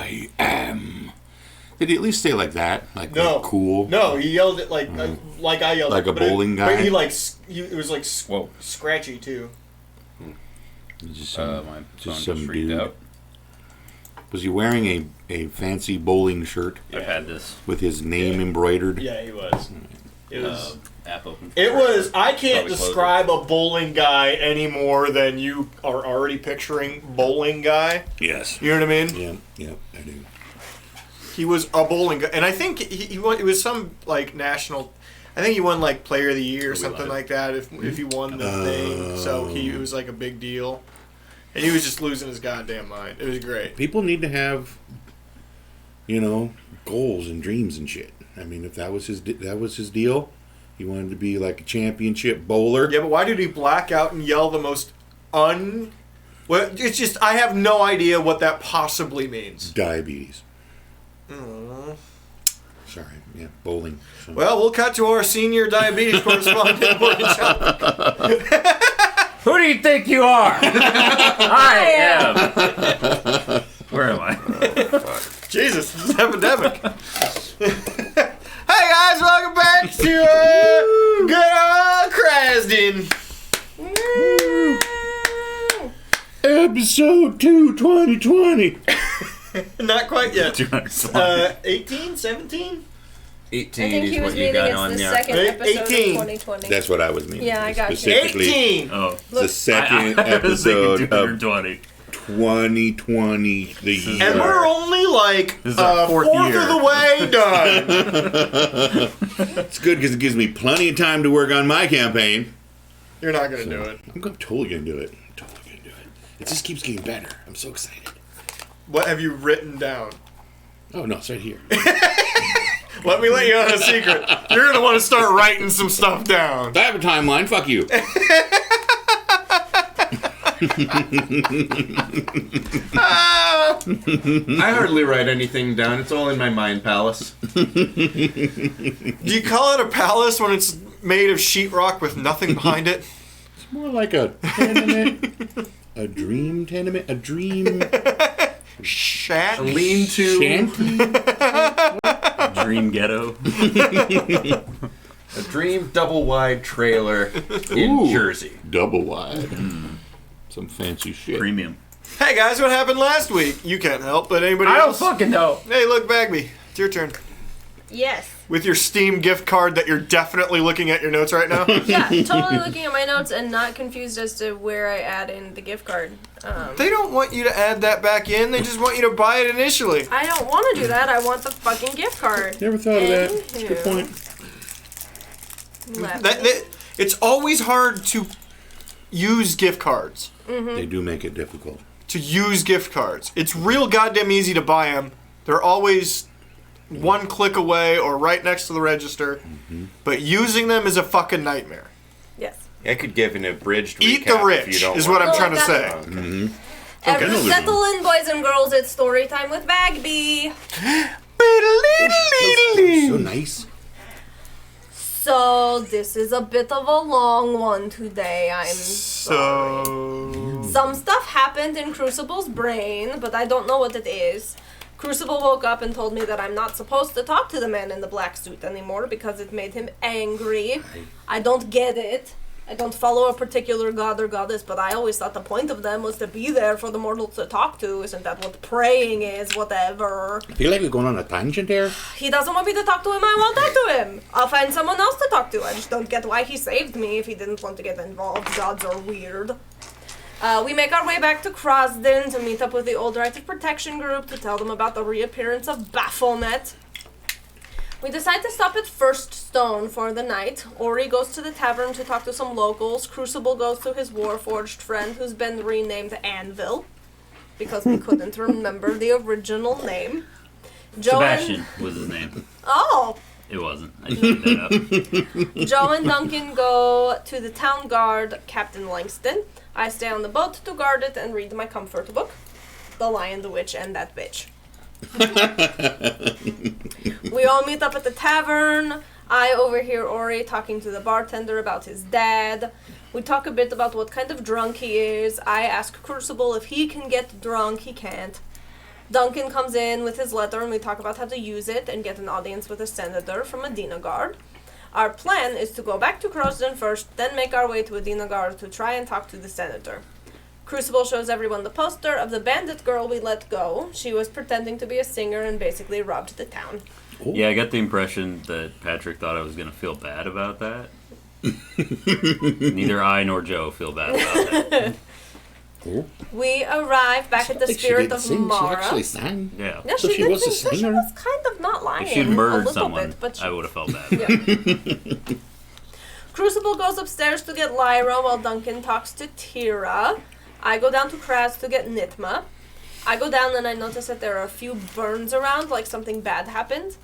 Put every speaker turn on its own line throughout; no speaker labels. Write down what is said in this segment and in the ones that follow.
I am. Did he at least say like that? Like cool?
No, he yelled it like I yelled
like
it.
a bowling guy?
But it was like scratchy too.
Just
my phone just freaked out.
Was he wearing a fancy bowling shirt?
I've had this.
With his name embroidered?
Yeah, he was. It was...
app open.
It was... I can't describe a bowling guy any more than you are already picturing bowling guy.
Yes.
You know what I mean?
Yeah, I do.
He was a bowling guy. And I think he won... It was some, like, national... I think he won, like, Player of the Year or something like that if he won the thing. So it was, like, a big deal. And he was just losing his goddamn mind. It was great.
People need to have, goals and dreams and shit. I mean, if that was his deal, he wanted to be like a championship bowler.
Yeah, but why did he black out and yell the most Well, it's just I have no idea what that possibly means.
Diabetes. Sorry, yeah, bowling. So.
Well, we'll cut to our senior diabetes correspondent.
Who do you think you are? I am. Where am I?
Jesus, this is epidemic. Hey guys, welcome back to good old Krasden.
Episode 2, 2020.
Not quite yet. 18, 17?
18
I think he was meaning it's the second episode of 2020.
That's what I was meaning.
Yeah, I got
specifically,
you.
18!
Oh.
The second episode of
2020.
2020, the year.
And we're only like
this is our fourth year.
of the way done.
It's good because it gives me plenty of time to work on my campaign.
You're not going to do it.
I'm totally going to do it. It just keeps getting better. I'm so excited.
What have you written down?
Oh, no, it's right here.
Let me let you on a secret. You're going to want to start writing some stuff down.
I have a timeline. Fuck you.
I hardly write anything down. It's all in my mind palace.
Do you call it a palace when it's made of sheetrock with nothing behind it?
It's more like a tenement. A dream tenement. A dream...
Shack?
A lean-to.
Shanty?
Dream ghetto.
A dream double-wide trailer in Jersey.
Double wide. Some fancy shit.
Premium.
Hey guys, what happened last week? You can't help, but anybody
I don't
else?
fucking know.
Hey, look, Bagby. It's your turn.
Yes.
With your Steam gift card that you're definitely looking at your notes right now?
Yeah, totally looking at my notes and not confused as to where I add in the gift card.
They don't want you to add that back in. They just want you to buy it initially.
I don't want to do that. I want the fucking gift card.
Never thought of that. That's a good point.
It's always hard to use gift cards.
Mm-hmm.
They do make it difficult.
To use gift cards. It's real goddamn easy to buy them. They're always one click away or right next to the register. But using them is a fucking nightmare.
Yes.
I could give an abridged
Eat
recap
the rich
if you don't
is
want
what I'm
No,
trying to
I
say.
got
Okay.
Settle in, boys and girls. It's story time with Bagby.
So nice.
So, this is a bit of a long one today. I'm sorry. Some stuff happened in Crucible's brain, but I don't know what it is. Crucible woke up and told me that I'm not supposed to talk to the man in the black suit anymore because it made him angry. I don't get it. I don't follow a particular god or goddess, but I always thought the point of them was to be there for the mortals to talk to. Isn't that what praying is? Whatever.
I feel like we're going on a tangent there.
He doesn't want me to talk to him, I won't talk to him. I'll find someone else to talk to. I just don't get why he saved me if he didn't want to get involved. Gods are weird. We make our way back to Krasden to meet up with the Old Right of Protection group to tell them about the reappearance of Baphomet. We decide to stop at First Stone for the night. Ori goes to the tavern to talk to some locals. Crucible goes to his Warforged friend who's been renamed Anvil because we couldn't remember the original name.
Sebastian was his name.
Oh!
It wasn't. I just made that up.
Joe and Duncan go to the town guard, Captain Langston. I stay on the boat to guard it and read my comfort book. The Lion, the Witch, and that bitch. We all meet up at the tavern. I overhear Ori talking to the bartender about his dad. We talk a bit about what kind of drunk he is. I ask Crucible if he can get drunk. He can't. Duncan comes in with his letter and we talk about how to use it and get an audience with a senator from Adinagard. Our plan is to go back to Krasden first, then make our way to Adinagard to try and talk to the senator. Crucible shows everyone the poster of the bandit girl we let go. She was pretending to be a singer and basically robbed the town.
Oh.
Yeah, I got the impression that Patrick thought I was going to feel bad about that. Neither I nor Joe feel bad about that.
Oh.
We arrive back at the
Like
Spirit
she did
of
sing.
Mara.
She actually sang.
Yeah.
Yeah,
So she
did
was a
sing, so she
singer?
was kind of not lying.
If she'd
a
murdered
little
someone,
bit, but she,
I would have felt bad.
yeah. Crucible goes upstairs to get Lyra while Duncan talks to Terra. I go down to Kraz to get Nitma. I go down and I notice that there are a few burns around, like something bad happened.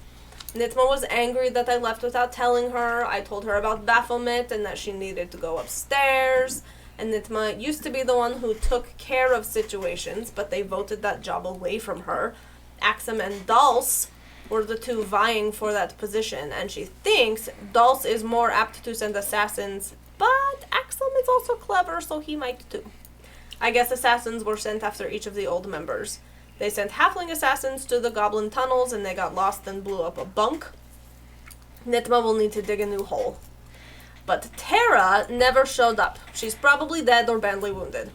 Nitma was angry that I left without telling her. I told her about Baphomet and that she needed to go upstairs. And Nitma used to be the one who took care of situations, but they voted that job away from her. Axum and Dulce were the two vying for that position, and she thinks Dulce is more apt to send assassins, but Axum is also clever, so he might too. I guess assassins were sent after each of the old members. They sent halfling assassins to the goblin tunnels, and they got lost and blew up a bunk. Nitma will need to dig a new hole. But Terra never showed up. She's probably dead or badly wounded.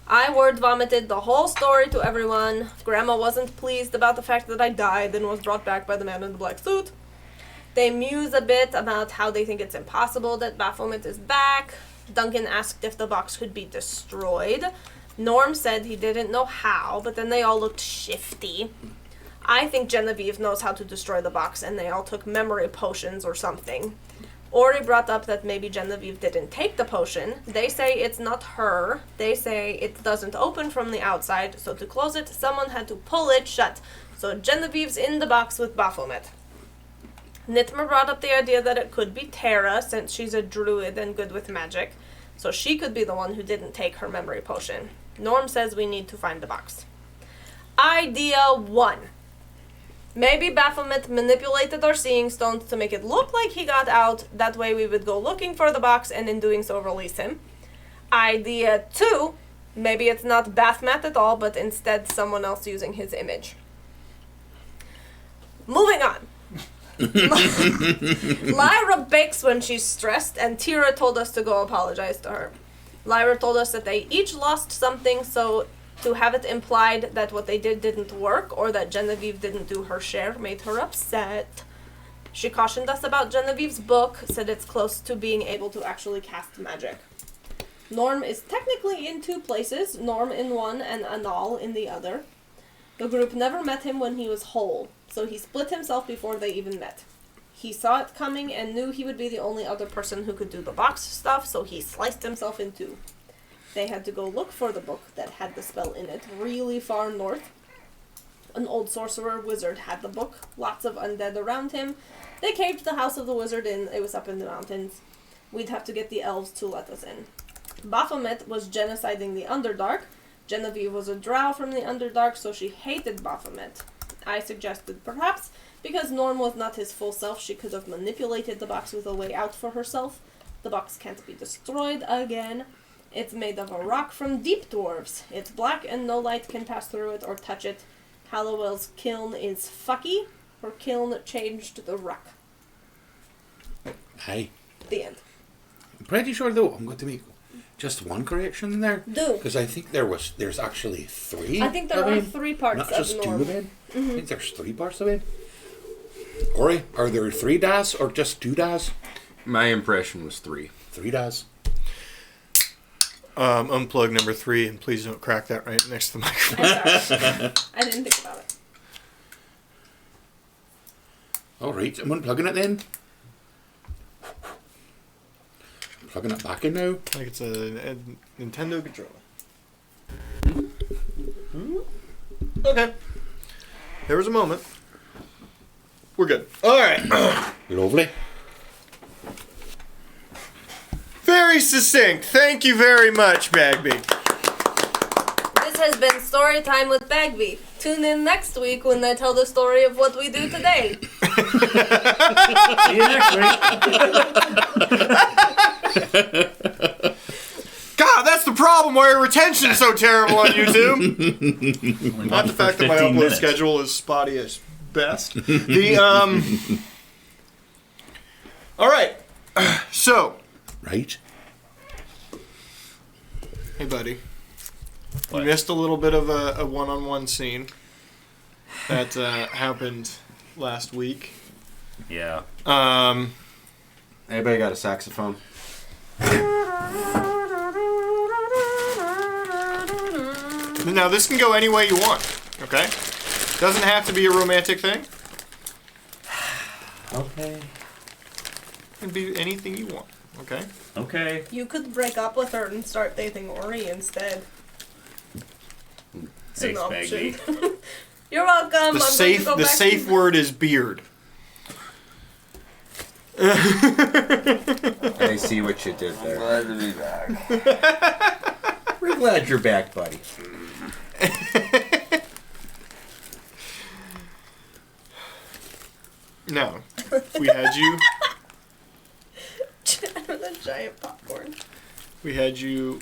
I word vomited the whole story to everyone. Grandma wasn't pleased about the fact that I died and was brought back by the man in the black suit. They muse a bit about how they think it's impossible that Baphomet is back. Duncan asked if the box could be destroyed. Norm said he didn't know how, but then they all looked shifty. I think Genevieve knows how to destroy the box, and they all took memory potions or something. Ori brought up that maybe Genevieve didn't take the potion. They say it's not her. They say it doesn't open from the outside, so to close it, someone had to pull it shut. So Genevieve's in the box with Baphomet. Nitma brought up the idea that it could be Terra, since she's a druid and good with magic, so she could be the one who didn't take her memory potion. Norm says we need to find the box. Idea 1. Maybe Baphomet manipulated our seeing stones to make it look like he got out, that way we would go looking for the box and in doing so release him. Idea 2. Maybe it's not Baphomet at all, but instead someone else using his image. Moving on. Lyra bakes when she's stressed, and Terra told us to go apologize to her. Lyra told us that they each lost something, so to have it implied that what they did didn't work, or that Genevieve didn't do her share, made her upset. She cautioned us about Genevieve's book, said it's close to being able to actually cast magic. Norm is technically in two places, Norm in one and Anal in the other. The group never met him when he was whole, so he split himself before they even met. He saw it coming and knew he would be the only other person who could do the box stuff, so he sliced himself in two. They had to go look for the book that had the spell in it, really far north. An old sorcerer wizard had the book, lots of undead around him. They caved the house of the wizard in, it was up in the mountains. We'd have to get the elves to let us in. Baphomet was genociding the Underdark. Genevieve was a drow from the Underdark, so she hated Baphomet. I suggested perhaps, because Norm was not his full self, she could have manipulated the box with a way out for herself. The box can't be destroyed again. It's made of a rock from deep dwarves. It's black and no light can pass through it or touch it. Hallowell's kiln is fucky. Her kiln changed the rock.
Hi.
The end.
I'm pretty sure though I'm going to make just one correction in there.
Do.
Because I think there's actually 3.
I think there
of
are
it,
3 parts
not
of
just 2
Norm.
of it. I think there's 3 parts of it. Ori, are there 3 das or just 2 das?
My impression was 3.
3 das.
Unplug number 3, and please don't crack that right next to the microphone.
I'm sorry. I didn't think about it.
Alright, I'm unplugging it then. I'm plugging it back in now.
I think it's a Nintendo controller. Okay. There was a moment. We're good. Alright.
Lovely.
Very succinct. Thank you very much, Bagby.
This has been Story Time with Bagby. Tune in next week when I tell the story of what we do today.
See you next week.
God, that's the problem. problem why your retention's so terrible on YouTube. Not the fact that my upload schedule is spotty as best. All right. So.
Right?
Hey, buddy.
What?
You missed a little bit of a one-on-one scene that happened last week.
Yeah.
Anybody got a saxophone?
Now, this can go any way you want, okay? Doesn't have to be a romantic thing.
Okay.
It can be anything you want, okay?
Okay.
You could break up with her and start dating Ori instead. It's an
Thanks,
option.
Maggie.
You're welcome.
The safe word is beard.
I see what you did there.
Glad to be back.
We're glad you're back, buddy.
No. We had you.
The giant popcorn.
We had you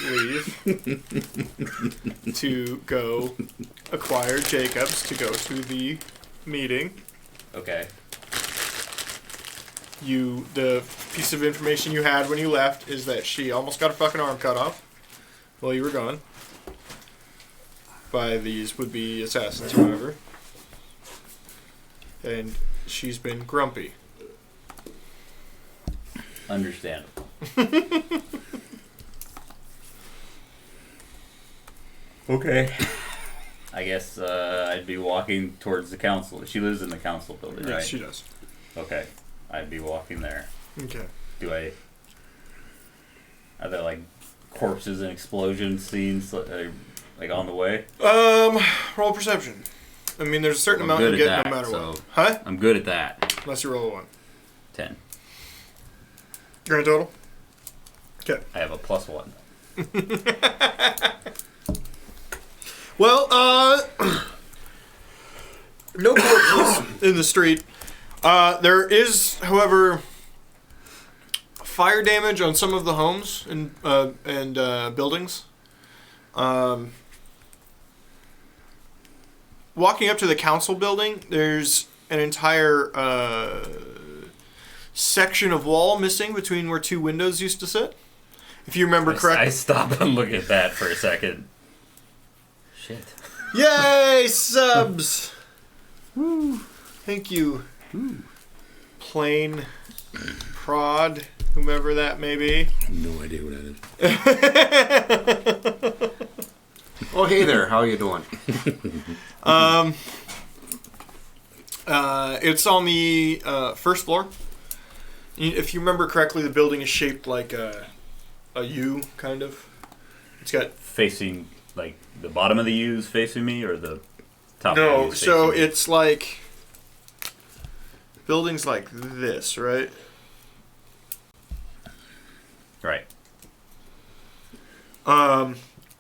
leave to go acquire Jacobs to go to the meeting.
Okay.
The piece of information you had when you left is that she almost got her fucking arm cut off while you were gone by these would-be assassins or whatever. And she's been grumpy.
Understandable. Okay. I guess I'd be walking towards the council. She lives in the council building, right?
Yes, she does.
Okay. I'd be walking there.
Okay.
Are there like corpses and explosion scenes like on the way?
Roll perception. I mean, there's a certain
I'm
amount you
good
get
at
no
that,
matter
so-
what. Huh?
I'm good at that.
Unless you roll a 1.
10.
Grand total? Okay.
I have a +1.
Well, no corpses in the street. There is, however, fire damage on some of the homes and buildings. Walking up to the council building, there's an entire section of wall missing between where 2 windows used to sit. If you remember
I
correctly.
stopped and looked at that for a second. Shit.
Yay, subs! Woo! Thank you. Plain prod, whomever that may be.
I have no idea what that is.
Oh, hey there. How you doing?
It's on the first floor. If you remember correctly, the building is shaped like a U, kind of. It's got...
Facing, like, the bottom of the U's facing me, or the top of the
No,
U's
so
facing me?
it's like... Buildings like this, right?
Right.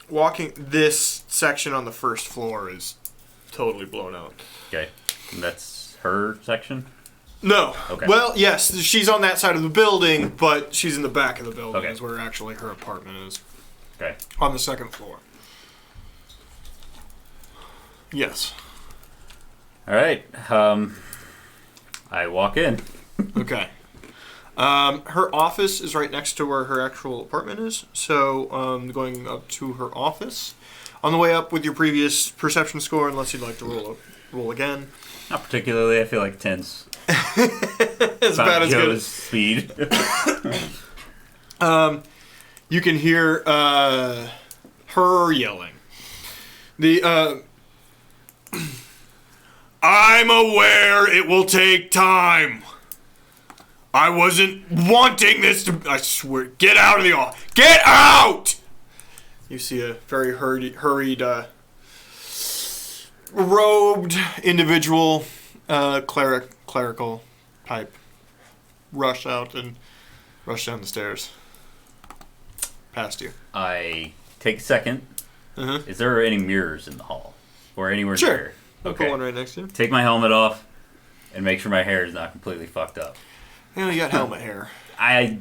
Walking this section on the first floor is totally blown out.
Okay. And that's her section?
No.
Okay.
Well, yes, she's on that side of the building, but she's in the back of the building.
Okay.
Is where actually her apartment is.
Okay.
On the second floor. Yes.
All right. I walk in.
Okay. Her office is right next to where her actual apartment is. So, going up to her office. On the way up with your previous perception score, unless you'd like to roll again.
Not particularly. I feel like 10's
As bad as good.
Speed.
You can hear her yelling. I'm aware it will take time. I wasn't wanting this to... I swear. Get out of the office. Get out! You see a very hurried robed individual, clerical type, rush out and rush down the stairs. Past you.
I take a second.
Uh-huh.
Is there any mirrors in the hall? Or anywhere
Sure.
near?
I'll
Okay.
put one right next to you.
Take my helmet off and make sure my hair is not completely fucked up.
You got helmet hair.
I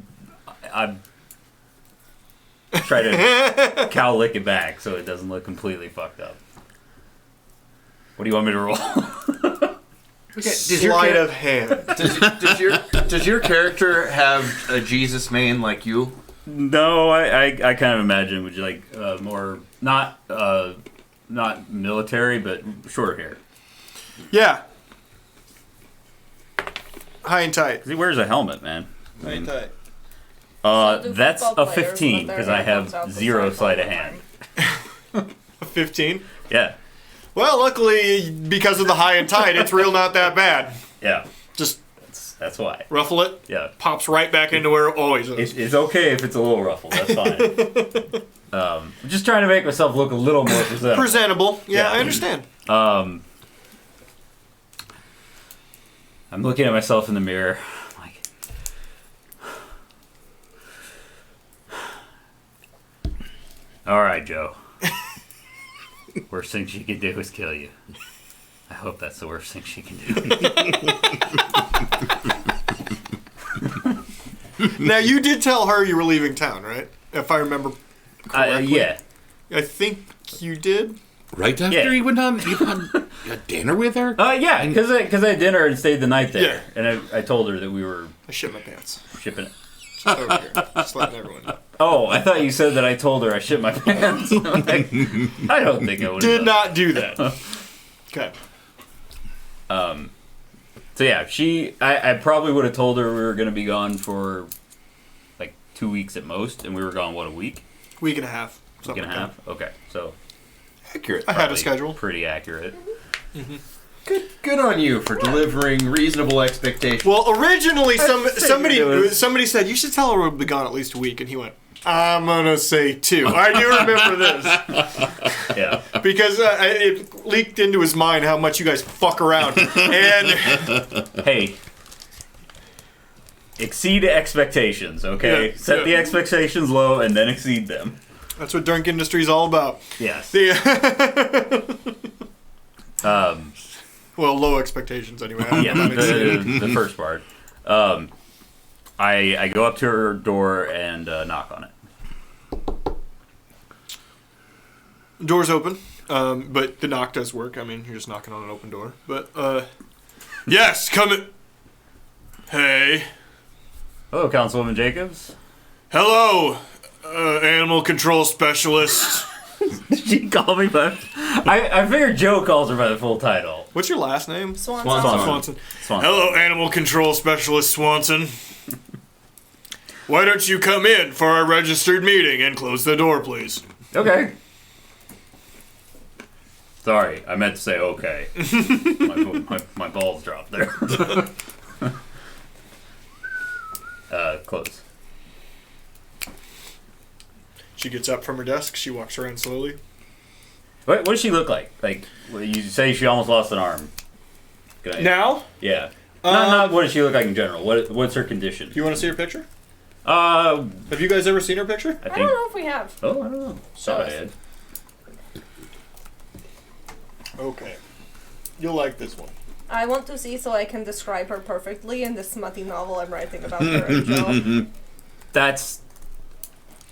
try to cow lick it back so it doesn't look completely fucked up. What do you want me to roll?
Sleight of hand.
Does your character have a Jesus mane like you?
No, I kind of imagine would you like more not military but shorter hair.
Yeah. High and tight.
'Cause he wears a helmet, man.
High and tight.
That's a 15 because I have 0 sleight of hand.
A 15?
Yeah,
Well, luckily, because of the high and tight, it's real not that bad.
yeah.
Just
That's why.
ruffle it.
Yeah.
Pops right back into where it always is.
It's okay if it's a little ruffled. That's fine. I'm just trying to make myself look a little more presentable.
Presentable. Yeah,
Yeah.
I understand.
I'm looking at myself in the mirror. I'm like, all right, Joe. Worst thing she can do is kill you. I hope that's the worst thing she can do.
Now, you did tell her you were leaving town, right? If I remember correctly.
Yeah.
I think you did.
Right after
Yeah.
he went on had dinner with her?
Yeah, because I had dinner and stayed the night there.
Yeah.
And I told her that we were
I shit my pants.
shipping it.
Just over here. Just letting everyone know.
Oh, I thought you said that I told her I shit my pants. I'm like, I don't think I would have
Did not do that. Okay.
So yeah, I probably would have told her we were going to be gone for like 2 weeks at most, and we were gone, what, a week?
Week and a half.
Week
something
and a
like
half? Okay, so
Accurate.
I had a
probably
schedule.
pretty accurate.
Good on you for delivering reasonable expectations.
Well, originally
figured it was-
somebody said you should tell her we'll be gone at least a week, and he went, "I'm gonna say 2." I do remember this
Yeah.
because it leaked into his mind how much you guys fuck around, and
Hey, exceed expectations, okay?
Yeah,
Set
yeah.
the expectations low and then exceed them.
that's what Dunk Industry's all about.
Yes.
Well, low expectations anyway. I don't
Yeah,
know about it.
the first part. I go up to her door and knock on it.
Door's open, but the knock does work. I mean, you're just knocking on an open door. But yes, come in. Hey,
Hello, Councilwoman Jacobs.
hello, animal control specialist.
Did she call me by... I figured Joe calls her by the full title.
What's your last name?
Swanson.
Swanson.
Swanson.
Hello, animal control specialist Swanson. Why don't you come in for our registered meeting and close the door, please?
Okay. Sorry, I meant to say okay. my balls dropped there. Close.
She gets up from her desk. She walks around slowly.
What does she look like? Like, you say she almost lost an arm. Can I-
Now,
Yeah. Not what does she look like in general. What's her condition?
do you want to see her picture?
I
Have you guys ever seen her picture?
I don't
think...
know if we have.
Oh, I don't know.
Show
Thought I
us.
had.
Okay. You'll like this one.
I want to see so I can describe her perfectly in this smutty novel I'm writing about her and Joe.
That's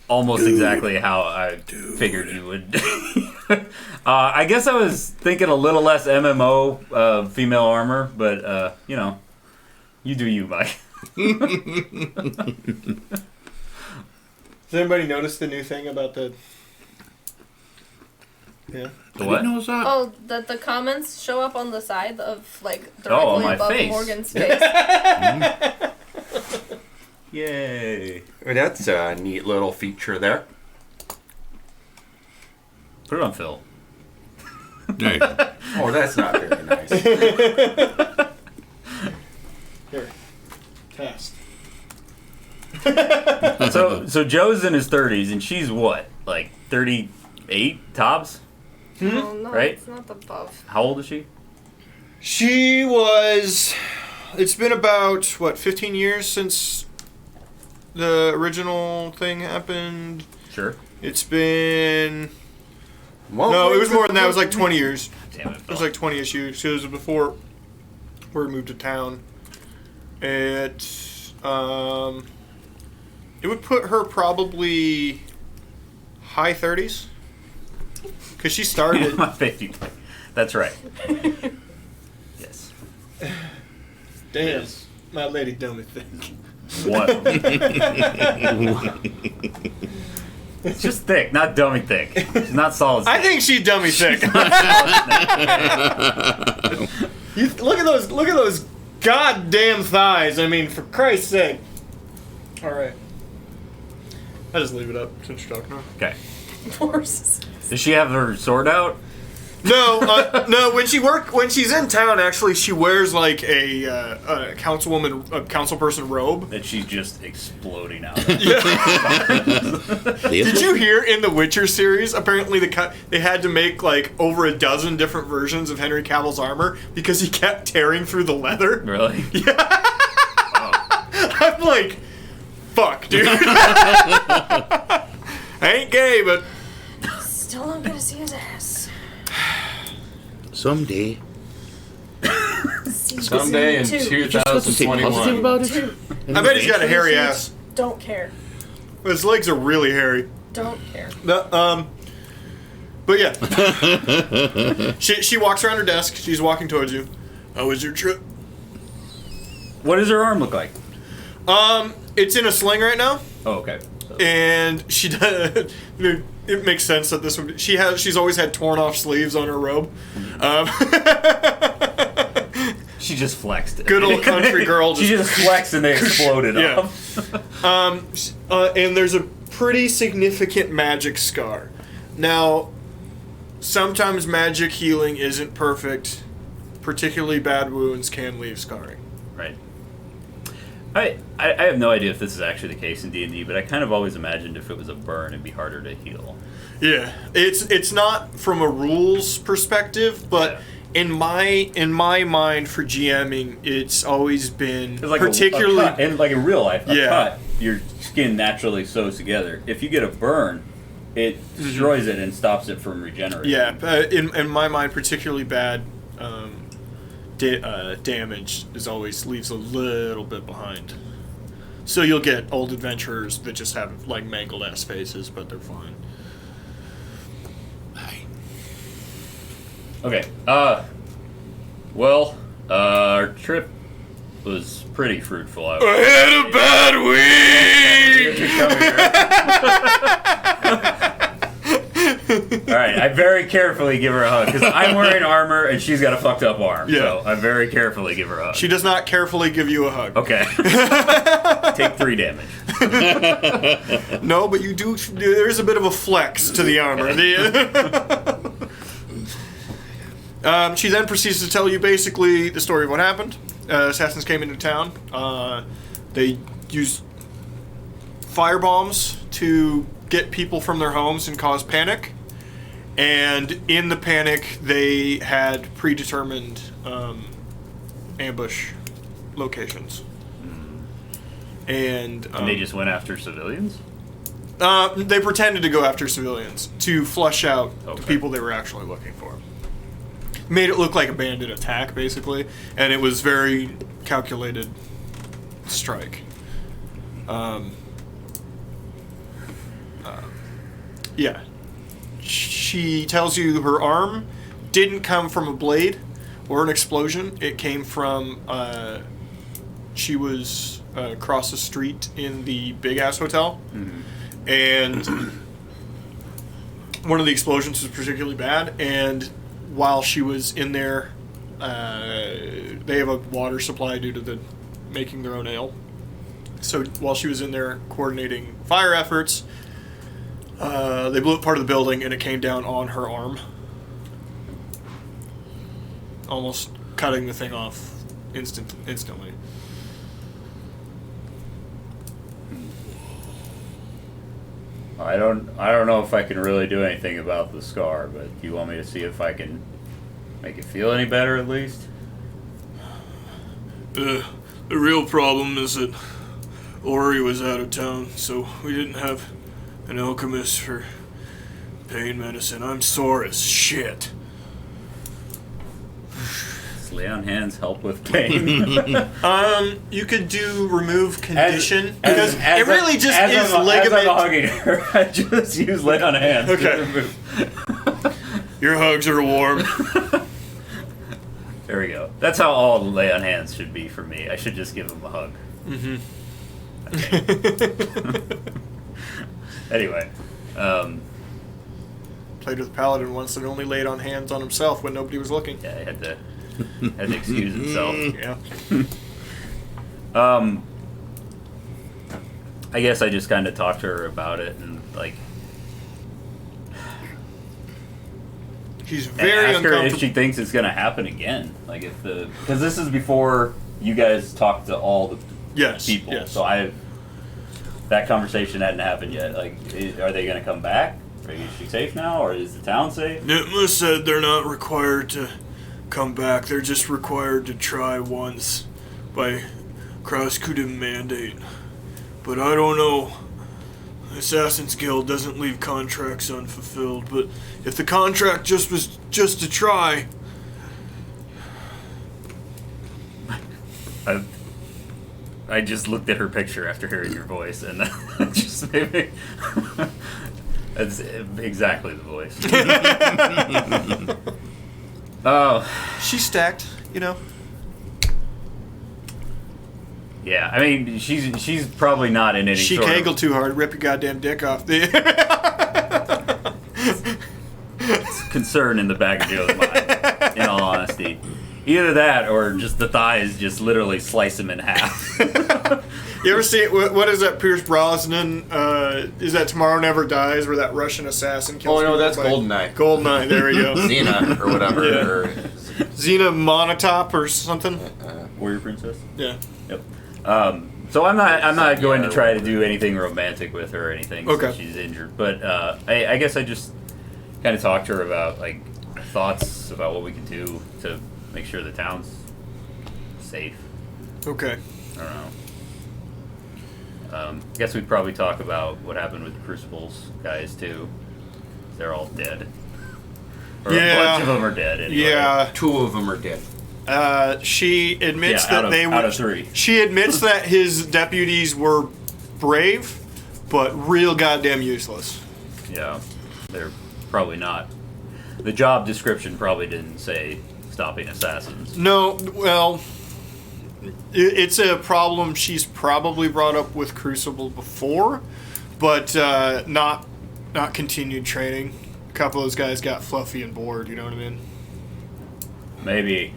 almost exactly how I figured you would. I guess I was thinking a little less MMO female armor, but you do you, Mike.
Does anybody notice the new thing about the... Yeah.
The
I
what?
didn't know it was that.
Oh, that the comments show up on the side of, like,
Oh,
directly
my
above
face.
Morgan's face.
Yay!
That's a neat little feature there.
Put it on Phil.
Hey,
Oh, that's not very nice.
Here. Test.
So Joe's in his 30s, and she's what? Like 38 tops?
Oh, no,
Right?
it's not above.
How old is she?
She was... It's been about, 15 years since the original thing happened?
Sure.
It's been...
Well,
No, it was more than that. It was like 20 years.
Damn it,
It
Phil.
was like 20-ish years. It was before we moved to town. It would put her probably high 30s. Because she started.
My baby. That's right. Yes.
Damn. My lady dummy thick.
What? It's just thick, not dummy thick. It's not solid.
I think she dummy thick. Look at those goddamn thighs. I mean, for Christ's sake. All right. I'll just leave it up since you're talking.
Okay.
Horses.
Does she have her sword out?
No. When she's in town, actually, she wears like a councilperson robe.
That she's just exploding out.
Did you hear in the Witcher series? Apparently, they had to make like over a dozen different versions of Henry Cavill's armor because he kept tearing through the leather.
Really?
Yeah. I'm like, fuck, dude. I ain't gay, but
Still don't get to see his ass.
Someday.
Someday in
You're just supposed to stay positive
2021.
about it.
Two.
I bet he's got a hairy ass.
Don't care.
His legs are really hairy.
Don't care.
But yeah, she walks around her desk. She's walking towards you. How was your trip?
What does her arm look like?
It's in a sling right now,
Oh, okay. So-
and she does. It makes sense that this would. She's always had torn off sleeves on her robe.
She just flexed.
Good old country girl.
She just flexed and they exploded
Yeah.
off.
And there's a pretty significant magic scar. Now, sometimes magic healing isn't perfect. Particularly bad wounds can leave scarring.
Right. I have no idea if this is actually the case in D&D, but I kind of always imagined if it was a burn, it'd be harder to heal.
Yeah, it's not from a rules perspective, but in my mind for GMing, it's always been
It's like
particularly
a cut, and like in real life, a
Yeah.
cut, your skin naturally sews together. If you get a burn, it destroys it and stops it from regenerating.
yeah. In my mind, particularly bad damage is always leaves a little bit behind. So you'll get old adventurers that just have like mangled ass faces, but they're fine.
Okay. Well, our trip was pretty fruitful.
I had a bad week.
All right, I very carefully give her a hug because I'm wearing armor and she's got a fucked up arm.
Yeah.
So I very carefully give her a hug.
She does not carefully give you a hug.
Okay. Take 3 damage.
No, but you do. There's a bit of a flex to the armor. She then proceeds to tell you basically the story of what happened. Assassins came into town. They used firebombs to get people from their homes and cause panic. And in the panic, they had predetermined ambush locations. And
They just went after civilians?
they pretended to go after civilians to flush out the
Okay.
people they were actually looking for. Made it look like a bandit attack, basically, and it was very calculated strike. Yeah. She tells you her arm didn't come from a blade or an explosion. It came from, she was across the street in the Big Ass Hotel. And one of the explosions was particularly bad, and while she was in there, they have a water supply due to the making their own ale. So while she was in there coordinating fire efforts, they blew up part of the building and it came down on her arm, almost cutting the thing off instantly.
I don't know if I can really do anything about the scar, but do you want me to see if I can make it feel any better at least?
The real problem is that Ori was out of town, so we didn't have an alchemist for pain medicine. I'm sore as shit.
Does lay on hands help with pain?
You could do remove condition
as
because it really just is
I'm
ligament.
hugging her, I just use lay on hands. to
Okay.
remove.
Your hugs are warm.
There we go. That's how all lay on hands should be for me. I should just give him a hug. Anyway,
Played with Paladin once and only laid on hands on himself when nobody was looking.
yeah, he had to excuse himself.
Yeah.
I guess I just kind of talked to her about it and like
He's
and
very
ask her if
uncomfortable.
she thinks it's gonna happen again. Like if because this is before you guys talked to all the
Yes.
people,
Yes.
so that conversation hadn't happened yet. Like, are they gonna come back? Is she safe now, or is the town safe?
Nitma said they're not required to come back. They're just required to try once by Krasden mandate. But I don't know. Assassin's Guild doesn't leave contracts unfulfilled. But if the contract was just to try,
I just looked at her picture after hearing your voice, and it just made me. That's exactly the voice. Oh,
she's stacked.
yeah. I mean, she's probably not in any.
She
sort
kegel
of
too hard, rip your goddamn dick off.
concern in the back of Joe's mind. In all honesty, either that or just the thighs just literally slice him in half.
You ever see what is that Pierce Brosnan? Is that Tomorrow Never Dies, where that Russian assassin kills?
Oh no,
people
that's
by-
Goldeneye.
Goldeneye. There we go.
Xena or whatever.
Yeah.
Or,
Xena Monotop or something.
Warrior Princess.
Yeah.
Yep. So I'm not going to try to do anything romantic with her or anything.
Okay.
Since she's injured, but I guess I just kind of talked to her about like thoughts about what we can do to make sure the town's safe.
Okay.
I don't know. I guess we'd probably talk about what happened with the Crucibles guys too. They're all dead. Or a
Yeah.
bunch of them are dead. Anyway.
Yeah.
2 of them are dead.
She admits
Yeah,
that they
out
were.
of 3.
She admits that his deputies were brave, but real goddamn useless.
Yeah, they're probably not. The job description probably didn't say stopping assassins.
No, well, it's a problem she's probably brought up with Crucible before, but not continued training. A couple of those guys got fluffy and bored. You know what I mean?
Maybe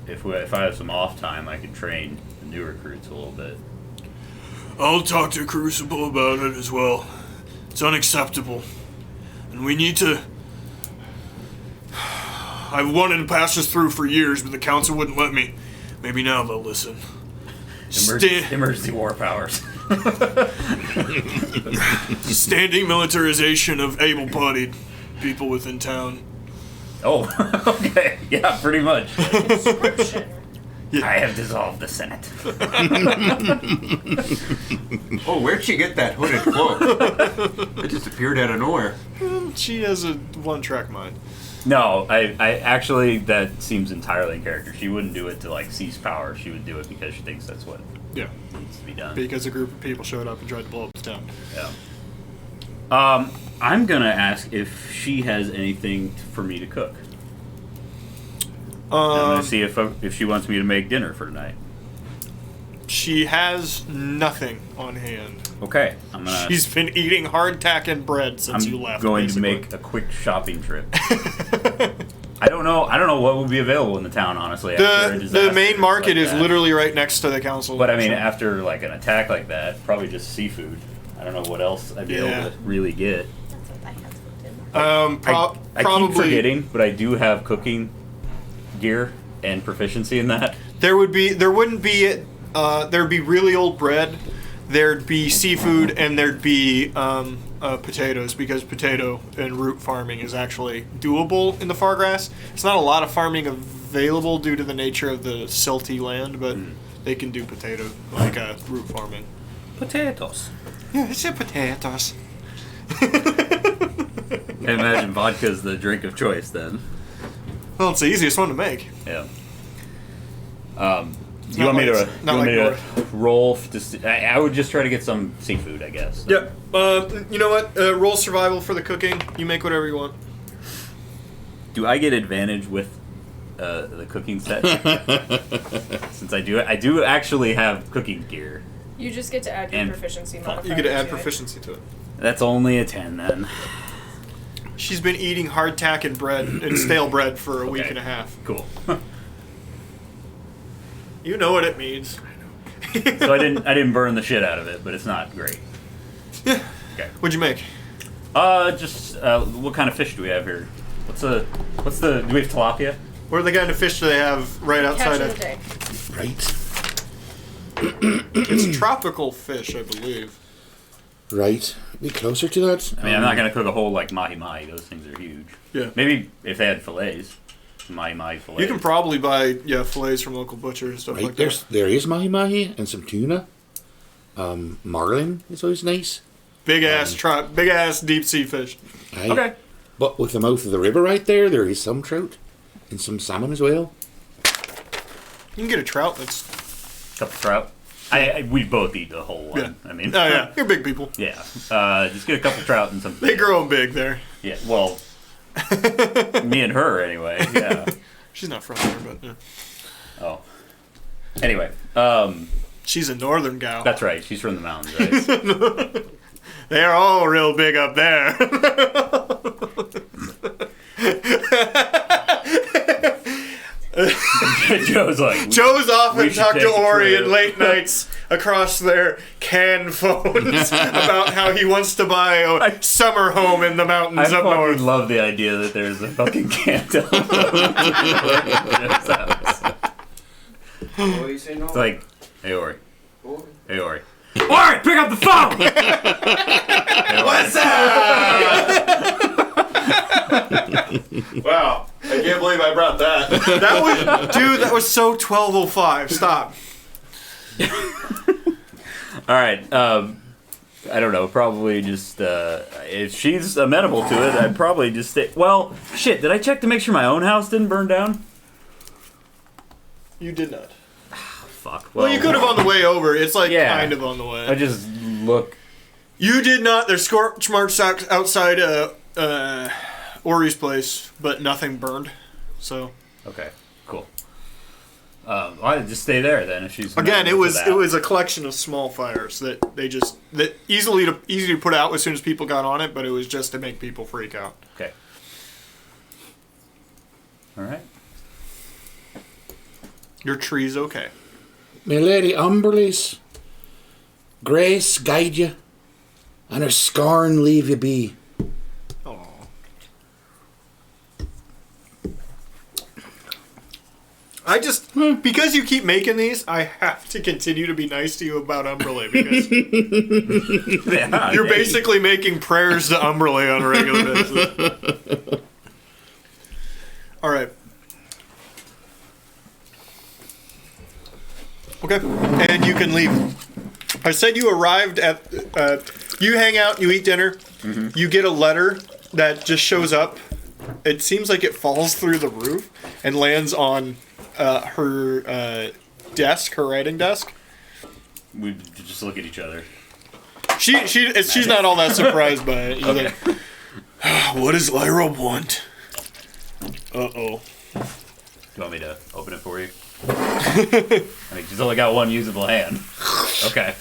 if I have some off time, I could train the new recruits a little bit.
I'll talk to Crucible about it as well. It's unacceptable, and we need to. I've wanted to pass this through for years, but the council wouldn't let me. Maybe now they'll listen.
Emergency war powers.
Standing militarization of able-bodied people within town.
Oh, okay. Yeah, pretty much.
Conscription.
I have dissolved the Senate.
Oh, where'd she get that hooded cloak? It just appeared out of nowhere.
She has a one-track mind.
No, I actually, that seems entirely in character. She wouldn't do it to, like, seize power. She would do it because she thinks that's what
Yeah.
needs to be done.
Because a group of people showed up and tried to blow up the town.
Yeah. I'm gonna ask if she has anything for me to cook. I'm gonna see if she wants me to make dinner for tonight.
She has nothing on hand.
Okay, I'm gonna.
She's been eating hardtack and bread since
I'm
you left.
going
basically.
to make a quick shopping trip. I don't know what would be available in the town, honestly. after a
The
disaster
main market
like
is
that.
literally right next to the council.
But I mean,
so-
after like an attack like that, probably just seafood. I don't know what else I'd be
Yeah.
able to really get.
That's what I had put in.
I
probably
keep forgetting, but I do have cooking gear and proficiency in that.
there wouldn't be there'd be really old bread, there'd be seafood, and there'd be potatoes, because potato and root farming is actually doable in the Fargrass. It's not a lot of farming available due to the nature of the silty land, but they can do potato root farming.
Potatoes.
Yeah, it's a potatoes.
I imagine vodka's the drink of choice then.
Well, it's the easiest one to make.
Yeah. You want me to roll? I would just try to get some seafood, I guess.
Yeah. You know what? Roll survival for the cooking. You make whatever you want.
Do I get advantage with the cooking set? Since I do actually have cooking gear.
You just get to add your
And
proficiency modifier.
You get to add
it.
proficiency to it.
That's only a 10 then.
She's been eating hardtack and bread and stale bread for a week and a half.
Cool.
You know what it means.
So I didn't burn the shit out of it, but it's not great.
Yeah.
Okay.
What'd you make?
Just what kind of fish do we have here? Do we have tilapia?
What are the kind of fish do they have right outside
Catch of
of?
the day.
Right.
It's a tropical fish, I believe.
Right. Be closer to that.
I mean, I'm not gonna cook a whole like mahi mahi. Those things are huge.
Yeah.
Maybe if they had fillets, mahi mahi fillets.
You can probably buy fillets from local butchers and stuff
Right.
like that.
There is mahi mahi and some tuna. Marlin is always nice.
Big ass deep sea fish.
Aye.
Okay.
But with the mouth of the river right there is some trout and some salmon as well.
You can get a trout. That's
Couple trout. We both eat the whole one.
yeah.
I mean.
Oh yeah, you're big people.
Yeah. Just get a couple trout and some.
They grow 'em big there.
Yeah. Well. Me and her anyway. Yeah.
She's not from there, but yeah.
Oh. Anyway.
She's a northern gal.
That's right. She's from the mountains, right?
They're all real big up there.
Joe's like.
Joe's often
we should
talked to
take a
Ori
trip.
in late nights across their can phones about how he wants to buy a summer home in the
I
mountains up
fucking
north.
love the idea that there's a fucking canto.
Oh, you say no?
It's like, hey Ori,
Oh.
hey Ori, Ori, pick up the phone.
What's up?
Wow. I can't believe I brought that.
That was so 12:05. Stop.
All right. I don't know. Probably just if she's amenable to it, I'd probably just stay. Well, shit. Did I check to make sure my own house didn't burn down?
You did not.
Fuck.
Well, you could have on the way over. It's like
Yeah.
kind of on the way.
I just look.
You did not. There's scorch marks outside Ori's place, but nothing burned. So
Okay. Cool. I'd just stay there then if she's.
again, it
amenable
was
to that.
it was a collection of small fires that easy to put out as soon as people got on it, but it was just to make people freak out.
Okay. All right.
Your tree's okay.
My lady Umberleys, grace guide you, and her scorn leave you be.
Oh. I just because you keep making these, I have to continue to be nice to you about Umberley because
Yeah,
you're basically making prayers to Umberley on a regular basis. All right. Okay, and you can leave. I said you arrived at. You hang out, you eat dinner, you get a letter that just shows up. It seems like it falls through the roof and lands on her desk, her writing desk.
We just look at each other.
She's not all that surprised by it. She's
Okay.
like, what does Lyra want? Uh-oh.
Do you want me to open it for you? I mean, she's only got one usable hand. Okay.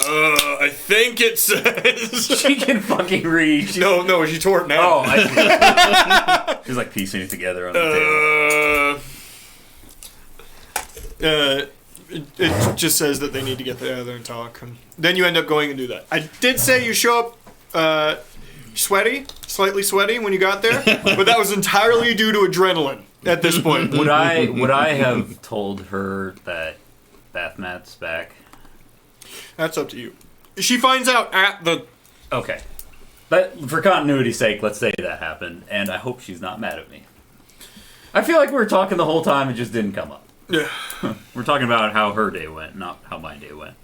I think it says.
She can fucking read.
No, she tore it now.
Oh, I see. She's like piecing it together on the table.
It just says that they need to get together and talk. And then you end up going and do that. I did say you show up slightly sweaty when you got there, but that was entirely due to adrenaline at this point.
Would I have told her that bath mat's back?
That's up to you. She finds out at the...
Okay. But for continuity's sake, let's say that happened, and I hope she's not mad at me. I feel like we were talking the whole time, it just didn't come up.
Yeah.
We're talking about how her day went, not how my day went.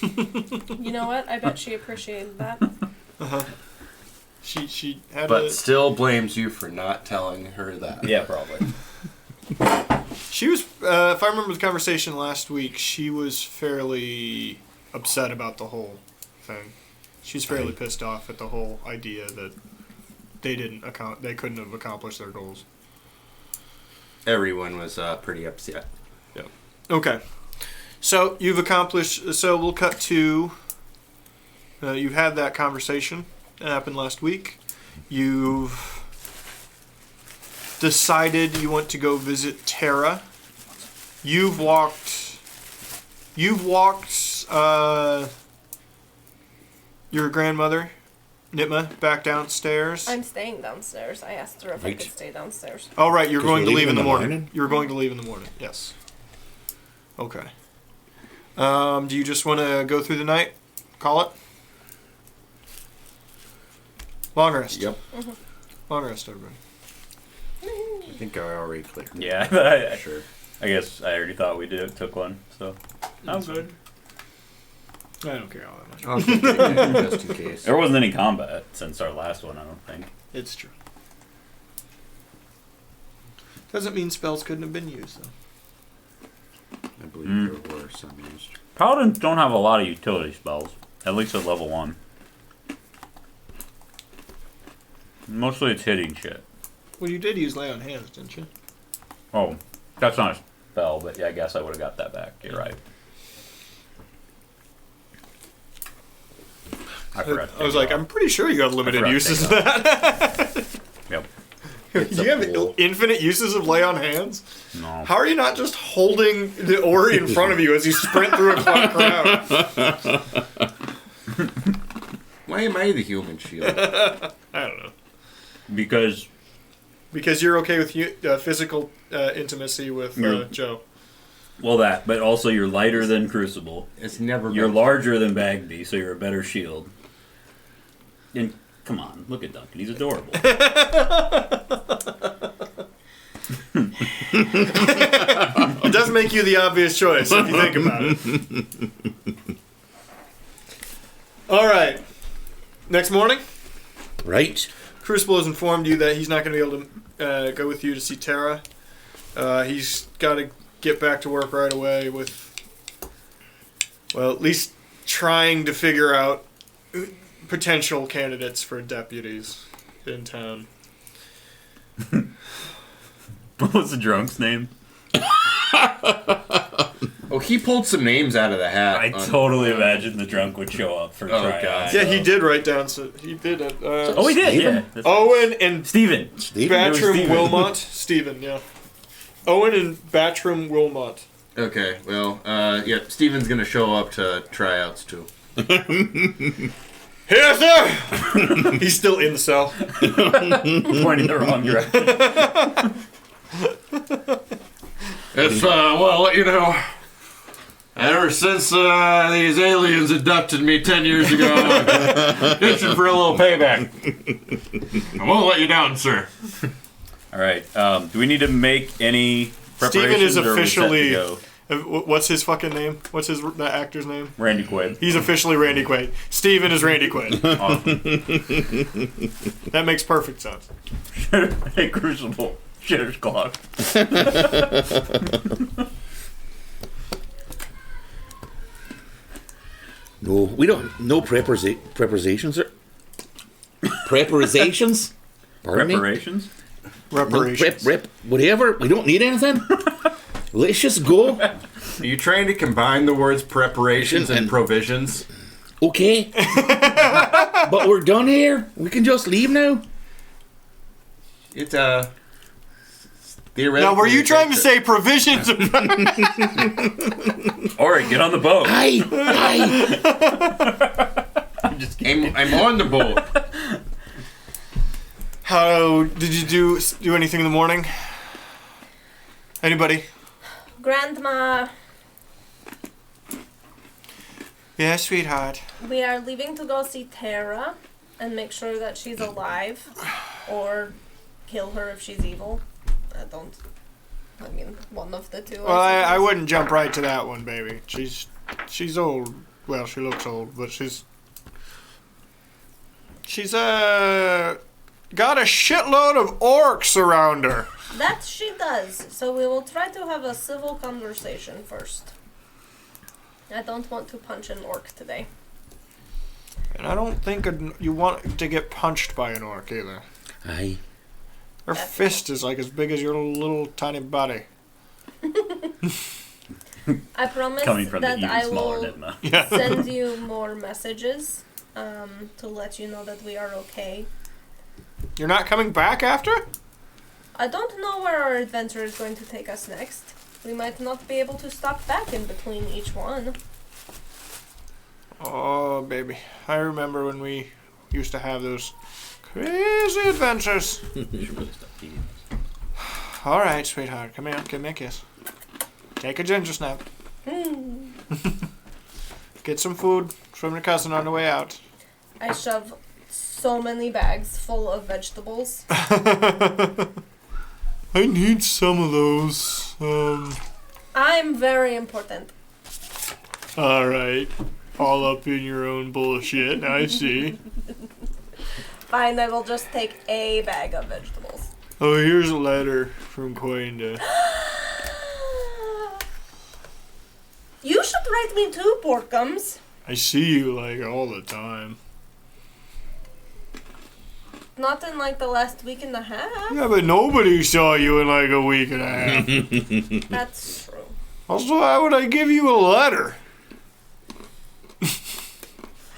You know what? I bet she appreciated that.
She had
But still blames you for not telling her that.
Yeah, probably.
She was, if I remember the conversation last week, she was fairly upset about the whole thing. She's fairly pissed off at the whole idea that they couldn't have accomplished their goals.
Everyone was pretty upset.
Yeah. Okay. So you've accomplished. So we'll cut to. You've had that conversation. That happened last week. You've decided you want to go visit Terra. You've walked your grandmother, Nitma, back downstairs.
I'm staying downstairs. I asked her if I could stay downstairs.
Oh, right, you're
'Cause
going
you're
to leave
leaving
in the
in the
morning.
morning?
You're going to leave in the morning, yes. Okay. Do you just want to go through the night? Call it? Long rest.
Yep.
Long rest, everybody.
I think I already clicked.
Yeah,
Sure.
I guess I already thought we took one, so I'm good.
I don't care all that much.
I'll take it just in case.
There wasn't any combat since our last one, I don't think.
It's true. Doesn't mean spells couldn't have been used, though.
I believe there were some used.
Paladins don't have a lot of utility spells, at least at level 1. Mostly it's hitting shit.
Well, you did use Lay on Hands, didn't you?
Oh, that's not a spell, but yeah, I guess I would have got that back. You're right. I forgot. to
I was
take
like,
it
I'm pretty sure you have limited
forgot to
uses
take
of that.
Yep.
Do
It's
you
a
have
pool.
infinite uses of Lay on Hands?
No.
How are you not just holding the Ori in front of you as you sprint through a crowd?
Why am I the human shield?
I don't know.
Because
Because you're okay with physical intimacy with Joe.
well, but also you're lighter than Crucible.
It's never
You're
been.
larger than Bagby, so you're a better shield. And come on, look at Duncan. He's adorable.
It does make you the obvious choice if you think about it. All right. Next morning,
Right?
Crucible has informed you that he's not going to be able to go with you to see Terra. He's got to get back to work right away with, well, at least trying to figure out potential candidates for deputies in town.
What was the drunk's name?
Oh, he pulled some names out of the hat.
I totally imagined the drunk would show up for
Oh,
tryouts.
God.
Yeah, he did write down. So he did it.
Oh, he did.
Steven?
Yeah. That's-
Owen and
Steven.
Steven?
It was
Batram
Steven.
Wilmot. Stephen, yeah. Owen and Batram Wilmot.
Okay, well, yeah, Steven's gonna show up to tryouts too.
Here, sir! He's still in the cell.
Pointing the wrong direction.
It's, well, you know, ever since these aliens abducted me 10 years ago, I'm itching for a little payback. I won't let you down, sir.
All right. Do we need to make any preparations?
Steven is
or are we set to
officially.
go?
What's his fucking name? What's that actor's name?
Randy Quaid.
He's officially Randy Quaid. Steven is Randy Quaid.
Awesome.
That makes perfect sense.
Hey, Crucible. Shitter's clock.
No, we don't. No preparations. Preparations? Pardon me?
Preparations?
No
Reparations.
whatever. We don't need anything. Let's just go.
Are you trying to combine the words preparations and provisions?
Okay. But we're done here. We can just leave now.
It's, theoretically...
Now, were you trying to say provisions?
All right, get on the boat.
Aye.
I'm just kidding.
I'm on the boat.
How did you do anything in the morning? Anybody?
Grandma,
Yeah, sweetheart.
we are leaving to go see Terra and make sure that she's alive or kill her if she's evil. I mean, one of the two.
Well, I
suppose.
wouldn't jump right to that one, baby. She's old. Well, she looks old, but she's She's got a shitload of orcs around her.
That she does. So we will try to have a civil conversation first. I don't want to punch an orc today.
And I don't think you want to get punched by an orc either.
Aye.
Her fist is like as big as your little tiny body.
I promise
Coming from
that
the even
I
smaller
will
Nitma.
send you more messages to let you know that we are okay.
You're not coming back after?
I don't know where our adventure is going to take us next. We might not be able to stop back in between each one.
Oh, baby. I remember when we used to have those crazy adventures. All right, sweetheart. Come here. Give me a kiss. Take a ginger snap. Get some food from your cousin on the way out.
I shove so many bags full of vegetables.
I need some of those.
I'm very important.
All right. All up in your own bullshit. I see.
Fine, I will just take a bag of vegetables.
Oh, here's a letter from Quinda.
You should write me too, Porkums.
I see you like all the time.
Not in like the last week and a half.
Yeah, but nobody saw you in like a week and a half.
That's true.
Also, how would I give you a letter?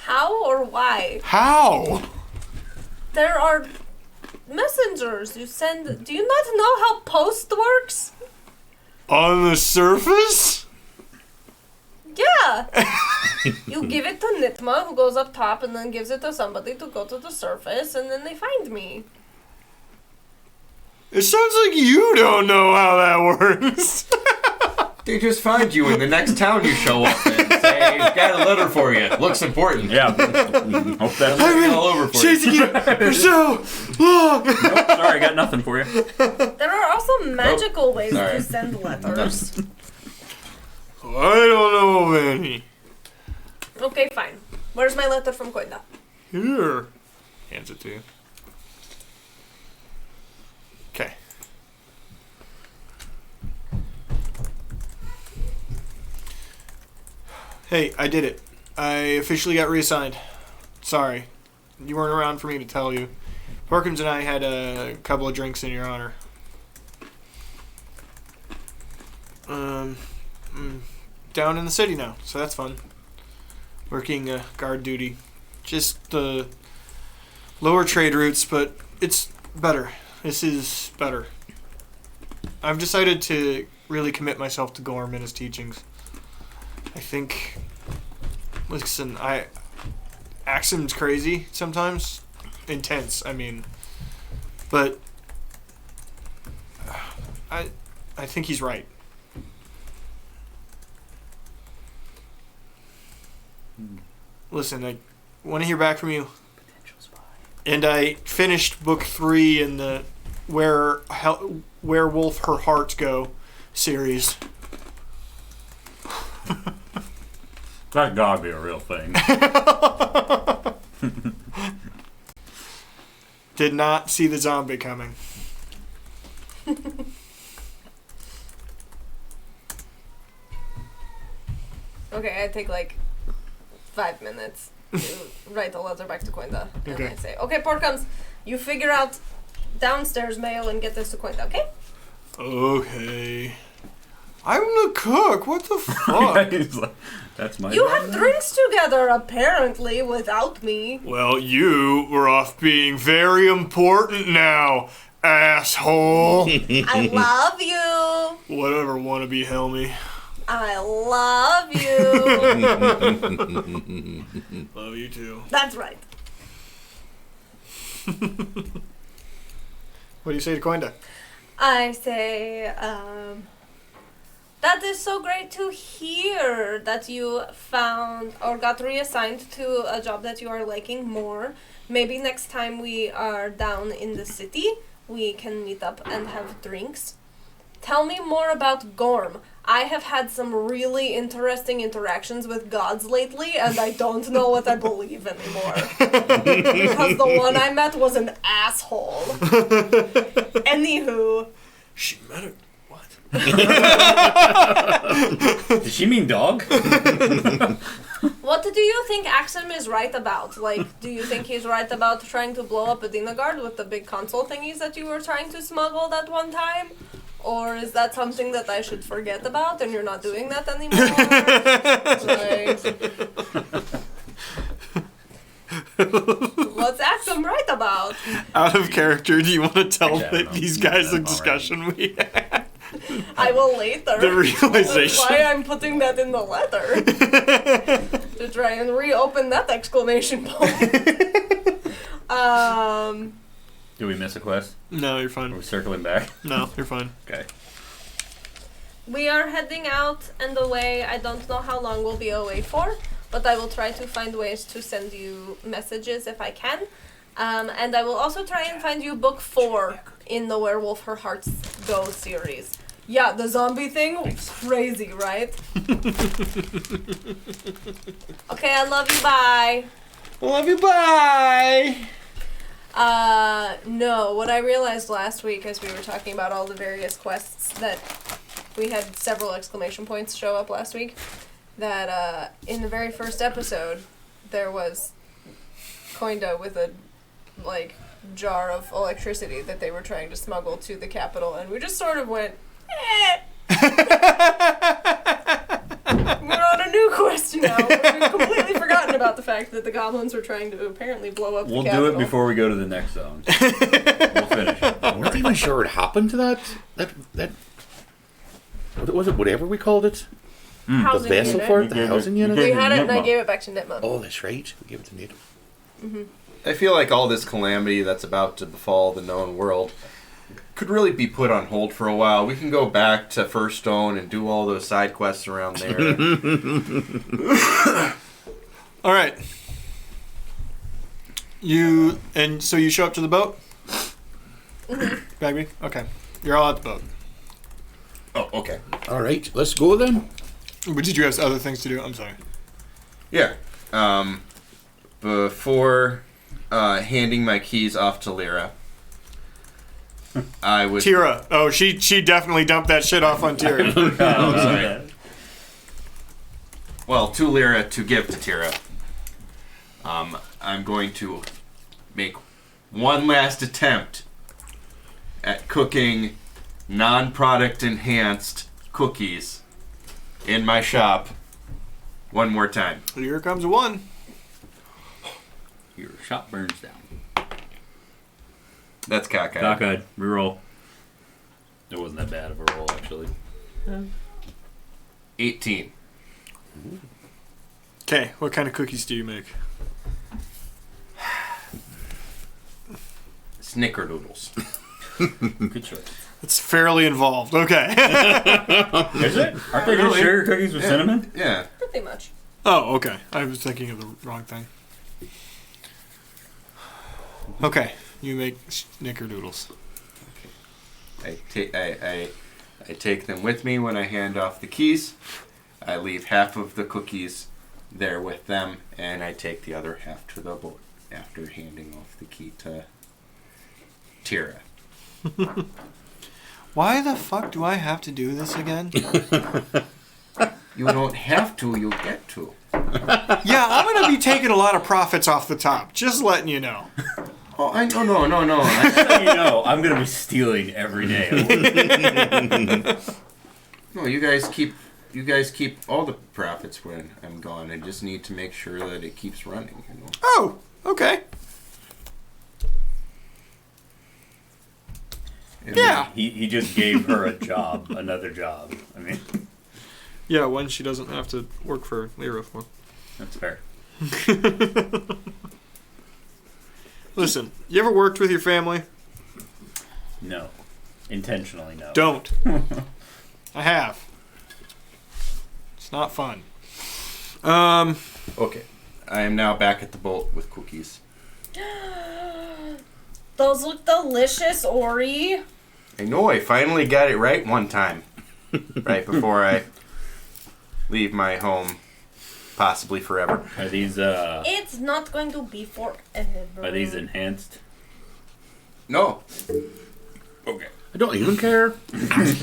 How or why?
How?
There are messengers you send. Do you not know how post works?
On the surface?
Yeah. You give it to Nitma, who goes up top, and then gives it to somebody to go to the surface, and then they find me.
It sounds like you don't know how that works.
They just find you in the next town you show up in and say, got a letter for you. Looks important.
Yeah. Hope that's
I've been
all over for you.
chasing you for so long.
Nope, sorry, got nothing for you.
There are also magical ways
Sorry.
to send letters.
I don't know of any.
Okay, fine. Where's my letter from Koida?
Here. Hands it to you. Okay. Hey, I did it. I officially got reassigned. Sorry. You weren't around for me to tell you. Perkins and I had a couple of drinks in your honor. Down in the city now, so that's fun. Working guard duty. Just the lower trade routes, but it's better. This is better. I've decided to really commit myself to Gorm and his teachings. I think... Listen, Axum's crazy sometimes. Intense, I mean. But... I think he's right. Listen, I want to hear back from you. And I finished book 3 in the Werewolf Her Heart Go series.
That gotta be a real thing.
Did not see the zombie coming.
Okay, I take like 5 minutes to write a letter back to Quinta. And
Okay.
I say, okay, Porkums, you figure out downstairs mail and get this to Quinta, okay?
Okay. I'm the cook. What the fuck?
He's like, that's my
You have drinks together, apparently, without me.
Well, you were off being very important now, asshole.
I love you.
Whatever, wannabe Helmy.
I love you.
Love you too.
That's right.
What do you say to Coinda?
I say, that is so great to hear that you found or got reassigned to a job that you are liking more. Maybe next time we are down in the city, we can meet up and have drinks. Tell me more about Gorm. I have had some really interesting interactions with gods lately, and I don't know what I believe anymore. Because the one I met was an asshole. Anywho.
She met her. What?
Did she mean dog?
What do you think Axum is right about? Like, do you think he's right about trying to blow up a Guard with the big console thingies that you were trying to smuggle that one time? Or is that something that I should forget about and you're not doing that anymore? What's Axum right about?
Out of character, do you want to tell
Actually, I don't know.
these guys the
Alright.
discussion we had?
I will later.
The realization.
That's why I'm putting that in the letter. To try and reopen that exclamation point.
Did we miss a quest?
No, you're
Are
fine.
we circling back?
No, you're fine.
Okay.
We are heading out and away. I don't know how long we'll be away for, but I will try to find ways to send you messages if I can. And I will also try and find you book 4 in the Werewolf Her Hearts Go series. Yeah, the zombie thing, crazy, right? Okay, I love you, bye.
Love you, bye!
No, what I realized last week as we were talking about all the various quests that we had several exclamation points show up last week, that in the very first episode there was Coinda with a jar of electricity that they were trying to smuggle to the capital, and we just sort of went, eh. We're on a new quest now. We've completely forgotten about the fact that the goblins were trying to apparently blow up
We'll
the capital.
do it before we go to the next zone. We'll finish it.
I wasn't even sure what happened to that. What was it? Whatever we called it. The
Housing
vessel
unit.
for it, the housing unit.
We had it and I
Nitma.
gave it back to Nitma.
Oh, that's right. We gave it to Nato.
I feel like all this calamity that's about to befall the known world could really be put on hold for a while. We can go back to First Stone and do all those side quests around there.
All right. So you show up to the boat? Bagby? Okay. You're all at the boat.
Oh, okay.
All right, let's go then.
But did you have other things to do? I'm sorry.
Yeah. Before handing my keys off to Lyra, I would...
Terra. Oh, she definitely dumped that shit off on Terra.
Oh, sorry.
Well, to Lyra to give to Terra. I'm going to make one last attempt at cooking non-product enhanced cookies in my shop one more time.
Here comes one.
Your shop burns down.
That's cockeyed.
Cockeyed. Reroll. It wasn't that bad of a roll, actually.
18.
Okay, what kind of cookies do you make?
Snickerdoodles.
Good choice.
It's fairly involved. Okay.
Is it? Aren't they just sugar cookies with cinnamon?
Yeah.
Pretty much.
Oh, okay. I was thinking of the wrong thing. Okay, you make snickerdoodles.
I take them with me when I hand off the keys. I leave half of the cookies there with them, and I take the other half to the boat after handing off the key to Terra.
Why the fuck do I have to do this again?
You don't have to, you get to.
Yeah, I'm gonna be taking a lot of profits off the top. Just letting you know.
Oh, no.
So you know, I'm gonna be stealing every day.
No, you guys keep all the profits when I'm gone. I just need to make sure that it keeps running, you know.
Oh, okay.
And
Yeah.
He just gave her a job, another job. I mean,
Yeah, one she doesn't have to work for Lyra for.
that's fair.
Listen, you ever worked with your family?
No. Intentionally, no.
Don't. I have. It's not fun.
Okay. I am now back at the boat with cookies.
Those look delicious, Ori.
I know, I finally got it right one time. right before I leave my home, possibly forever.
Are these
It's not going to be forever.
enhanced?
No.
Okay.
I don't even care. Let's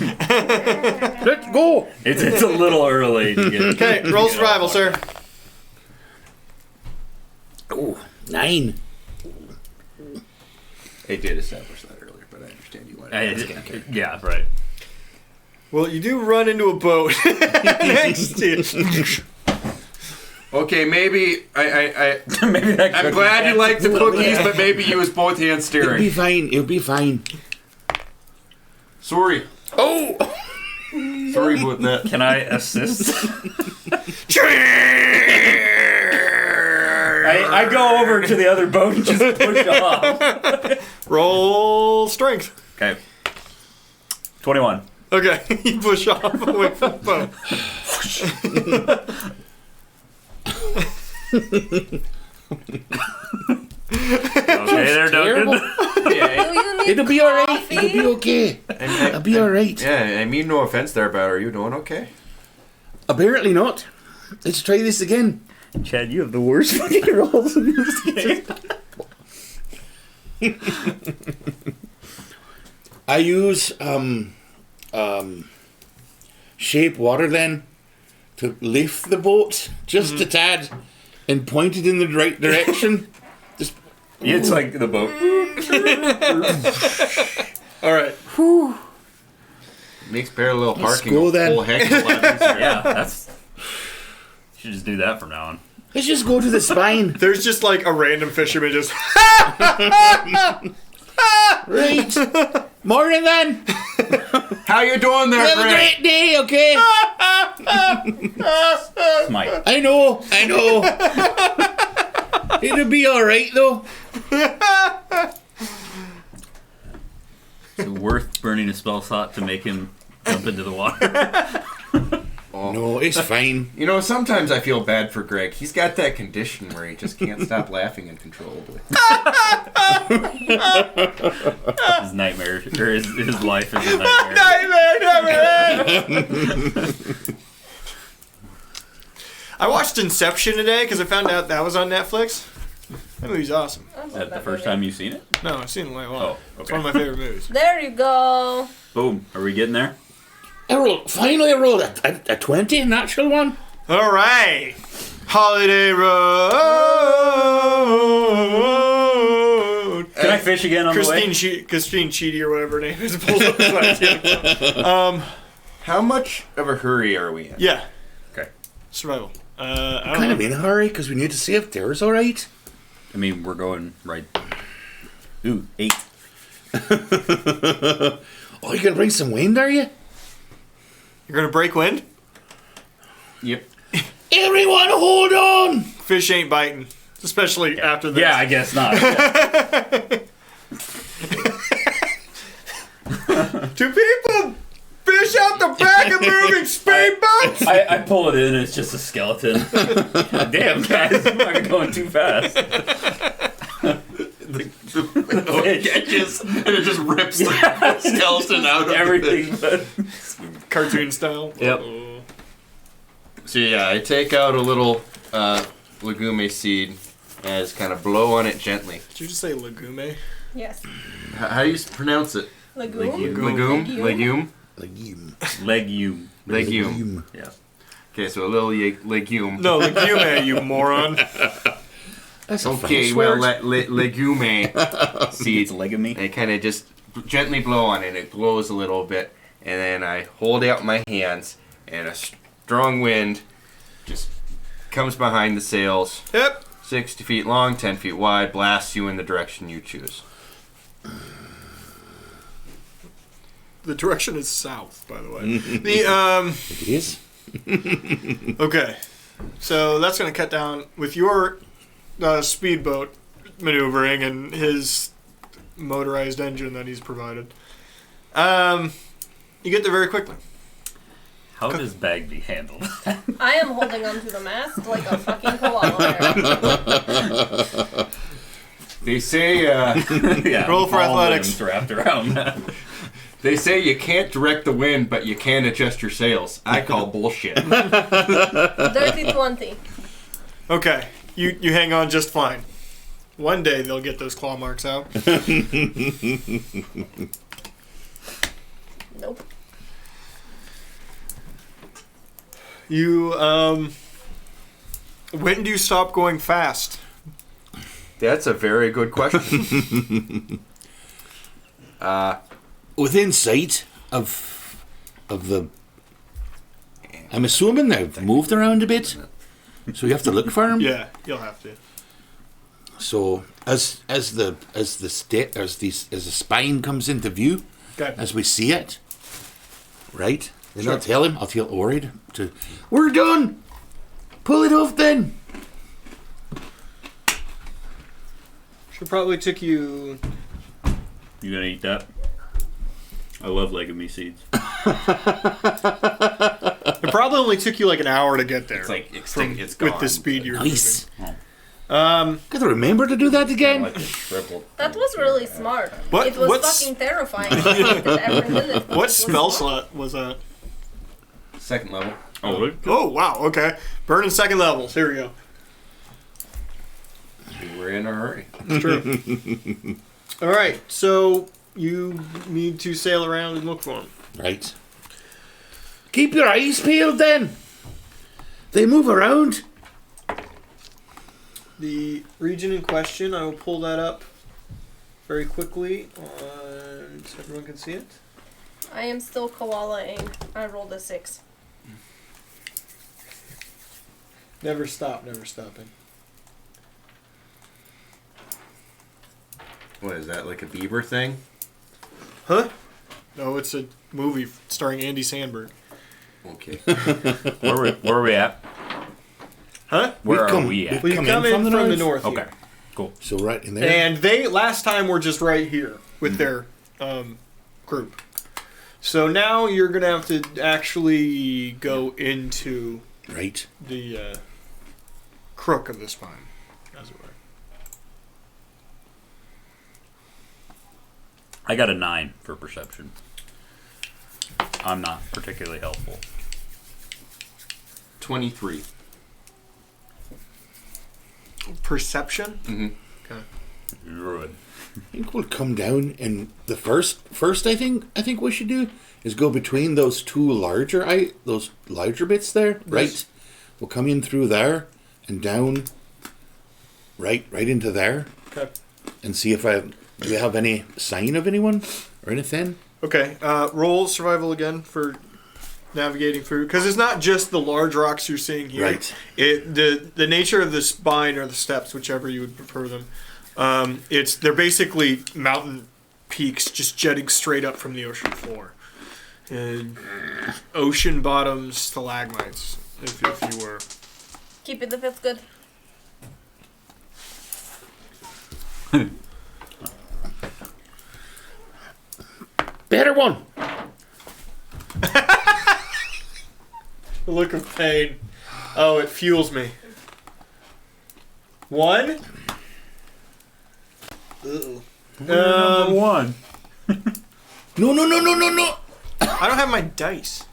go.
It's a little early to get.
Okay, roll survival, sir.
Oh, 9.
I did establish that earlier, but I understand you want to.
Yeah, right.
Well, you do run into a boat next to you.
Okay, maybe I
Maybe that.
I'm glad you like the cookies, but maybe use both hands
It'll be
steering.
fine. It'll be fine.
Sorry.
Oh!
Sorry about that.
Can I assist? I go over to the other boat and just push off.
Roll strength.
Okay. 21.
Okay, you push off away from the boat.
Okay, there,
Terrible.
Duncan.
Yeah,
Do you need
It'll be alright.
coffee?
It'll be okay. It'll be alright.
yeah, I mean no offense there, but are you doing okay?
Apparently not. Let's try this again.
Chad, you have the worst fucking rolls in this game.
I use shape water then to lift the boat just a tad and point it in the right direction. Just
It's like the boat.
All right.
Makes parallel
Let's
parking
go
a
then.
whole heck of a lot easier.
Yeah, that's. Should just do that from now on.
let's just go to the spine.
There's just like a random fisherman just.
Right. Morning then.
How you doing there,
Have a
Greg?
great day, okay?
Smite.
I know. It'll be alright though.
Is it worth burning a spell slot to make him jump into the water?
No, it's fine.
You know, sometimes I feel bad for Greg. He's got that condition where he just can't stop laughing uncontrollably.
His nightmare, or his life is a nightmare.
I watched Inception today because I found out that was on Netflix. That movie's awesome.
Is that the first time you've seen it?
No, I've seen it like a lot.
Oh,
It's
okay.
one of my favorite movies.
There you go.
Boom. Are we getting there?
Finally I rolled a 20 natural one.
All right. Holiday Road.
Can I fish again on the way?
Christine Sheedy or whatever her name is. Pulls up the left.
How much of a hurry are we in?
Yeah.
Okay.
Survival. I don't
Kind
know.
of in a hurry because we need to see if Terra's alright.
I mean, we're going right. Ooh, 8.
Oh, you gonna bring some wind, are you?
You're gonna break wind?
Yep.
Everyone hold on!
Fish ain't biting. Especially after this.
Yeah, I guess not.
Do people fish out the back of moving speed boats?
I pull it in and it's just a skeleton. God damn, guys, you might be going too fast.
It catches and it just rips the skeleton out of
Everything but.
Cartoon style.
Yep.
So yeah, I take out a little legume seed and I just kind of blow on it gently.
Did you just say legume?
Yes.
How do you pronounce it?
Legume.
Legume?
Legume.
Legume?
Legume.
Legume.
Yeah.
Okay, so a little legume.
No, legume, you moron.
That's a
Okay,
French
well,
word.
legume
It's
seed.
legamy.
I kind of just gently blow on it. It glows a little bit, and then I hold out my hands, and a strong wind just comes behind the sails.
Yep.
60 feet long, 10 feet wide, blasts you in the direction you choose.
The direction is south, by the way. The
It is.
Okay, so that's gonna cut down with your speedboat maneuvering and his motorized engine that he's provided. You get there very quickly.
How does Bagby handle that?
I am holding onto the mast like a fucking koala bear.
They say,
Yeah,
Roll for
all
athletics.
limbs wrapped around that.
They say you can't direct the wind, but you can adjust your sails. I call bullshit.
Dirty 20.
Okay, you hang on just fine. One day they'll get those claw marks out.
Nope.
You, when do you stop going fast?
That's a very good question.
Within sight of the. I'm assuming they've moved around a bit, so you have to look for them.
Yeah, you'll have to.
So as the spine comes into view,
Okay.
as we see it, right? Then I'll tell him. I'll tell Orid to. We're done. Pull it off then.
Should probably took you.
You gonna eat that? I love legumi seeds.
It probably only took you like an hour to get there.
It's like it's gone.
with the speed you're
Nice.
moving.
Gotta remember to do that again.
Like a triple.
That was really smart.
What-
It was
what's-
fucking terrifying. I hated every minute. It
What
was
spell
smart.
slot was that?
Second level.
Oh, really?
Oh wow. Okay. Burning second levels. Here we go.
We're in a hurry.
It's true. All right. So you need to sail around and look for them.
Right. Keep your eyes peeled then. They move around.
The region in question, I will pull that up very quickly so everyone can see it.
I am still koala-ing. I rolled a 6.
Never stopping.
What is that? Like a beaver thing?
Huh? No, it's a movie starring Andy Samberg.
Okay.
Where are we at?
Huh?
Where
We've come-
are we at?
Well, you come in from the north.
Okay.
here.
Cool.
So right in there.
And they last time were just right here with their group. So now you're gonna have to actually go into
Right.
the crook of the spine, as it were.
I got a 9 for perception. I'm not particularly helpful.
23.
Perception.
Mm-hmm.
Okay.
Druid.
I think we'll come down and the first I think we should do is go between those two larger bits there, right? We'll come in through there and down right into there
Okay.
and see if do we have any sign of anyone or anything?
Okay. Roll survival again for navigating through, because it's not just the large rocks you're seeing here.
Right.
The nature of the spine or the steps, whichever you would prefer them. They're basically mountain peaks just jetting straight up from the ocean floor, and ocean bottom stalagmites, if you were.
Keep it if it's good.
Better one.
The look of pain. Oh, it fuels me. 1. Uh-oh.
Number 1.
No.
I don't have my dice.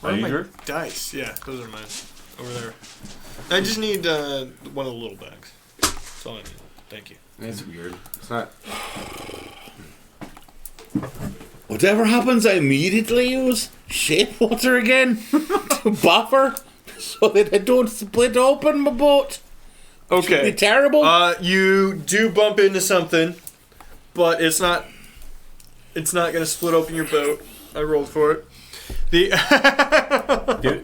Where
Are
are
you
my
sure?
dice? Yeah, those are mine. Over there. I just need one of the little bags. That's all I need. Thank you.
That's weird. It's not.
Whatever happens, I immediately use shape water again to buffer so that I don't split open my boat. Should
Okay.
be terrible.
You do bump into something, but it's not going to split open your boat. I rolled for it.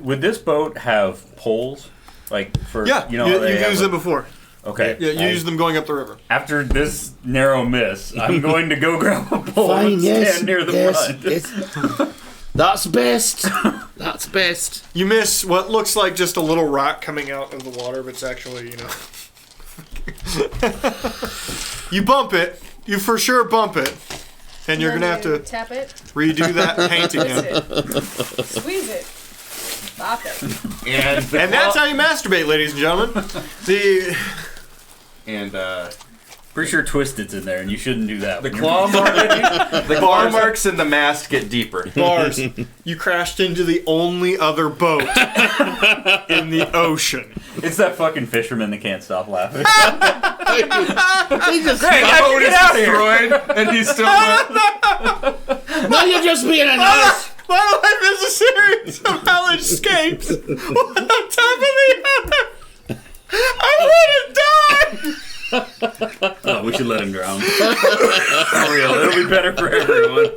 Would this boat have poles? Like for
Yeah,
you know
you've
they have
used them before.
Okay.
Yeah, you used them going up the river.
After this narrow miss, I'm going to go grab a pole
Fine,
and
yes,
stand near the
yes,
front.
yes. That's best. That's best.
You miss what looks like just a little rock coming out of the water, but it's actually, you bump it. You for sure bump it. And you're going to have to
tap it.
redo that paint again.
Squeeze it. Stop it.
And that's how you masturbate, ladies and gentlemen.
Pretty sure Twisted's in there, and you shouldn't do that.
The
when
claw marks in the mast get deeper.
Bars, you crashed into the only other boat in the ocean.
It's that fucking fisherman that can't stop laughing.
He just
Boat is destroyed, and he's still.
no, you're just being an honest.
My life is a series of hellscapes, one on top of the other. I want to die.
Oh, we should let him drown. For real, it'll be better for everyone.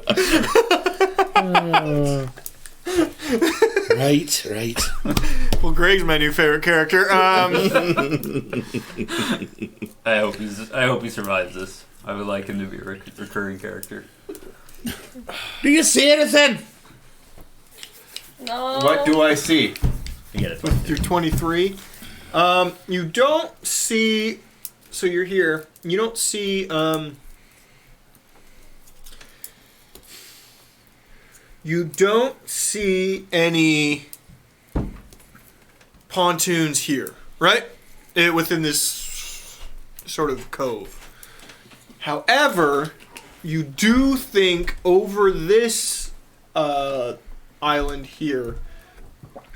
Right.
Well, Greg's my new favorite character.
I hope he survives this. I would like him to be a recurring character.
Do you see anything?
No.
What do I see?
You get it.
You're 23. You don't see. So you're here. You don't see. You don't see any pontoons here, right? Within this sort of cove. However, you do think over this island here,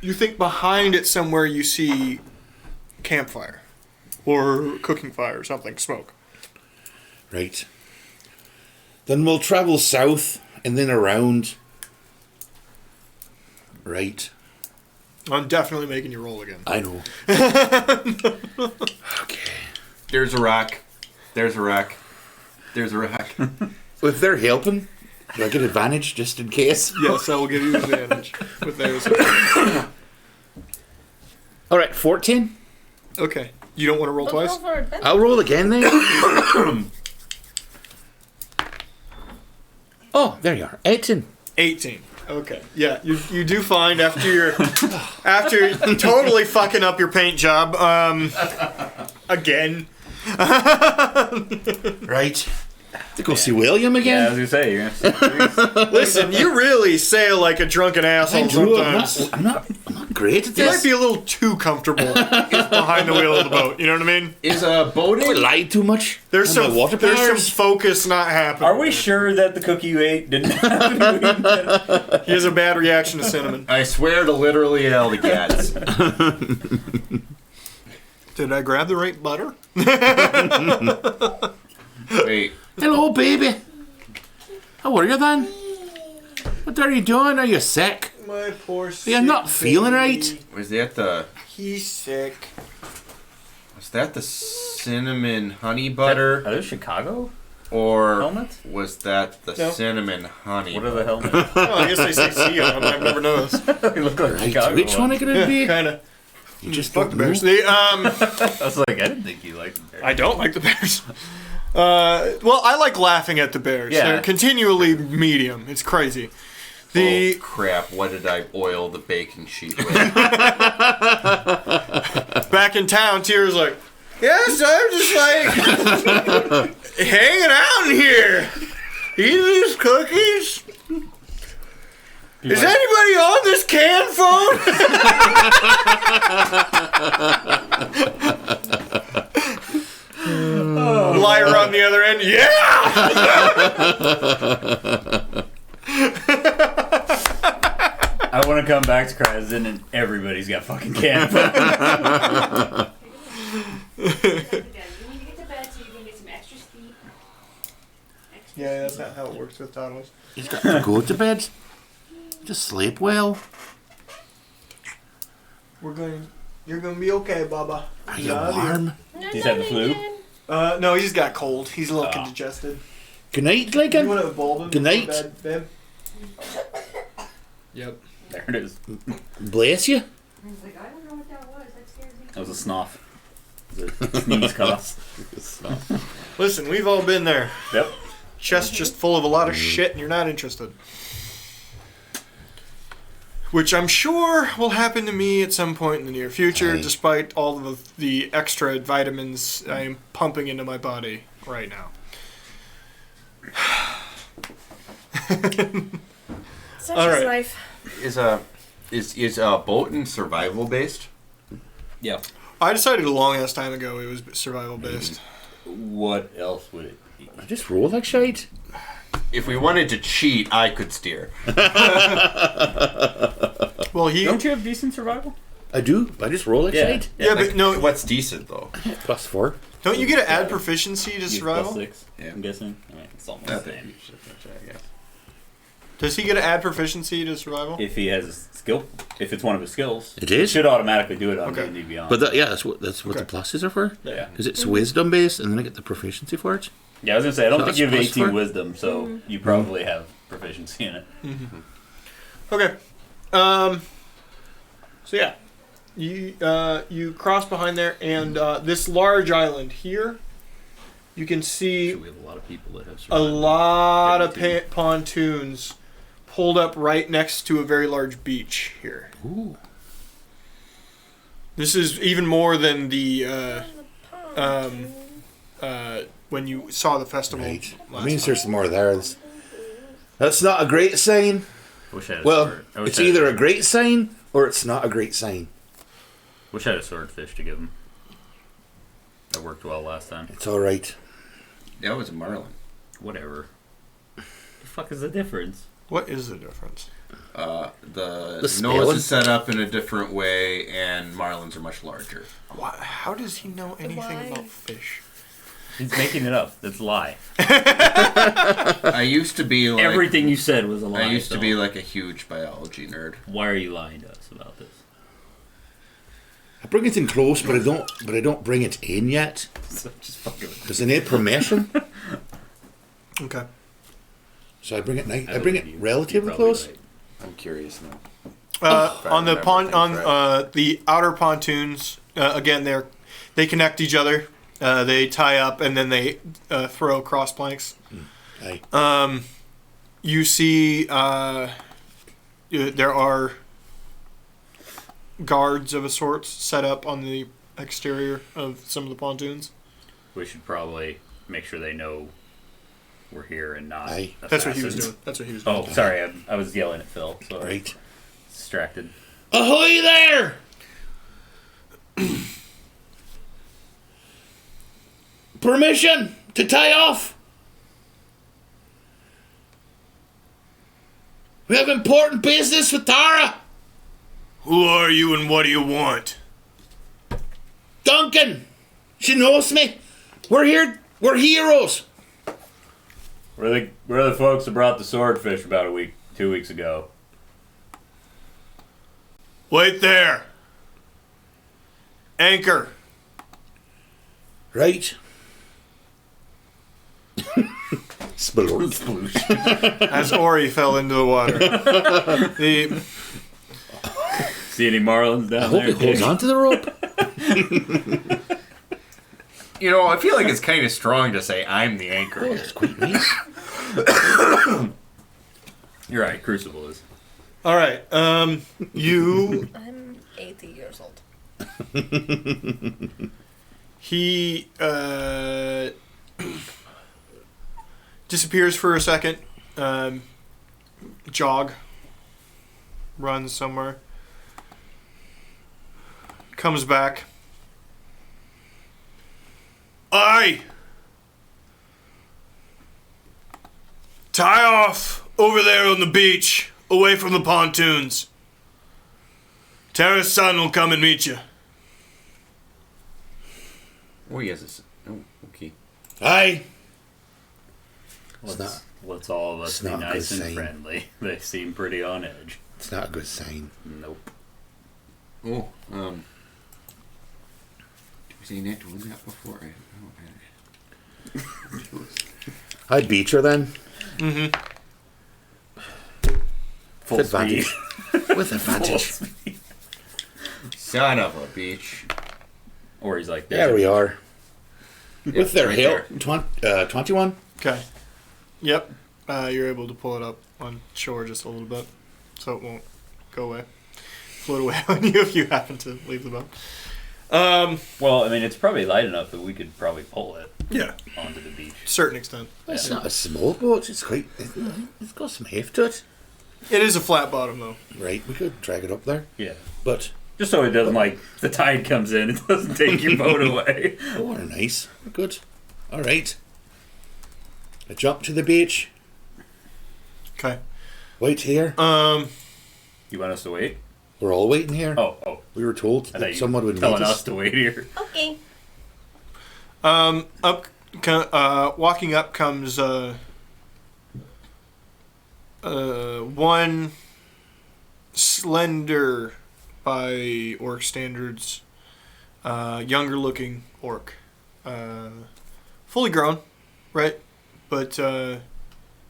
you think behind it somewhere you see campfire or cooking fire or something, smoke.
Right. Then we'll travel south and then around. Right.
I'm definitely making you roll again.
I know. Okay.
There's a rock. There's a rock. There's a rock.
If they're helping, do I get advantage just in case?
Yes, I will give you advantage with those.
All right, 14.
Okay. You don't want to roll
Let's
twice?
go for adventure.
I'll roll again then. Oh, there you are. 18.
18. Okay. Yeah, you do find after totally fucking up your paint job, again.
Right. To go see William
Yeah, I was
again?
gonna say you're gonna.
Listen, you really sail like a drunken asshole sometimes.
I'm not great at
You might
this.
be a little too comfortable behind the wheel of the boat. You know what I mean?
Is boating?
I lied too much.
There's
on
some
my water
there's some
powers.
focus not happening.
Are we sure that the cookie you ate didn't have
He has a bad reaction to cinnamon.
I swear to literally all the cats.
Did I grab the right butter?
Wait.
Hello, baby. How are you then? What are you doing? Are you sick?
My poor sick
You're not feeling right.
Was that the
He's sick.
cinnamon honey butter?
Are those Chicago
Or
helmets?
was that the
No.
cinnamon honey?
What are the helmets?
Oh, I guess they say C on them. I've never noticed.
They look like
Right.
Chicago.
Which one are
ones.
gonna be?
Kind of.
You just
Fuck the
don't know.
Bears.
I was like, I didn't think you liked them.
I don't like the Bears. Well, I like laughing at the Bears.
Yeah.
They're continually medium. It's crazy.
Oh crap! What did I oil the bacon sheet with?
Back in town, Tira's like, yes, I'm just like hanging out in here, eating these cookies. Is anybody on this can phone? Liar on the other end, yeah!
I want to come back to Krasden and everybody's got fucking camp.
You need to get to bed so you can get some extra sleep.
Yeah, that's not how it works with toddlers.
He's got to go to bed. Just sleep well.
You're gonna be okay, Baba.
Are you warm?
He's had the flu.
No, he's got cold. He's a little congested.
Good night,
You
Lincoln.
want to bulb him?
Good night.
Bed, babe? Yep.
There it is.
Bless you.
I was like, I don't know what that was. That scares me.
That was a snuff. It was a sneeze cough.
Listen, we've all been there.
Yep.
Chest just full of a lot of shit and you're not interested. Which I'm sure will happen to me at some point in the near future,
Aye.
despite all of the extra vitamins I am pumping into my body right now.
Such
All
is
right.
life.
Is boating survival based?
Yeah.
I decided a long ass time ago it was survival based.
What else would it be?
I just roll like shite.
If we wanted to cheat, I could steer.
Well,
Don't you have decent survival?
I do. I just roll like shite.
Yeah, but no.
What's decent though?
+4.
Don't you get to add proficiency to
Use
survival?
+6.
Yeah.
I'm guessing. I mean, it's almost
Not
the
that
same.
huge difference, I guess.
Does he get to add proficiency to survival?
If he has a skill, if it's one of his skills,
It is?
should automatically do it on
Okay.
D&D Beyond.
But that's what the pluses are for.
yeah.
Because it's wisdom based, and then I get the proficiency for it.
Yeah, I was gonna say I don't
So
think you have
that's
18
+4?
wisdom, so you probably have proficiency in it.
Okay. So yeah, you cross behind there, and this large island here, you can see
We have a lot of people that have
a
survived.
lot of pontoons pulled up right next to a very large beach here.
Ooh.
This is even more than the when you saw the festival.
Right.
last
It means
time.
there's more there. That's not a great sign.
Wish I had a
Well,
sword. I wish
it's
I had
either a great sign or it's not a great sign.
Wish I had a swordfish to give him. That worked well last time.
It's all right.
That was a marlin.
Whatever. The fuck is the difference?
What is the difference?
The
The
nose
spelling?
is set up in a different way, and marlins are much larger.
How does he know anything
Why?
about fish?
He's making it up. That's a lie.
I used to be like
Everything you said was a lie.
I used to
so
be like a huge biology nerd.
Why are you lying to us about this?
I bring it in close, but I don't bring it in yet.
So just fucking.
Because I need permission.
Okay.
So I bring it
I
bring it
believe you.
relatively
You're probably
close.
right.
I'm curious now.
On the
remember things
the outer pontoons, again they connect each other. They tie up and then they throw cross planks.
Aye.
You see, there are guards of a sort set up on the exterior of some of the pontoons.
We should probably make sure they know we're here and not.
Aye.
That's what he was
assassins.
doing. That's what he was doing.
Oh, sorry. I was yelling at Phil. So I
Right.
was distracted.
Ahoy there! Permission to tie off. We have important business with Terra.
Who are you and what do you want?
Duncan, she knows me. We're here. We're heroes.
We're the folks that brought the swordfish about 2 weeks ago.
Wait there. Anchor.
Right. Splork.
As Ori fell into the water.
See any marlins
I
down
hope
there?
he holds on to the rope.
You know, I feel like it's kind of strong to say I'm the anchor.
Oh, that's quite nice.
You're right. Crucible is.
All right. You.
I'm 80 years old.
He disappears for a second. Jog. Runs somewhere. Comes back. Aye! Tie off over there on the beach, away from the pontoons. Terra's son will come and meet you.
Oh, yes. Oh, okay.
Aye.
Let's all of us
it's
be
not a
nice
good
and
sign.
friendly. They seem pretty on edge.
It's not a good sign.
Nope.
Oh, was he not doing that before?
I'd beat her then.
Full
With
speed.
advantage. With advantage.
Son of a bitch.
Or he's like,
There we are. With their
right
hail.
there.
21.
Okay. Yep. You're able to pull it up on shore just a little bit, so it won't go away. Float away on you if you happen to leave the boat.
Well, I mean, it's probably light enough that we could probably pull it
Yeah,
onto the beach.
certain extent.
It's not a small boat. It's quite. It's got some heft to it.
It is a flat bottom though.
Right. We could drag it up there.
Yeah.
But
Just so it doesn't, like, the tide comes in, it doesn't take your boat away.
oh, they're nice. We're good. All right. I jump to the beach.
Okay.
Wait here.
You want us to wait?
We're all waiting here.
Oh.
We were told
I thought
that
you
someone
were
would meet
telling us
us.
to wait here.
Okay.
Walking up comes one slender, by orc standards, younger looking orc, fully grown, right? But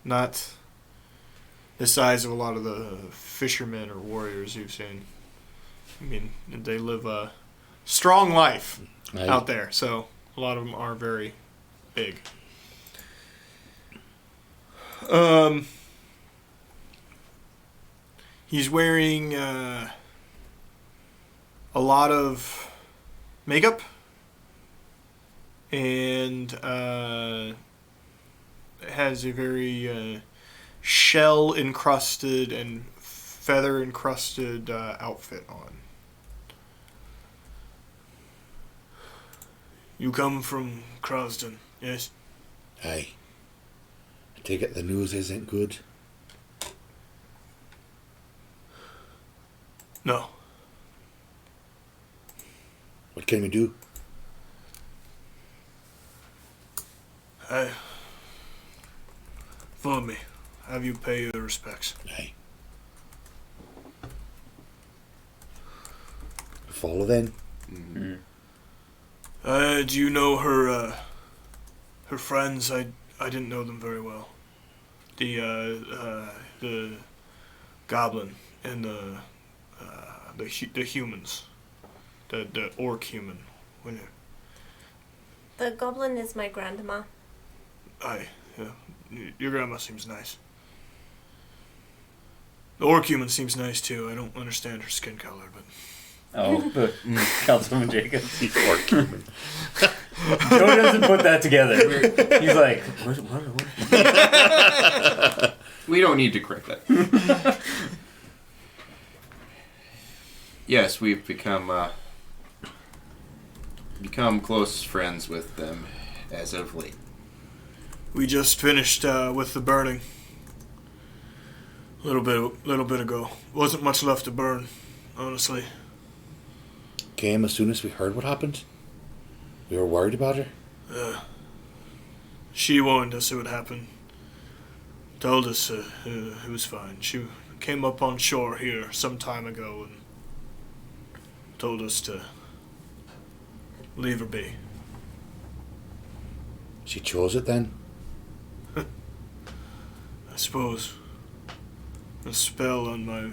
not the size of a lot of the fishermen or warriors you've seen. I mean, they live a strong life out there, so a lot of them are very big. He's wearing a lot of makeup and has a very shell encrusted and feather encrusted outfit on. You come from Krasden, yes?
Aye. I take it the news isn't good.
No.
What can we do?
Follow me. Have you pay your respects.
Aye. Follow then.
Mm-hmm.
Do you know her friends? I didn't know them very well. The goblin and the humans. The orc human.
The goblin is my grandma.
Aye, yeah. Your grandma seems nice. The orc human seems nice too. I don't understand her skin color, but...
Oh, but Councilman Jacobs.
He's orc human.
Joe doesn't put that together. He's like, what?
We don't need to correct that. Yes, we've become close friends with them as of late.
We just finished with the burning. A little bit ago. Wasn't much left to burn, honestly.
Came as soon as we heard what happened. We were worried about her.
She warned us it would happen. Told us it was fine. She came up on shore here some time ago and told us to leave her be.
She chose it then.
I suppose the spell on my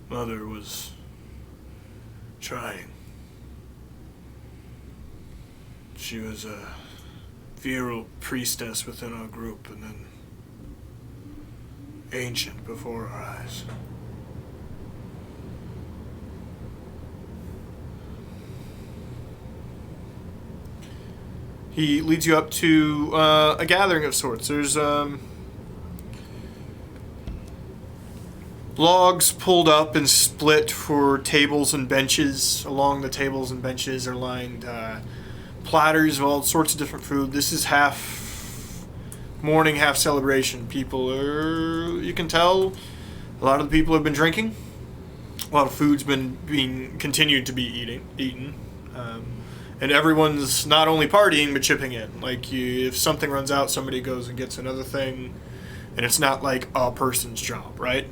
mother was trying. She was a virile priestess within our group and then ancient before our eyes. He leads you up to a gathering of sorts. There's logs pulled up and split for tables and benches. Along the tables and benches are lined platters of all sorts of different food. This is half mourning, half celebration. People are, you can tell, a lot of the people have been drinking. A lot of food's been being continued to be eaten. And everyone's not only partying, but chipping in. Like, if something runs out, somebody goes and gets another thing. And it's not like a person's job, right?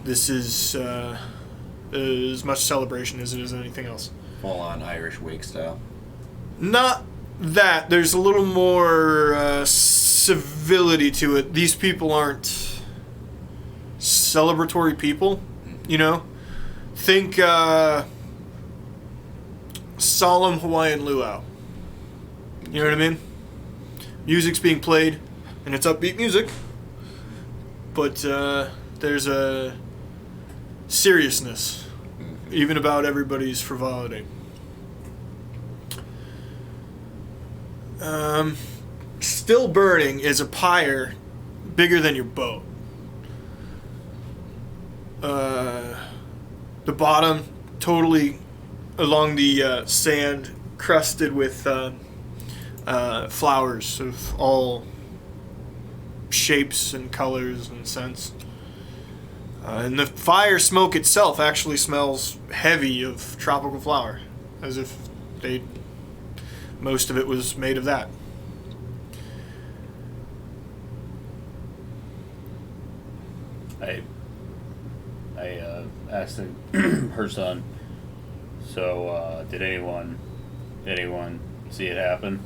This is as much celebration as it is anything else.
Full on Irish wake style.
Not that. There's a little more civility to it. These people aren't celebratory people, you know? Think solemn Hawaiian luau. You know what I mean? Music's being played, and it's upbeat music, but there's a seriousness, even about everybody's frivolity. Still burning is a pyre bigger than your boat. The bottom totally along the sand crusted with flowers of all shapes and colors and scents. And the fire smoke itself actually smells heavy of tropical flower, as if most of it was made of that.
I asked her son, so did anyone see it happen?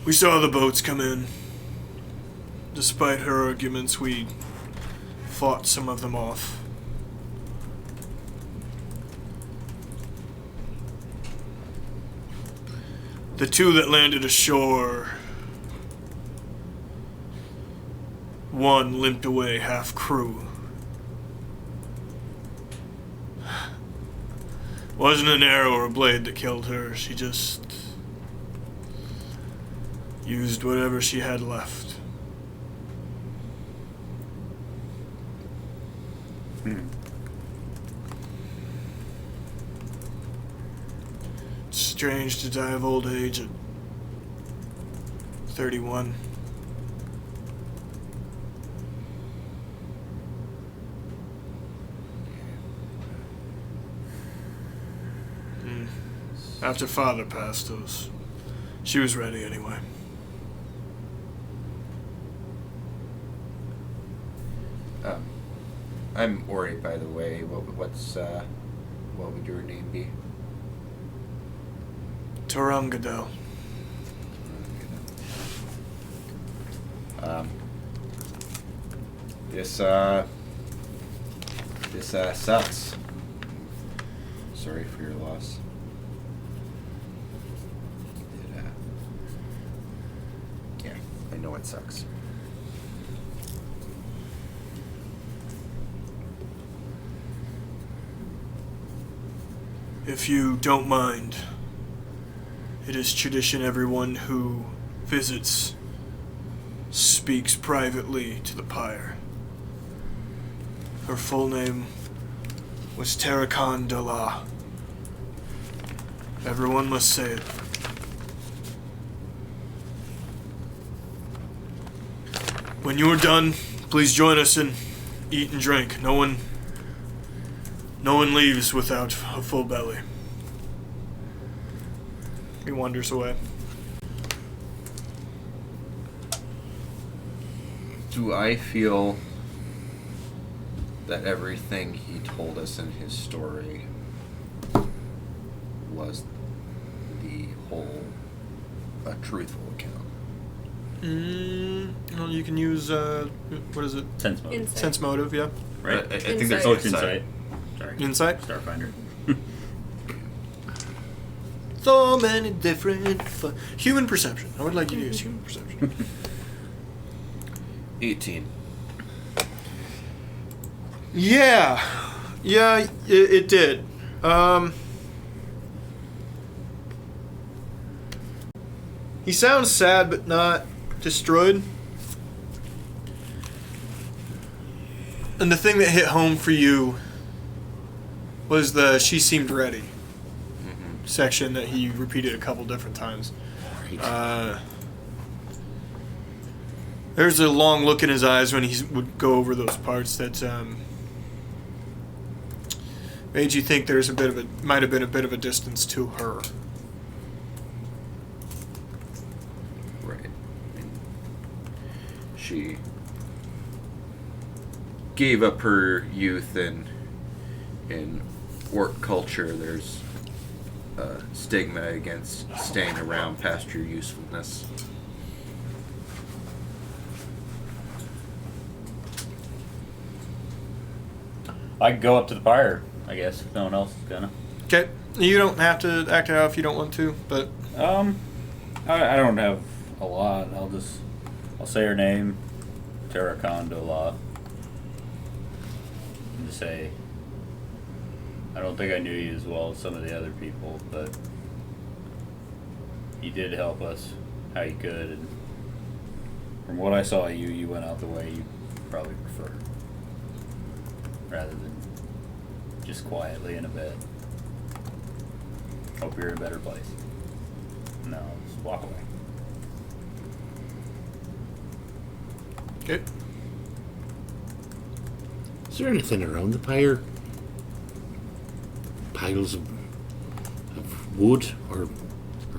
We saw the boats come in. Despite her arguments, we fought some of them off. The two that landed ashore, one limped away half crew. Wasn't an arrow or a blade that killed her, she just used whatever she had left. It's strange to die of old age at 31. After Father passed, she was ready anyway.
I'm Ori, by the way. What would your name be?
Tarangadel.
This sucks. Sorry for your loss. Yeah, I know it sucks.
If you don't mind, it is tradition everyone who visits speaks privately to the pyre. Her full name was Terracon de la. Everyone must say it. When you are done, please join us and eat and drink. No one leaves without a full belly. He wanders away.
Do I feel that everything he told us in his story was the whole a truthful account?
Well, you can use what is it?
Sense motive.
Insight.
Sense motive, yeah.
Right?
I think there's
Oh, it's
insight.
insight. Sorry.
Insight.
Starfinder.
So many different human perception. I would like you to use human perception.
18.
Yeah, it did. He sounds sad, but not destroyed. And the thing that hit home for you was the "she seemed ready" section that he repeated a couple different times. There's a long look in his eyes when he would go over those parts that made you think there's might have been a bit of a distance to her.
Right. And she gave up her youth, and in orc culture there's a stigma against staying around past your usefulness.
I could go up to the pyre, I guess, if no one else is gonna.
Okay, you don't have to act it out if you don't want to, but
I don't have a lot. I'll say her name, Terracon de la. And just say, I don't think I knew you as well as some of the other people, but you did help us how you could, and from what I saw you went out the way you probably prefer, rather than just quietly in a bed. Hope you're in a better place. No, just walk away.
Okay.
Is there anything around the pyre? Piles of wood or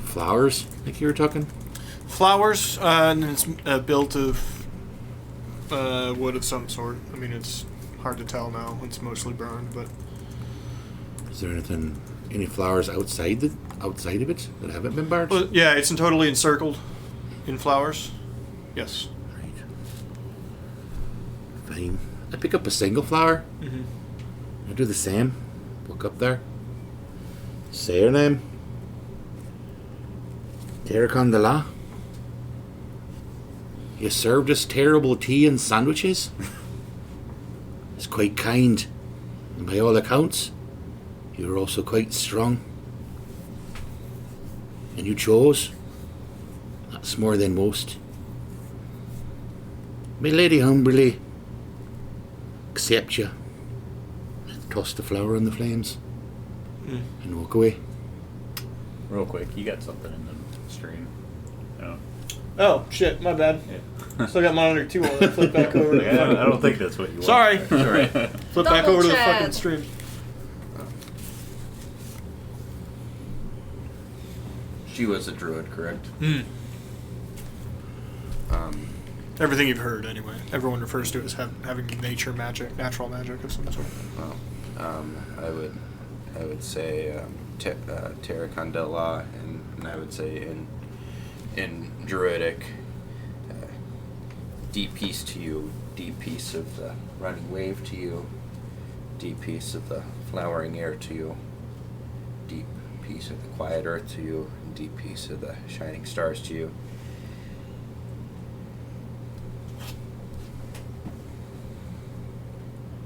flowers, like you were talking?
Flowers, and it's built of wood of some sort. I mean, it's hard to tell now. It's mostly burned, but
Is there any flowers outside of it that haven't been burned?
well, yeah, it's totally encircled in flowers. Yes.
Right. Fine. I pick up a single flower.
Mm-hmm.
I do the same. Look up there. Say her name. Terracon de la. You served us terrible tea and sandwiches. It's quite kind, and by all accounts, you were also quite strong. And you chose. That's more than most. My lady humbly accept you. Toss the flower in the flames and walk away.
Real quick, you got something in the stream. Oh.
Oh shit! My bad.
Yeah.
Still got monitor 2 on. Flip back over.
Like, I don't think that's what you want.
Sorry.
Sorry.
Flip back
Double
over to the
check.
fucking stream.
She was a druid, correct?
Hmm.
Um,
Everything you've heard, anyway. Everyone refers to it as having natural magic of some sort.
well, I would say Terracon de la, and I would say in druidic, deep peace to you, deep peace of the running wave to you, deep peace of the flowering air to you, deep peace of the quiet earth to you, and deep peace of the shining stars to you.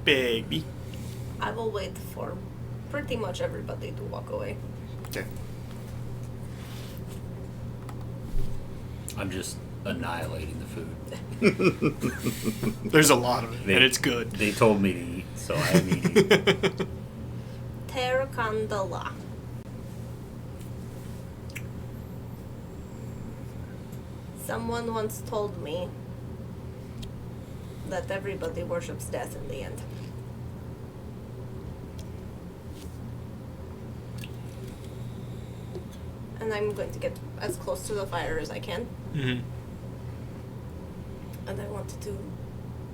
Baby.
I will wait for pretty much everybody to walk away.
Okay.
I'm just annihilating the food.
There's a lot of it, and it's good.
They told me to eat, so I am eating.
Terracon de la. Someone once told me that everybody worships death in the end. And I'm going to get as close to the fire as I can.
Mm-hmm.
And I wanted to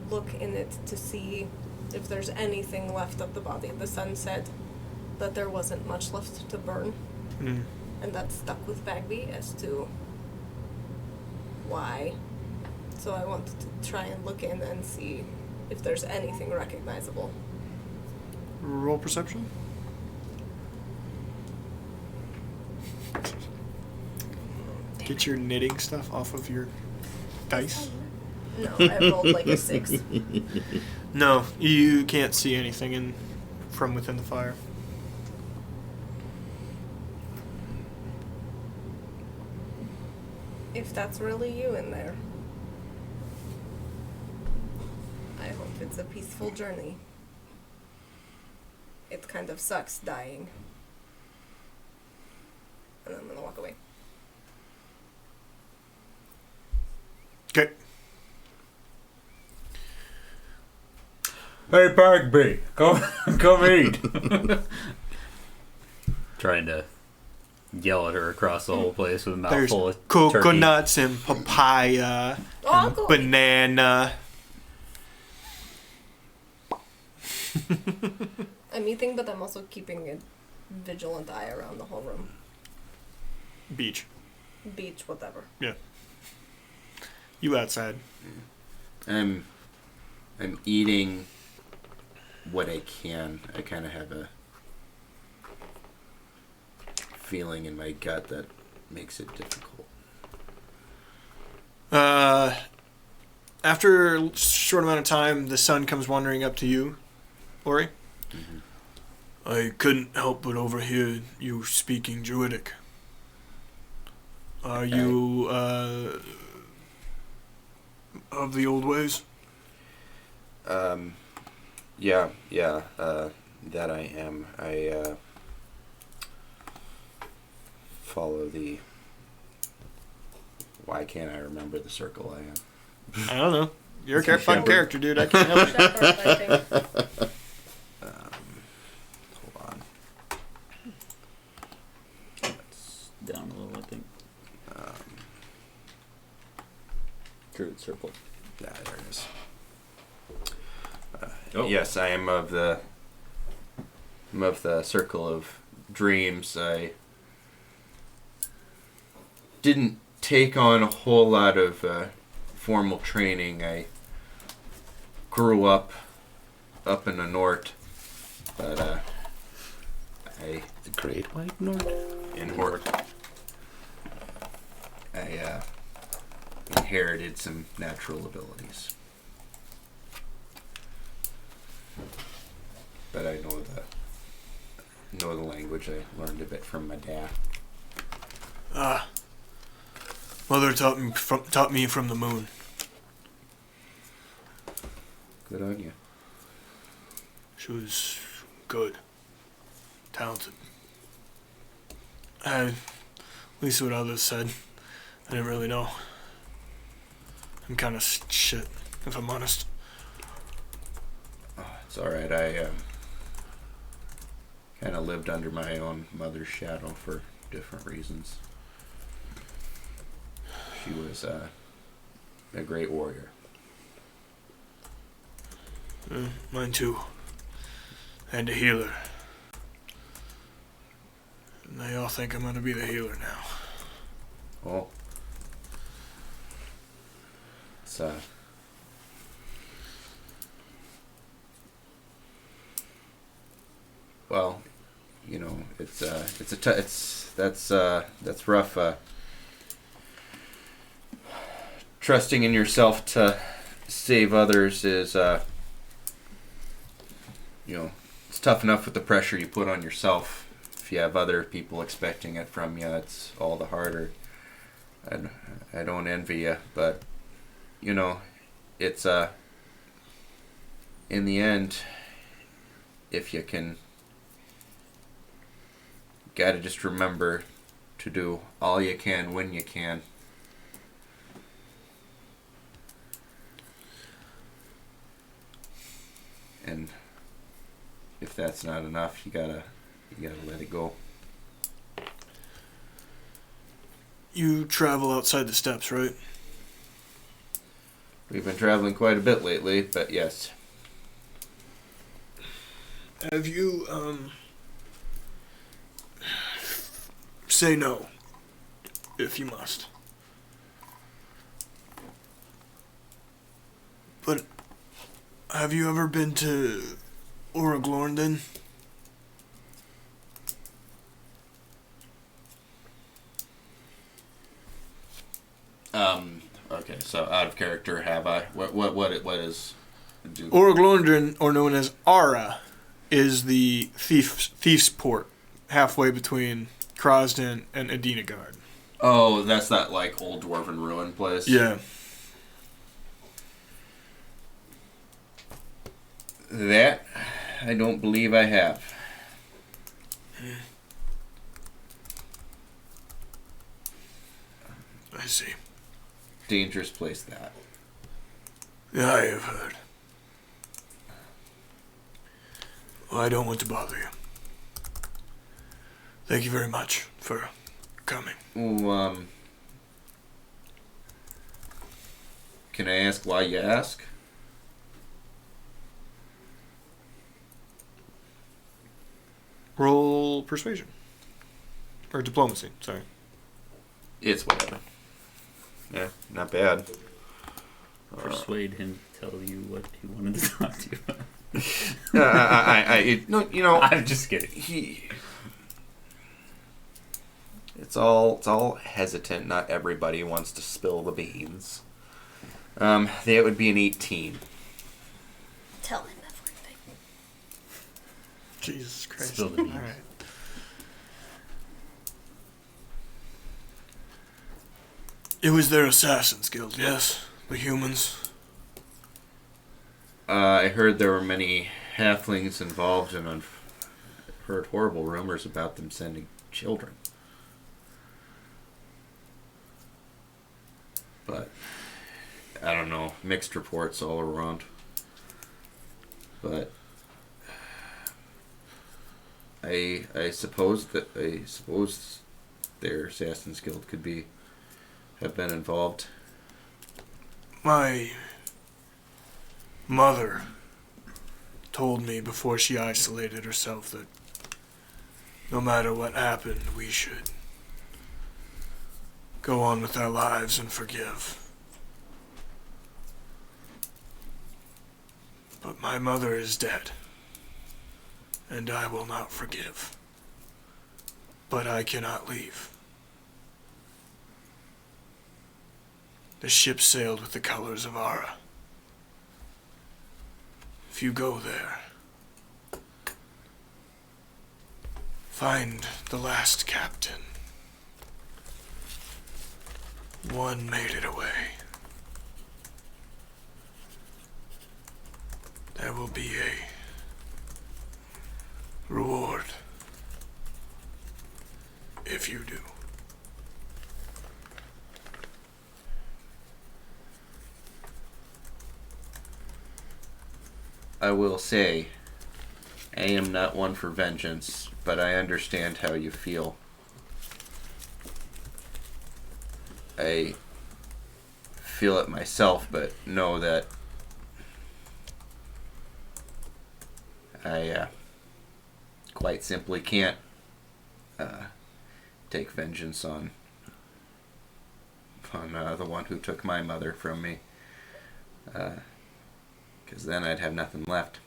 look in it to see if there's anything left of the body. The sun said that there wasn't much left to burn.
Mm.
And that stuck with Bagby as to why. So I wanted to try and look in and see if there's anything recognizable.
Roll perception. Get your knitting stuff off of your dice.
No, I rolled like a 6.
No, you can't see anything from within the fire.
If that's really you in there, I hope it's a peaceful journey. It kind of sucks dying. And I'm gonna walk away.
Okay.
Hey, Bagby, come eat. Trying to yell at her across the whole place with a
There's
mouthful of
coconuts and papaya,
Oh, I'll go.
banana.
I'm eating, but I'm also keeping a vigilant eye around the whole room.
Beach.
Beach, whatever.
Yeah. You outside.
I'm eating what I can. I kind of have a feeling in my gut that makes it difficult.
After a short amount of time, the sun comes wandering up to you, Ori.
Mm-hmm.
I couldn't help but overhear you speaking Druidic. Are you, of the old ways?
Yeah. That I am. I follow the. Why can't I remember the circle I am?
I don't know. You're a
Shepherd.
fun character, dude. I can't help it.
Shepherd, I think.
Hold on.
It's down a little, I think. Druid circle.
Yeah, there it is.
Oh.
Yes, I am of the. I'm of the circle of dreams. I didn't take on a whole lot of formal training. I grew up in the north, but I
The Great White North.
in Hort. I inherited some natural abilities, but I know the language. I learned a bit from my dad.
Mother taught me from the moon.
Good on you.
She was good, talented. At least what others said. I didn't really know. I'm kind of shit, if I'm honest.
It's all right. I kind of lived under my own mother's shadow for different reasons. She was a great warrior.
Mine too. And a healer. And they all think I'm gonna be the healer now.
Oh. It's well, you know, that's rough. Trusting in yourself to save others is, you know, it's tough enough with the pressure you put on yourself. If you have other people expecting it from you, it's all the harder. And I don't envy you, but you know, it's in the end, if you can, gotta just remember to do all you can when you can. And if that's not enough, you gotta let it go.
You travel outside the steppes, right?
We've been traveling quite a bit lately, but yes.
Have you, say no, if you must. But have you ever been to Oraglornden?
Okay, so out of character, have I? What is? Do?
Oraglornden, or known as Ara, is the thief's port, halfway between Krasden and Edinagard.
Oh, that's that like old dwarven ruin place.
Yeah.
That I don't believe I have.
I see.
Dangerous place that.
Yeah, I have heard. Well, I don't want to bother you. Thank you very much for coming.
Oh, can I ask why you ask?
Roll persuasion. Or diplomacy, sorry.
It's whatever. Yeah, not bad.
Persuade him to tell you what he wanted to talk to you about.
No, you know,
I'm just kidding.
It's all hesitant. Not everybody wants to spill the beans. That would be an 18.
Tell him everything.
Jesus Christ.
Spill the beans.
All right. It was their assassins guild, yes? The humans.
I heard there were many halflings involved, and I've heard horrible rumors about them sending children. But I don't know, mixed reports all around. But I suppose their Assassin's Guild could have been involved.
My mother told me before she isolated herself that no matter what happened, we should go on with our lives and forgive. But my mother is dead, and I will not forgive. But I cannot leave. The ship sailed with the colors of Ara. If you go there, find the last captain. One made it away. There will be a reward if you do.
I will say, I am not one for vengeance, but I understand how you feel. I feel it myself, but know that I quite simply can't take vengeance on the one who took my mother from me. Because then I'd have nothing left.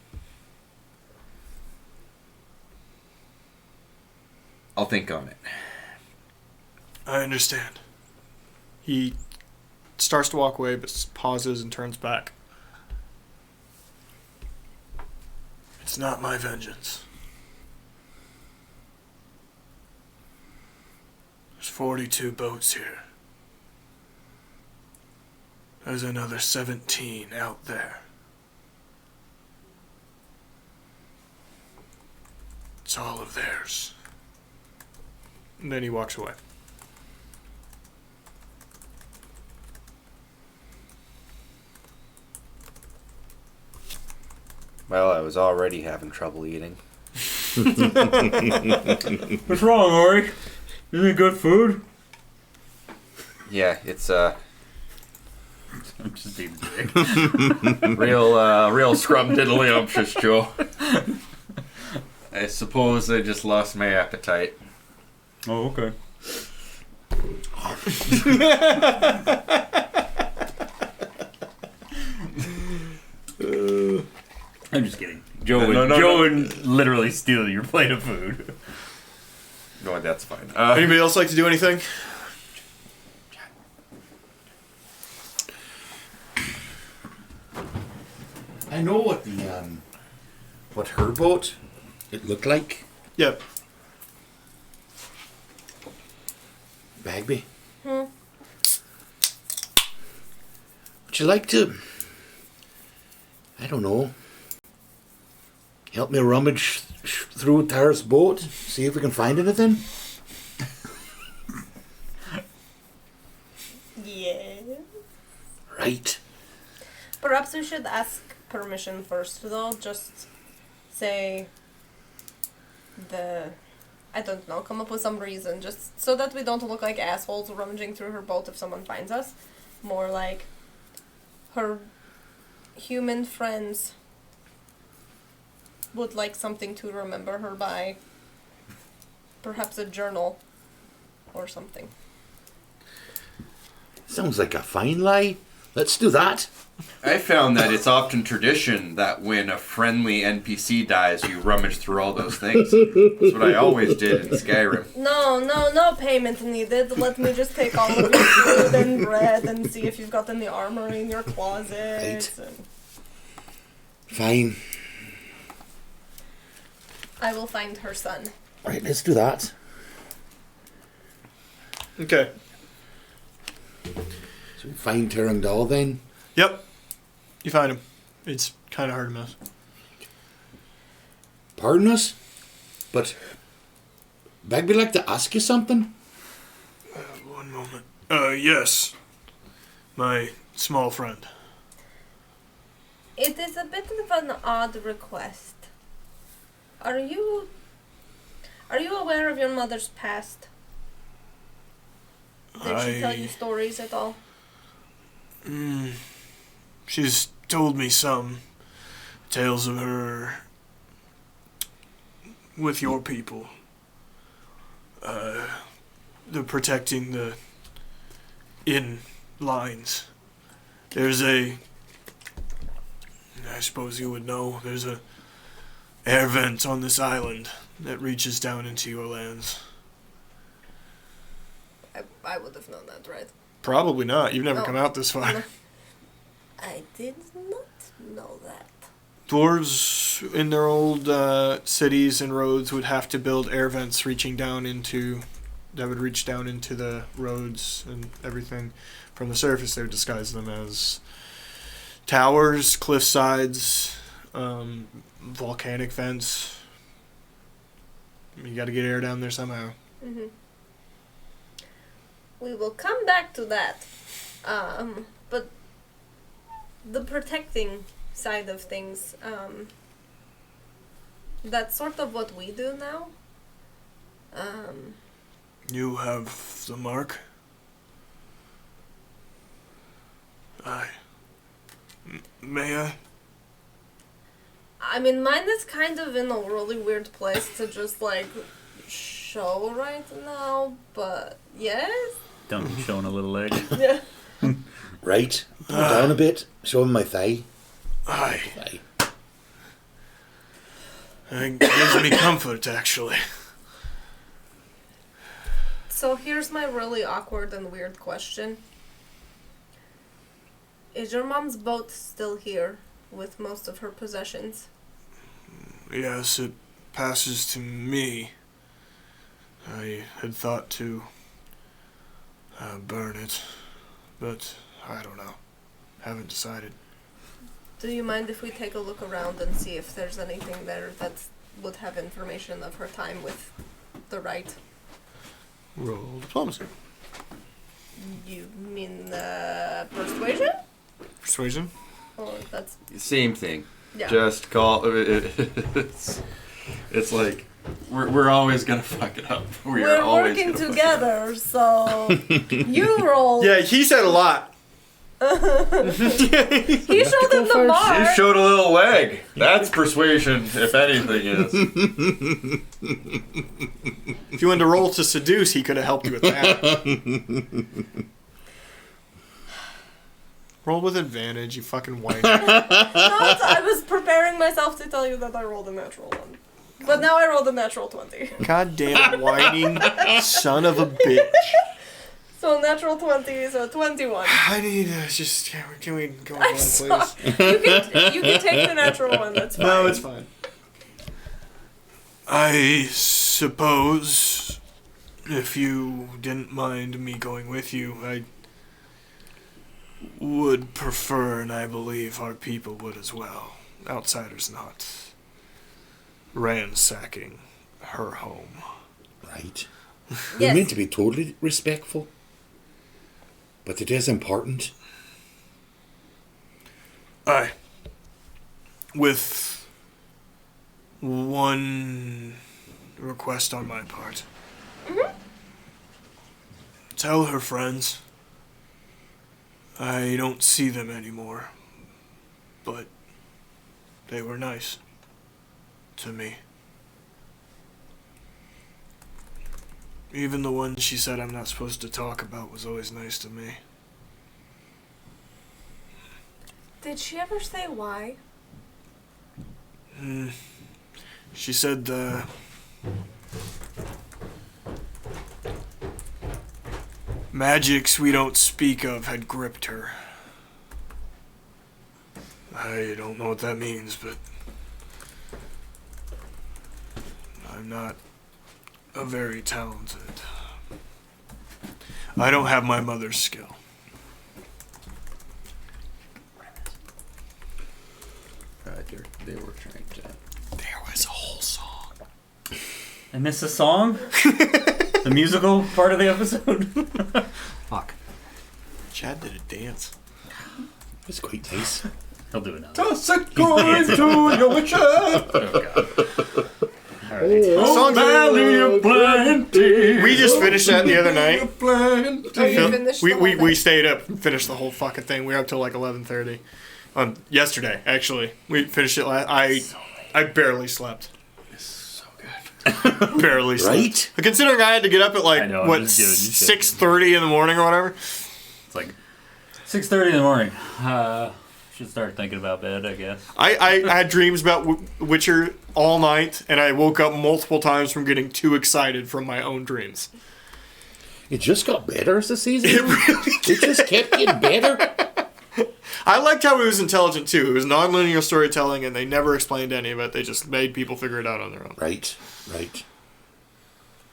I'll think on it.
I understand. He starts to walk away, but pauses and turns back. It's not my vengeance. There's 42 boats here. There's another 17 out there. It's all of theirs. And then he walks away.
Well, I was already having trouble eating.
What's wrong, Ori? Isn't it good food?
Yeah, it's
I'm just being a dick.
real scrumdiddlyumptious, Joe. I suppose I just lost my appetite.
Oh, okay. I'm just kidding. Joe would literally steal your plate of food.
No, that's fine.
Anybody else like to do anything?
I know what what her boat it looked like.
Yep.
Bagby. Would you like to, I don't know, help me rummage through Terra's boat? See if we can find anything?
Yeah.
Right.
Perhaps we should ask permission first, though. Just say I don't know, come up with some reason, just so that we don't look like assholes rummaging through her boat if someone finds us. More like her human friends would like something to remember her by. Perhaps a journal or something.
Sounds like a fine lie. Let's do that.
I found that it's often tradition that when a friendly NPC dies, you rummage through all those things. That's what I always did in Skyrim.
No payment needed. Let me just take all of your food and bread and see if you've got any armor in your closet.
Right.
And
Fine.
I will find her son.
Right, let's do that.
Okay.
So we find Terrandal then.
Yep. You find him. It's kind of hard to miss.
pardon us, but Bagby like to ask you something.
One moment. Yes. My small friend.
It is a bit of an odd request. Are you aware of your mother's past? Did she tell you stories at all?
She's told me some tales of her with your people. They're protecting the inn lines. There's I suppose you would know, there's a air vent on this island that reaches down into your lands.
I would have known that, right?
Probably not. You've never
No.
come out this far.
No. I did not know that.
Dwarves in their old cities and roads would have to build air vents reaching down into that would reach down into the roads and everything. From the surface, they would disguise them as towers, cliff sides, volcanic vents. You got to get air down there somehow.
Mm-hmm. We will come back to that. But the protecting side of things, that's sort of what we do now.
You have the mark? May I?
I mean, mine is kind of in a really weird place to just, like, show right now, but yes?
Don't be showing a little leg.
Yeah.
Right. Pull down a bit. Show him my thigh.
Aye.
Thigh.
It gives me comfort, actually.
So here's my really awkward and weird question. Is your mom's boat still here with most of her possessions?
Yes, it passes to me. I had thought to burn it, but I don't know. Haven't decided.
Do you mind if we take a look around and see if there's anything there that would have information of her time with the right?
Roll diplomacy.
You mean persuasion?
Persuasion?
Or that's
Same thing.
yeah.
Just call. It's like we're always gonna fuck it up.
We're
always
working
gonna fuck
together, so you roll.
Yeah, he said a lot.
He showed him the
it up.
mark.
You showed a little leg. That's persuasion, if anything is.
If you wanted to roll to seduce, he could have helped you with that. Roll with advantage, you fucking white.
I was preparing myself to tell you that I rolled a natural one. But now I rolled a natural 20.
Goddamn whining son of a bitch.
So natural 20, so 21.
I need to just... Can we go on,
I'm
please?
sorry. You can take the natural one, that's fine.
No, it's fine. I suppose, if you didn't mind me going with you, I would prefer, and I believe our people would as well, outsiders not, ransacking her home.
Right.
Yes.
We meant to be totally respectful, but it is important.
Aye. With one request on my part.
Mm-hmm.
Tell her friends I don't see them anymore, but they were nice to me. Even the one she said I'm not supposed to talk about was always nice to me.
Did she ever say why?
She said the magics we don't speak of had gripped her. I don't know what that means, but I'm not a very talented. I don't have my mother's skill.
They were trying to.
There was a whole song.
I missed a song? The musical part of the episode? Fuck.
Chad did a dance.
It's quite nice.
He'll do another.
Toss a coin to your witcher.
Oh, God. Alright.
Song
Valley of Plenty.
We just finished that the other night.
Oh, you finished the whole
We
thing?
stayed up and finished the whole fucking thing. We were up till like 11:30. Yesterday, actually. We finished it last. I barely slept.
So good.
Barely slept.
Right?
Considering I had to get up at like,
I know, I'm
what,
just giving you shit.
6:30 in the morning or whatever.
It's like 6:30 in the morning. Should start thinking about bed, I guess.
I had dreams about Witcher all night, and I woke up multiple times from getting too excited from my own dreams.
It just got better as the season.
It really
It just kept getting better.
I liked how it was intelligent, too. It was non-linear storytelling, and they never explained any of it. They just made people figure it out on their own.
Right. Right.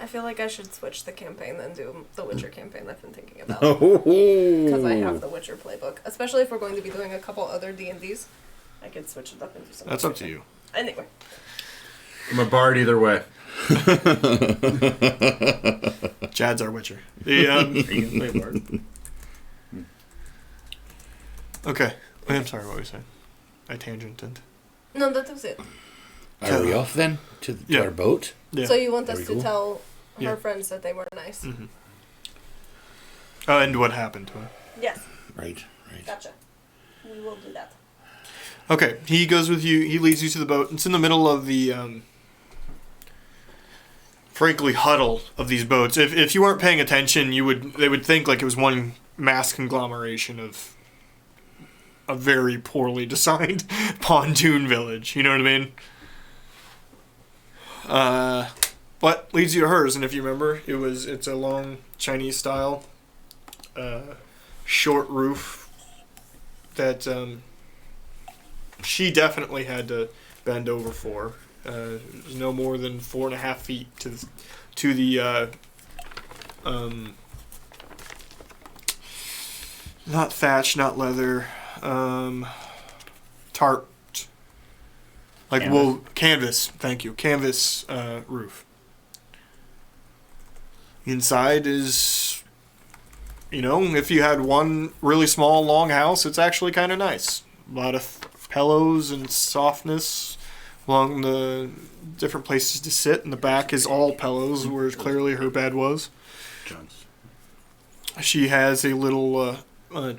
I feel like I should switch the campaign and do the Witcher campaign I've been thinking about.
Oh.
Because I have the Witcher playbook. Especially if we're going to be doing a couple other D&Ds. I could switch it up and do something.
That's up to you.
Anyway.
I'm a bard either way.
Chad's our Witcher.
Are you gonna play Bard?
Okay. I'm sorry, what were you saying? I tangented.
No, that was it.
Are we off then to
Yeah.
our boat?
Yeah.
So you want
There
us
we
to
go.
tell her
Yeah.
friends that they were nice.
And what happened to him.
Yes,
Right. Right.
gotcha. We will do that.
Okay, he goes with you. He leads you to the boat. It's in the middle of the, frankly, huddle of these boats. If you weren't paying attention, they would think like it was one mass conglomeration of a very poorly designed pontoon village. You know what I mean? But leads you to hers, and if you remember, it's a long Chinese style, short roof that she definitely had to bend over for. It was no more than 4.5 feet to the not thatch, not leather, tarp, like
Canvas.
wool canvas. Thank you, canvas roof. Inside is, if you had one really small long house, it's actually kind of nice. A lot of pillows and softness along the different places to sit. In the back is all pillows, where clearly her bed was.
Jones.
She has a little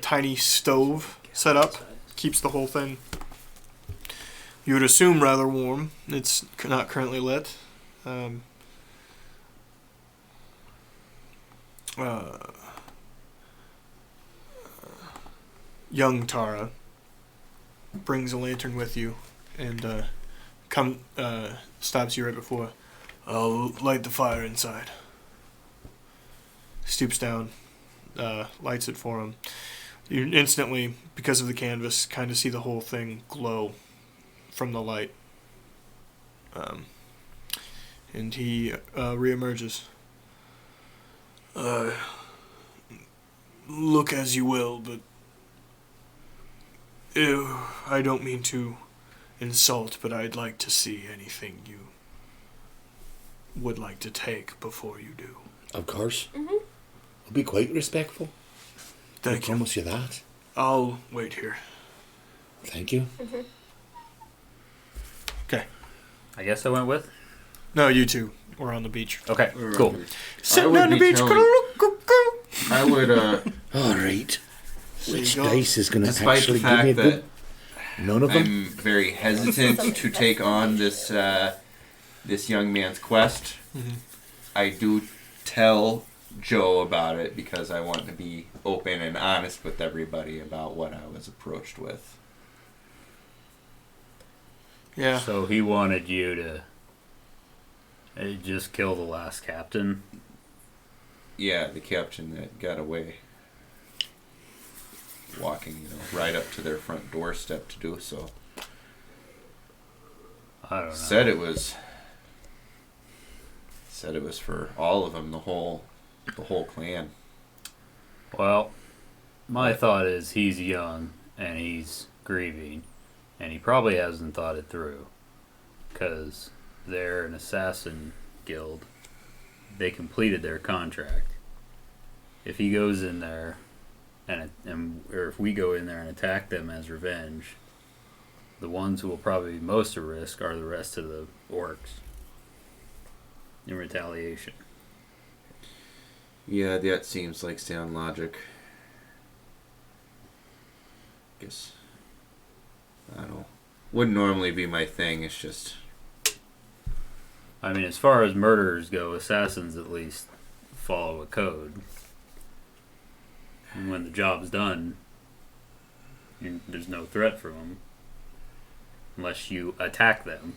tiny stove set up. Keeps the whole thing, you would assume, rather warm. It's not currently lit. Young Tara brings a lantern with you and stops you right before. I'll light the fire inside. Stoops down, lights it for him. You instantly, because of the canvas, kind of see the whole thing glow from the light. And he reemerges. Look as you will, but I don't mean to insult, but I'd like to see anything you would like to take before you do.
Of course.
Mm-hmm.
I'll be quite respectful. I
Thank you.
promise you that.
I'll wait here.
Thank you.
Okay.
I guess I went with.
No, you two. We're on the beach.
Okay, cool.
Sitting
would
on the
be
beach.
telling- I would,
All right. Which
you go.
dice is going to
despite
actually
the
give me a
fact that
good... None of them?
I'm very hesitant to take on this this young man's quest, I do tell Joe about it because I want to be open and honest with everybody about what I was approached with.
Yeah.
So he wanted you to just kill the last captain.
Yeah, the captain that got away. Walking, right up to their front doorstep to do so.
I don't know.
Said it was for all of them, the whole clan.
Well, my thought is he's young and he's grieving, and he probably hasn't thought it through, because they're an assassin guild. They completed their contract. If he goes in there, or if we go in there and attack them as revenge, the ones who will probably be most at risk are the rest of the orcs in retaliation.
Yeah, that seems like sound logic. Guess I don't know. Wouldn't normally be my thing. It's just.
I mean, as far as murderers go, assassins at least follow a code. And when the job's done, there's no threat from them. Unless you attack them.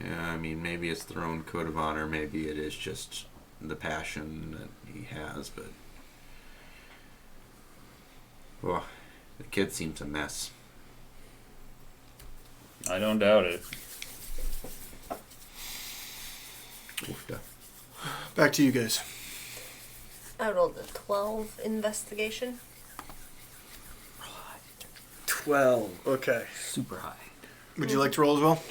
Yeah, I mean, maybe it's their own code of honor. Maybe it is just the passion that he has, but. Well, the kid seems a mess.
I don't doubt it.
Oofda.
Back to you guys.
I rolled a 12 investigation.
12. Okay.
Super high.
Would you like to roll as well?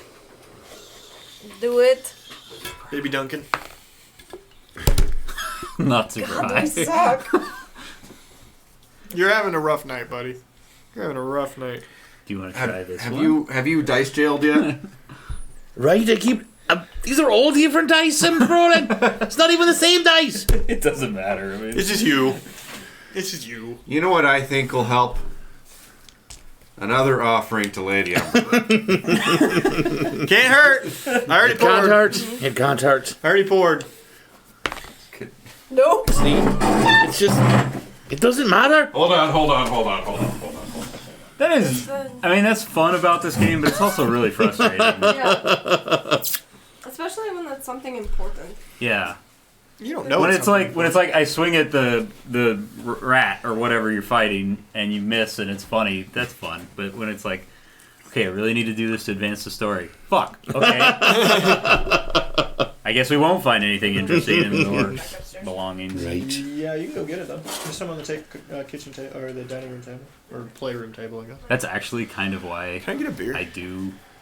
Do it.
Baby Duncan.
Not super
God,
high.
they suck.
You're having a rough night, buddy. You're having a rough night.
Do you want to try this
Have
one?
you dice jailed yet?
Right, I keep... these are all different dice I'm rolling. It's not even the same dice.
It doesn't matter. I mean,
It's just you. It's just you.
You know what I think will help? Another offering to Lady Umberland.
Can't hurt. I already
Can't
poured.
hurt. It can't hurt.
I already poured.
No.
See? It's just... It doesn't matter.
Hold on.
that is. I mean, that's fun about this game, but it's also really frustrating.
Yeah. Especially when that's something important.
Yeah.
You don't know
When
it's
it's like I swing at the rat or whatever you're fighting and you miss and it's funny, that's fun. But when it's like, okay, I really need to do this to advance the story. Fuck. Okay. I guess we won't find anything interesting in the orc's belongings.
Right.
Yeah, you can go get it though. There's some on the kitchen table or the dining room table or playroom table, I guess.
That's actually kind of why
Can I get a beer?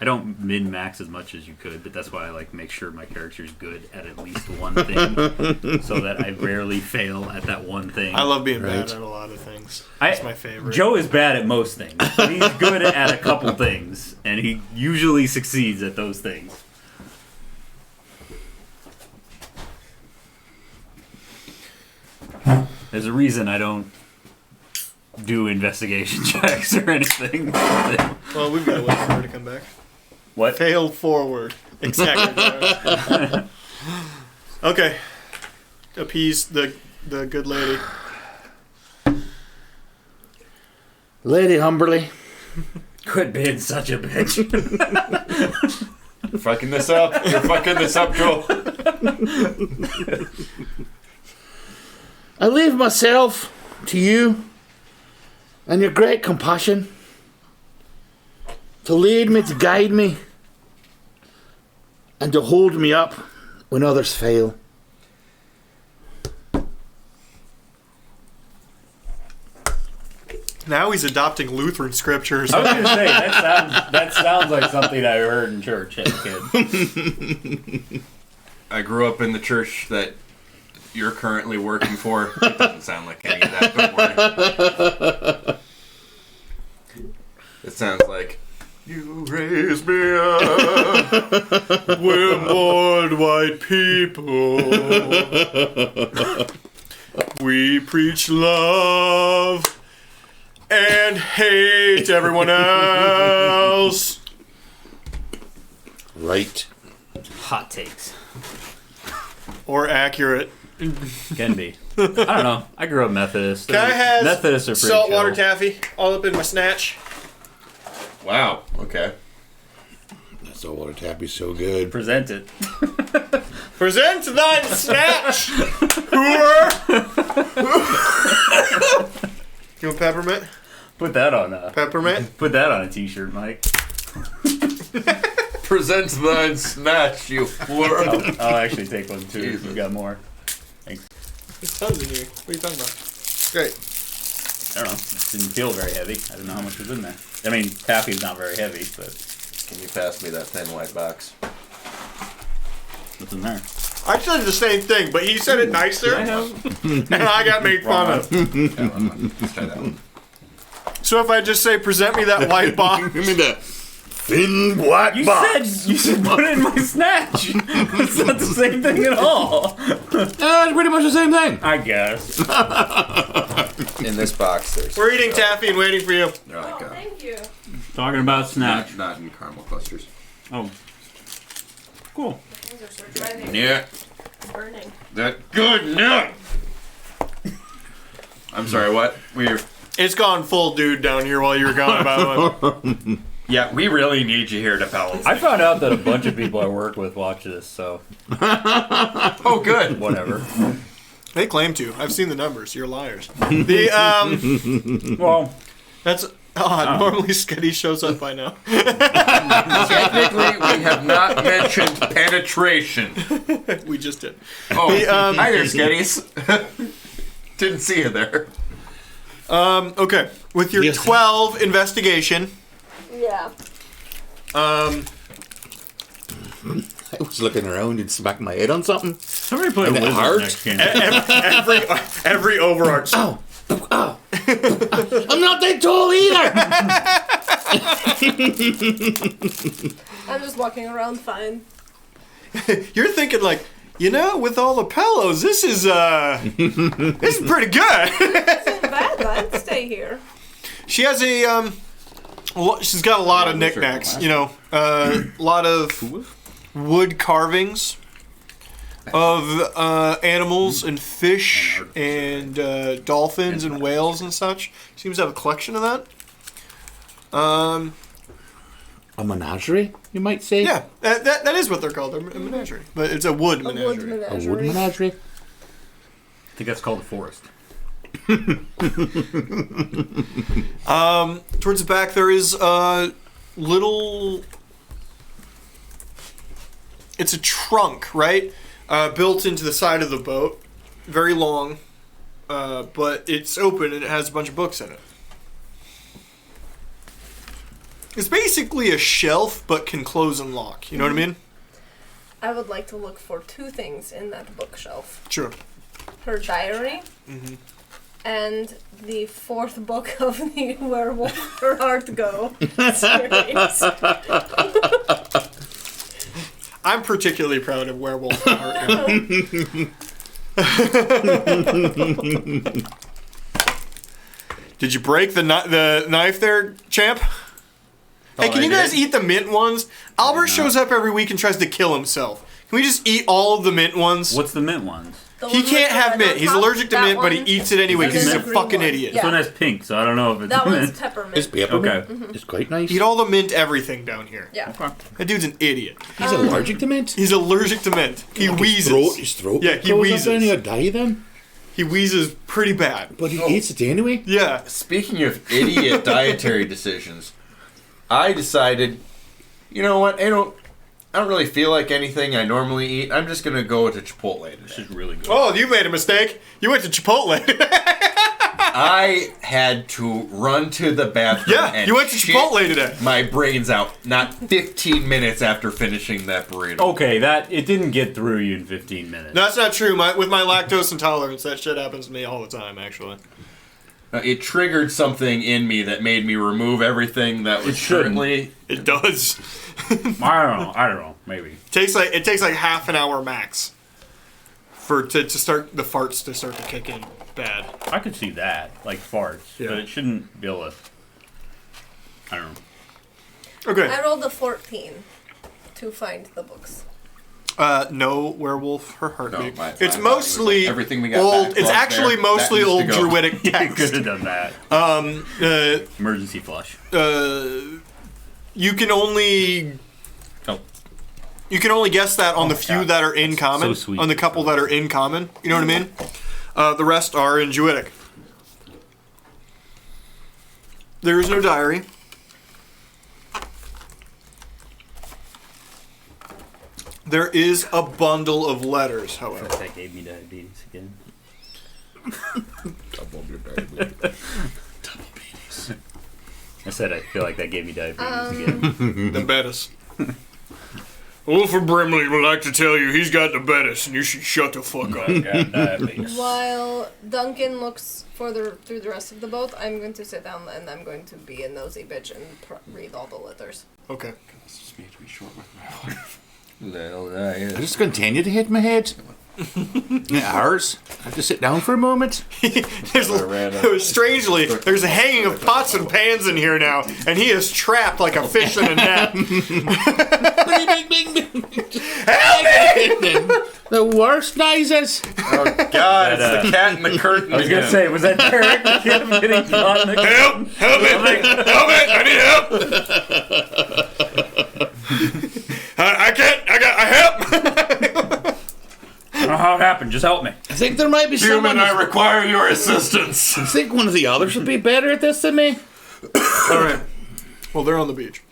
I don't min-max as much as you could, but that's why I like make sure my character's good at least one thing, so that I rarely fail at that one thing.
I love being
Right.
bad at a lot of things. It's my favorite.
Joe is bad at most things, but he's good at a couple things, and he usually succeeds at those things. There's a reason I don't do investigation checks or anything.
Well, we've got to wait for her to come back.
What?
Fail forward. Exactly. Okay. Appease the good lady.
Lady Humberly.
Quit being such a bitch.
You're fucking this up. You're fucking this up, Joel.
I leave myself to you and your great compassion to lead me, to guide me, and to hold me up when others fail.
Now he's adopting Lutheran scriptures.
I was gonna say that sounds like something I heard in church as a kid.
I grew up in the church that you're currently working for. It doesn't sound like any of that, don't worry. It sounds like, you raised me up,
We're born white people. We preach love and hate everyone else.
Right.
Hot takes.
Or accurate.
Can be. I don't know. I grew up Methodist.
Can I have
Methodists are pretty
saltwater
chill.
taffy all up in my snatch?
wow, okay.
That saltwater taffy's so good.
Present it.
Present thine snatch, whore. You want peppermint?
Put that on a
Peppermint?
Put that on a t-shirt, Mike.
Present thine snatch, you whore.
I'll actually take one too.
Jesus.
You've got more.
There's tons in here. What are you talking about? Great.
I don't know. It didn't feel very heavy. I don't know how much was in there. I mean, taffy's not very heavy, but
Can you pass me that thin white box?
What's in there?
I said the same thing, but he said it nicer, and I got made fun of.
Let's try that one.
So if I just say, present me that white box.
Give me that thin white
You
box.
said you should put it in my snatch. It's not the same thing at all.
It's pretty much the same thing.
I guess.
In this box, there's.
We're eating taffy and waiting for you.
They're like,
Oh, thank you.
Talking about snatch.
not in caramel clusters.
Oh. Cool.
Things are so dry, they're
Yeah,
burning.
that good nut.
I'm sorry, what?
It's gone full dude down here while you were gone, by the way.
Yeah, we really need you here to balance.
I found out that a bunch of people I work with watch this, so
Oh, good.
whatever.
They claim to. I've seen the numbers. You're liars. The
Well,
that's odd. Normally Sketty shows up by now.
Technically, we have not mentioned penetration.
We just did.
Oh,
The,
hi there, Sketties. Didn't see you there.
Okay. With your
Yes.
12 investigation,
Yeah.
I was looking around and smacked my head on something.
somebody play
And it
Wizard
hurts.
next game.
every overarch.
Ow! Ow! I'm not that tall either!
I'm just walking around fine.
You're thinking like, with all the pillows, this is pretty good.
Isn't bad, I'd stay here.
She has she's got a lot of knickknacks, a lot of wood carvings of animals and fish and dolphins and whales and such. Seems to have a collection of that.
A menagerie, you might say?
Yeah, that is what they're called. They're a menagerie, but it's a wood
A wood
menagerie.
A wood menagerie?
I think that's called a forest.
Towards the back, there is a little. It's a trunk, right? Built into the side of the boat. Very long, but it's open and it has a bunch of books in it. It's basically a shelf, but can close and lock. You know what I mean?
I would like to look for two things in that bookshelf.
Sure.
Her diary and the fourth book of the Werewolf Her Heart Go series.
I'm particularly proud of Werewolf Heart Go. Did you break the knife there, champ? Hey, can you guys eat the mint ones? Albert shows up every week and tries to kill himself. Can we just eat all of the mint ones?
What's the mint ones?
The
He
one with
can't
the
have
red
mint.
on
He's
top,
allergic to
that
mint, but he
one.
eats it anyway because
And
he's a
then the green
fucking
one.
idiot.
This
Yeah.
one has pink, so I don't know if it's
That
mint.
one's peppermint.
It's peppermint.
Okay.
It's quite nice.
Eat all the mint everything down here.
Yeah.
That dude's an idiot.
He's allergic to mint?
He's allergic to mint. He wheezes.
His throat
Yeah, he
goes up
wheezes.
and he'll die then?
He wheezes pretty bad.
But he eats it anyway?
Yeah.
Speaking of idiot dietary decisions, I decided, you know what? I don't really feel like anything I normally eat. I'm just gonna go to Chipotle
This
today.
is really good.
Oh, you made a mistake. You went to Chipotle.
I had to run to the bathroom.
Yeah,
and
you went to
shit
Chipotle today.
My brains out. Not 15 minutes after finishing that burrito.
Okay, it didn't get through you in 15 minutes.
No, that's not true. With my lactose intolerance, that shit happens to me all the time, actually.
It triggered something in me that made me remove everything that was
shouldn't.
currently.
It does.
I don't know. Maybe.
It takes like half an hour max to start the farts to start to kick in bad.
I could see that, like farts,
Yeah.
but it shouldn't be able to. I don't know.
Okay.
I rolled a 14 to find the books.
No werewolf her heartbeat.
my
It's
body was
mostly
like, everything we got
old.
back
It's
up
actually
there,
mostly
that needs
old
to go.
druidic
You could
text.
have done that. Emergency flush.
You can only guess that on the few
God.
that are in common.
so sweet.
On the couple that are in common. You know what I mean? The rest are in druidic. There is no diary. There is a bundle of letters, however.
That gave me diabetes again. I said I feel like that gave me diabetes again.
The Bettis. Wilford Brimley would like to tell you he's got the baddest, and you should shut the fuck up.
While Duncan looks further through the rest of the boat, I'm going to sit down and I'm going to be a nosy bitch and read all the letters.
Okay.
This just made me short with my life.
I just continue to hit my head. Hours. I have to sit down for a moment.
Strangely, there's a hanging of pots and pans in here now, and he is trapped like a fish in a net.
The worst noises.
Oh God, it's the cat in the curtain.
I was gonna say, was that Derek the kid getting caught in the
Help! Help me! Help me! I need help! I help!
I don't know how it happened. Just help me.
I think there might be someone.
Human, I require your assistance.
I think one of the others would be better at this than me.
All right. Well, they're on the beach.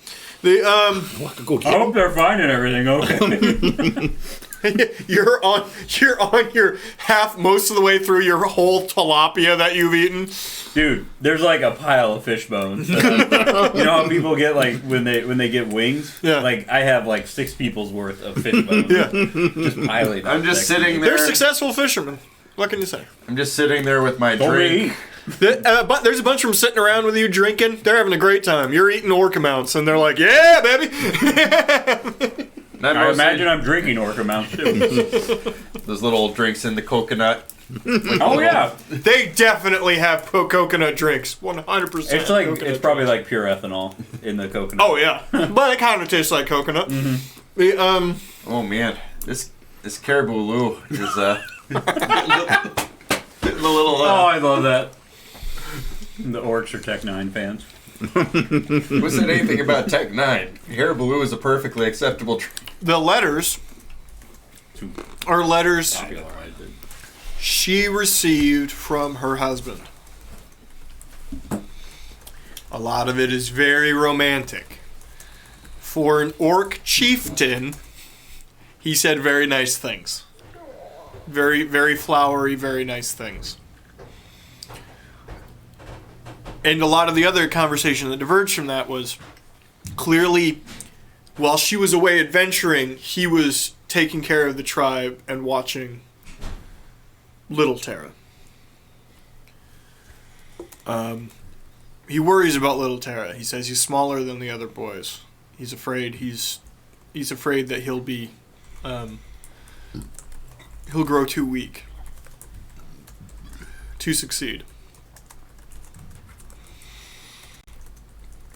The
Well, I could go
I
get
hope they're finding everything okay.
you're on your most of the way through your whole tilapia that you've eaten.
Dude, there's like a pile of fish bones. You know how people get like when they get wings?
Yeah.
Like I have like 6 people's worth of fish bones.
Yeah.
Just piling.
I'm just sitting there.
They're successful fishermen. What can you say?
I'm just sitting there with my drink.
But there's a bunch of them sitting around with you drinking. They're having a great time. You're eating orca mounts, and they're like, "Yeah, baby."
I imagine I'm drinking orca mounts too.
Those little drinks in the coconut.
Oh yeah,
They definitely have coconut drinks. 100%.
it's like
coconut
it's probably
drinks.
like pure ethanol in the coconut.
Oh yeah, but it kind of tastes like coconut. The
Oh man, this caribou Lou is getting a little.
Oh, I love that. The orcs are Tech 9 fans.
Who said anything about Tech 9? Caribou Lou is a perfectly acceptable.
the letters are letters
Popularized it.
she received from her husband. A lot of it is very romantic. For an orc chieftain, he said very nice things. Very, very flowery, very nice things. And a lot of the other conversation that diverged from that was clearly, while she was away adventuring, he was taking care of the tribe and watching little Terra. He worries about little Terra. He says he's smaller than the other boys. He's afraid that he'll be he'll grow too weak to succeed.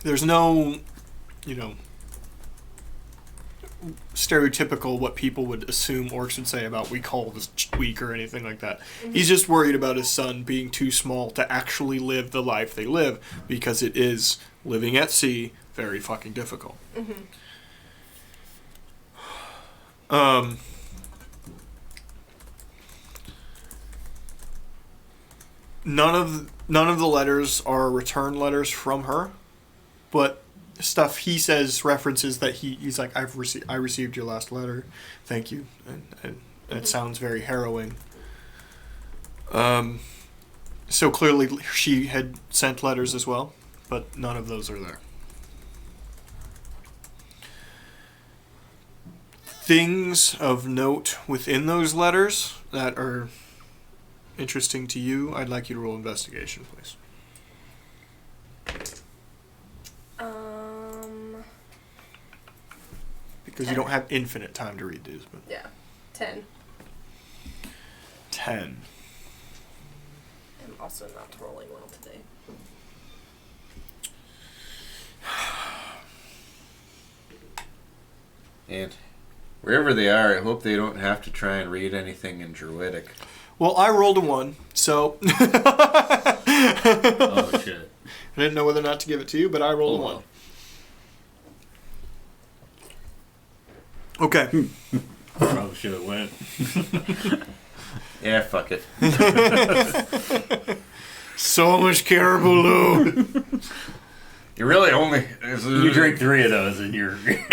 There's no, stereotypical what people would assume orcs would say about we call this weak or anything like that. He's just worried about his son being too small to actually live the life they live, because it is, living at sea, very fucking difficult. None of the letters are return letters from her, but stuff he says references that he's like, I received your last letter, thank you, and it sounds very harrowing. So clearly she had sent letters as well, but none of those are there. Things of note within those letters that are interesting to you, I'd like you to roll investigation, please. Because you don't have infinite time to read these. But
Yeah. 10.
10.
I'm also not rolling well today.
And wherever they are, I hope they don't have to try and read anything in Druidic.
Well, I rolled a 1, so
Oh shit.
I didn't know whether or not to give it to you, but I rolled a 1. Okay.
Probably should have went.
Yeah, fuck it.
So much caribou Lou.
You really only.
You drink 3 of those and you're.
If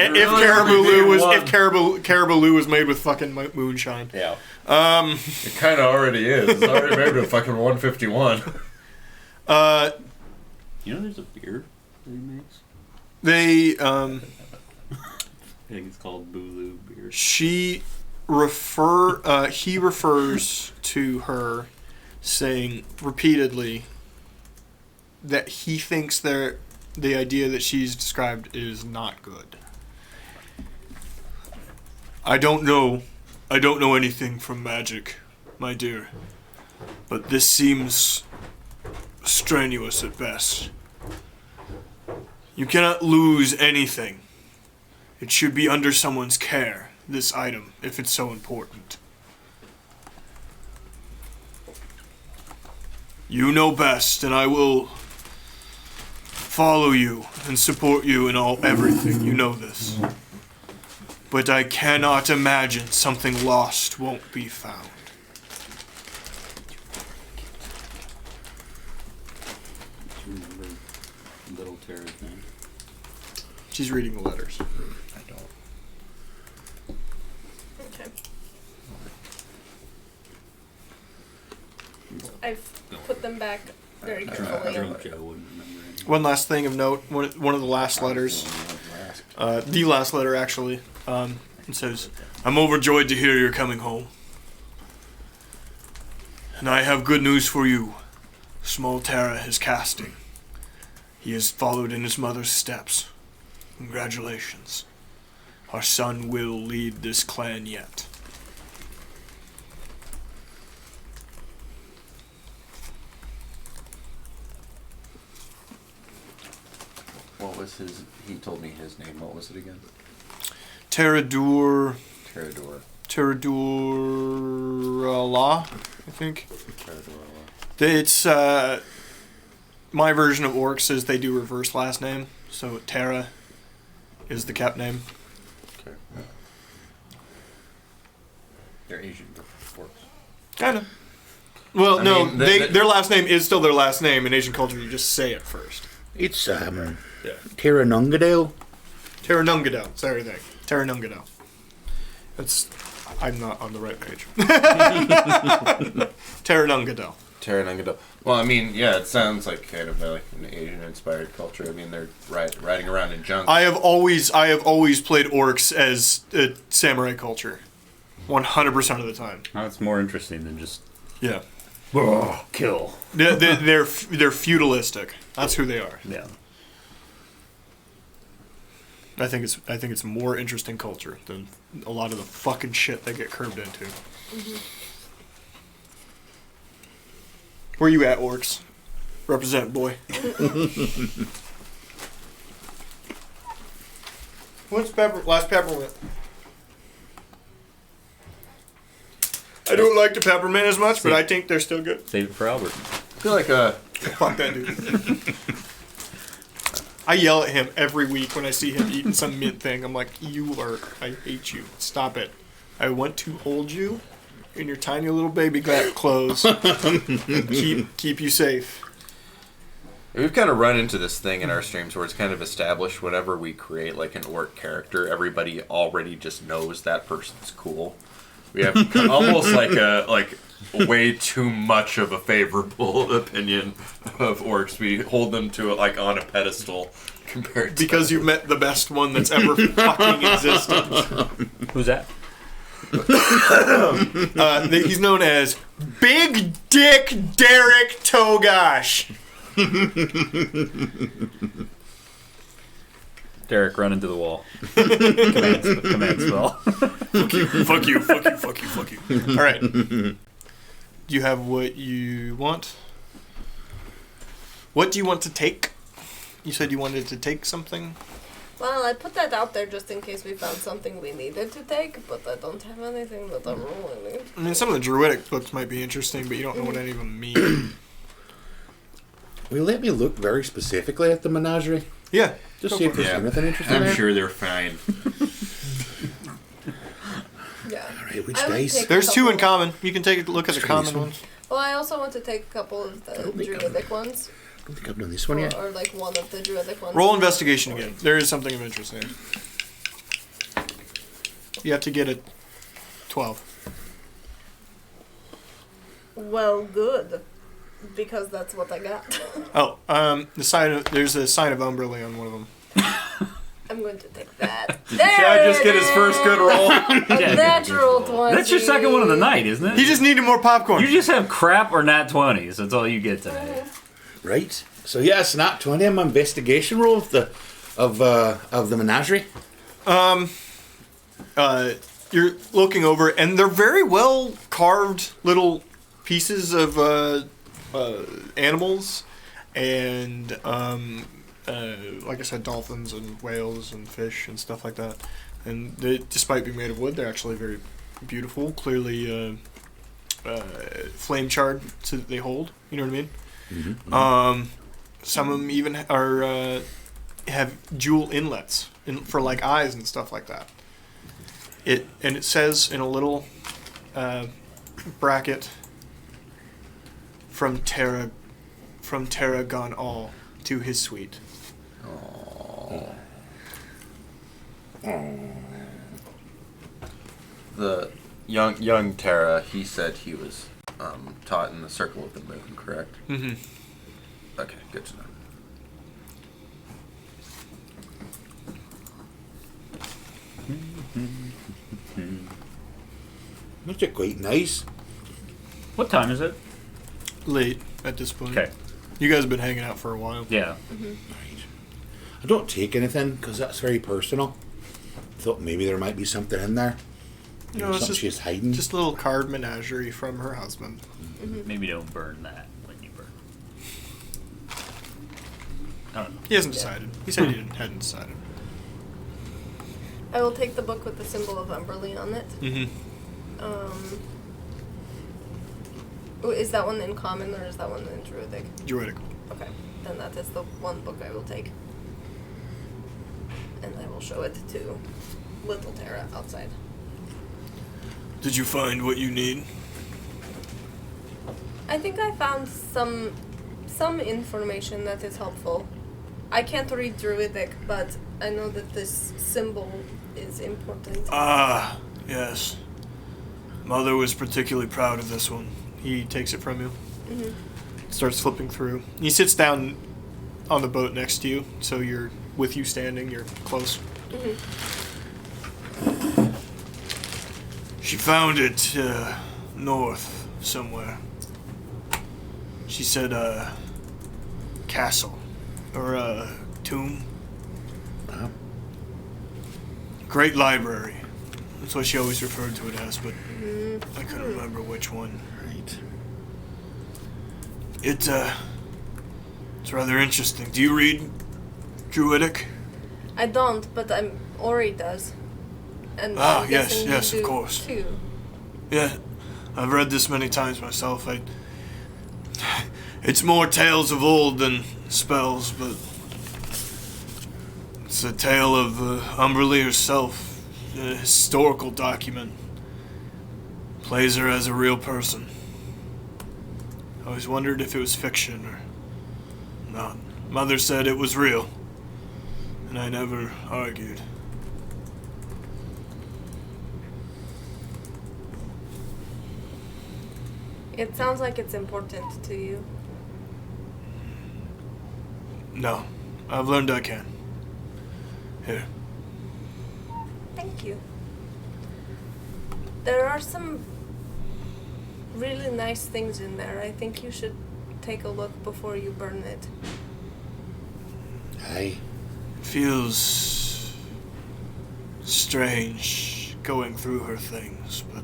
caribou Lou was made with fucking moonshine.
Yeah.
It kind of already is. It's already made with fucking 151.
You know there's a beer that he makes?
They
I think it's called Bulu beer.
He refers to her saying repeatedly that he thinks the idea that she's described is not good. I don't know anything from magic, my dear, but this seems strenuous at best. You cannot lose anything. It should be under someone's care, this item, if it's so important. You know best, and I will follow you and support you in everything. You know this. But I cannot imagine something lost won't be found.
Do you remember little Terra's name?
She's reading the letters.
I don't.
Okay. I've put them back very carefully.
Drunk Joe wouldn't remember anything.
One last thing of note, one of the last letters, the last letter actually, it says, I'm overjoyed to hear you're coming home. And I have good news for you. Small Terra is casting. He has followed in his mother's steps. Congratulations. Our son will lead this clan yet.
What was his? He told me his name. What was it again?
Terrador
Terrador.
I think.
Terrador.
It's my version of orcs is they do reverse last name, so Terra is the cap name.
Okay. They're Asian orcs.
Kind of. Well,
I
no,
mean,
their last name is still their last name. In Asian culture, you just say it first.
It's
Yeah.
Terranungadale.
Terranungadale. Sorry, thing. Terranungadale. I'm not on the right page. Terranungadale.
Terranungadale. Well, I mean, yeah, it sounds like kind of like an Asian-inspired culture. I mean, they're riding around in junk.
I have always played orcs as a samurai culture, 100% of the time.
Oh, it's more interesting than just
Yeah.
kill.
They're feudalistic. That's who they are.
Yeah.
I think it's more interesting culture than a lot of the fucking shit they get curved into.
Mm-hmm.
Where you at, orcs? Represent, boy. What's last peppermint? I don't like the peppermint as much, but I think they're still good.
Save it for Albert.
I feel like
Fuck that dude. I yell at him every week when I see him eating some mint thing. I'm like, I hate you. Stop it. I want to hold you in your tiny little baby clothes. keep you safe.
we've kind of run into this thing in our streams where it's kind of established whenever we create like an orc character, everybody already just knows that person's cool. We have almost like way too much of a favorable opinion of orcs. We hold them to like on a pedestal compared to
Because you met the best one that's ever fucking existed.
Who's that?
He's known as Big Dick Derek Togash.
Derek, run into the wall. Command spell.
Fuck you. All right. Do you have what you want? What do you want to take? You said you wanted to take something?
Well, I put that out there just in case we found something we needed to take, but I don't have anything that I really need.
I mean, some of the druidic books might be interesting, but you don't know what any of them mean.
Will you let me look very specifically at the menagerie?
Yeah.
Just see if there's anything interesting
I'm
there.
sure they're fine.
Yeah.
Alright, which
I would
dice?
take-
There's two in common. You can take a look at the
Let's try this
common
one.
ones.
Well, I also want to take a couple of the druidic ones.
I don't think I've done this one yet.
Or like one of the druidic ones.
Roll investigation again. There is something of interest there. You have to get a 12.
Well, good. Because that's what I got.
Oh, there's a sign of Umberly on one of them.
I'm going to take that.
Chad just get his first good roll.
A natural 20.
That's your second one of the night, isn't it?
He just needed more popcorn.
You just have crap or nat 20s. That's all you get today.
Right. So yes, not 20 on my investigation roll of the menagerie.
You're looking over, and they're very well carved little pieces of animals, and like I said, dolphins and whales and fish and stuff like that. And they, despite being made of wood, they're actually very beautiful. Clearly, flame charred, so that they hold. You know what I mean?
Mm-hmm.
Some of them even are have jewel inlets for like eyes and stuff like that. It says in a little bracket, from Terra gone all to his suite.
The young Terra, he said he was taught in the Circle of the Moon, correct?
Mm-hmm.
Okay, good to know.
That's quite nice.
What time is it?
Late at this point.
Okay.
You guys have been hanging out for a while.
Yeah.
Right. I don't take anything because that's very personal. Thought maybe there might be something in there.
No, it's
something
just
she's hiding.
just a little card menagerie from her husband.
Maybe don't burn that when you burn. I don't know.
He hasn't decided. He said he hadn't decided.
I will take the book with the symbol of Umberly on it.
Mm-hmm.
Is that one in common or is that one in druidic?
Druidic.
Okay, then that is the one book I will take. And I will show it to little Terra outside.
Did you find what you need?
I think I found some information that is helpful. I can't read druidic, but I know that this symbol is important.
Ah, yes. Mother was particularly proud of this one. He takes it from you. Starts flipping through. He sits down on the boat next to you, so you're with you standing. You're close. She found it north somewhere. She said castle or tomb.
Wow.
Great library. That's what she always referred to it as, but I couldn't remember which one.
Right.
It's rather interesting. Do you read Druidic?
I don't, but Ori does. And
Ah,
I'm
yes,
guessing
yes,
you
of
do
course.
Too.
Yeah, I've read this many times myself. It's more tales of old than spells, but it's a tale of Umberly herself. A historical document. Plays her as a real person. I always wondered if it was fiction or not. Mother said it was real, and I never argued.
It sounds like it's important to you.
No, I've learned I can. Here.
Thank you. There are some really nice things in there. I think you should take a look before you burn it.
Aye.
Feels strange going through her things, but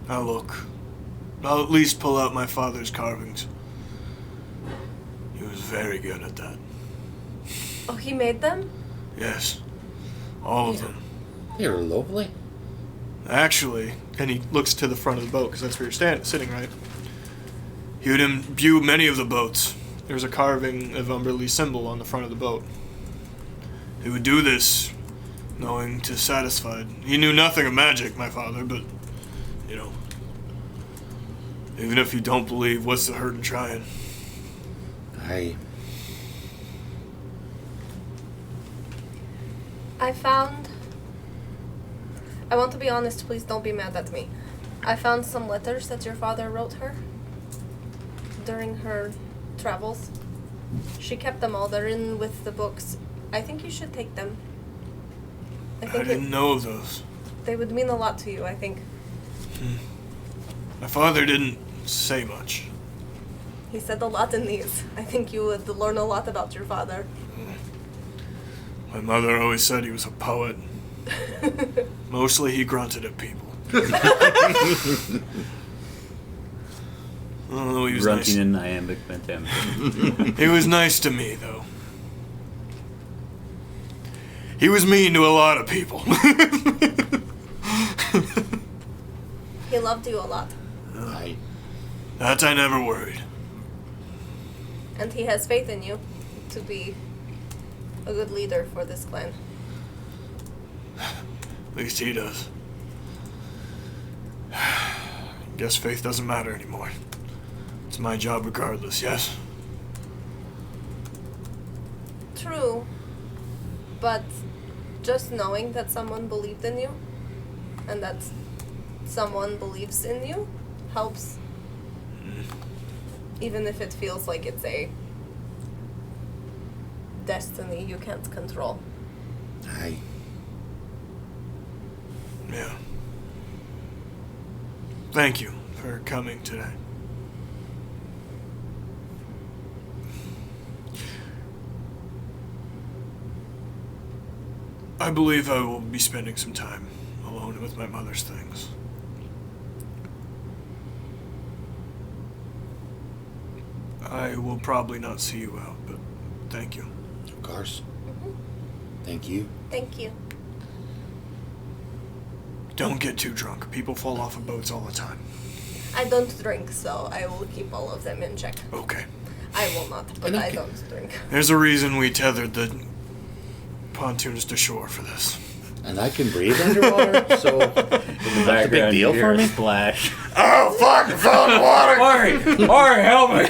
I'll look. I'll at least pull out my father's carvings. He was very good at that.
Oh, he made them?
Yes. All of them.
They're lovely.
Actually, and he looks to the front of the boat, because that's where you're sitting, right? He would imbue many of the boats. There's a carving of Umberly's symbol on the front of the boat. He would do this, knowing to satisfy. He knew nothing of magic, my father, but, you know, even if you don't believe, what's the hurt in trying?
Aye.
I want to be honest, please don't be mad at me. I found some letters that your father wrote her during her travels. She kept them all. They're in with the books. I think you should take them.
I didn't know of those.
They would mean a lot to you, I think.
My father didn't say much.
He said a lot in these. I think you would learn a lot about your father.
My mother always said he was a poet. Mostly he grunted at people. Oh, he was
Grunting
nice.
in iambic pentameter.
He was nice to me, though. He was mean to a lot of people.
He loved you a lot.
Aye.
That I never worried.
And he has faith in you to be a good leader for this clan.
At least he does. Guess faith doesn't matter anymore. It's my job regardless, yes?
True. But just knowing that someone believed in you and that someone believes in you helps. Even if it feels like it's a destiny you can't control.
Aye.
Yeah. Thank you for coming today. I believe I will be spending some time alone with my mother's things. I will probably not see you out, but thank you.
Of course. Thank you.
Thank you.
Don't get too drunk. People fall off of boats all the time.
I don't drink, so I will keep all of them in check.
Okay.
I will not, but I don't drink.
There's a reason we tethered the pontoons to shore for this.
And I can breathe underwater, so
In the
that's a big
background,
deal
you
for
hear a
me.
splash.
Oh, fuck! I fell in the water!
Ori, help me!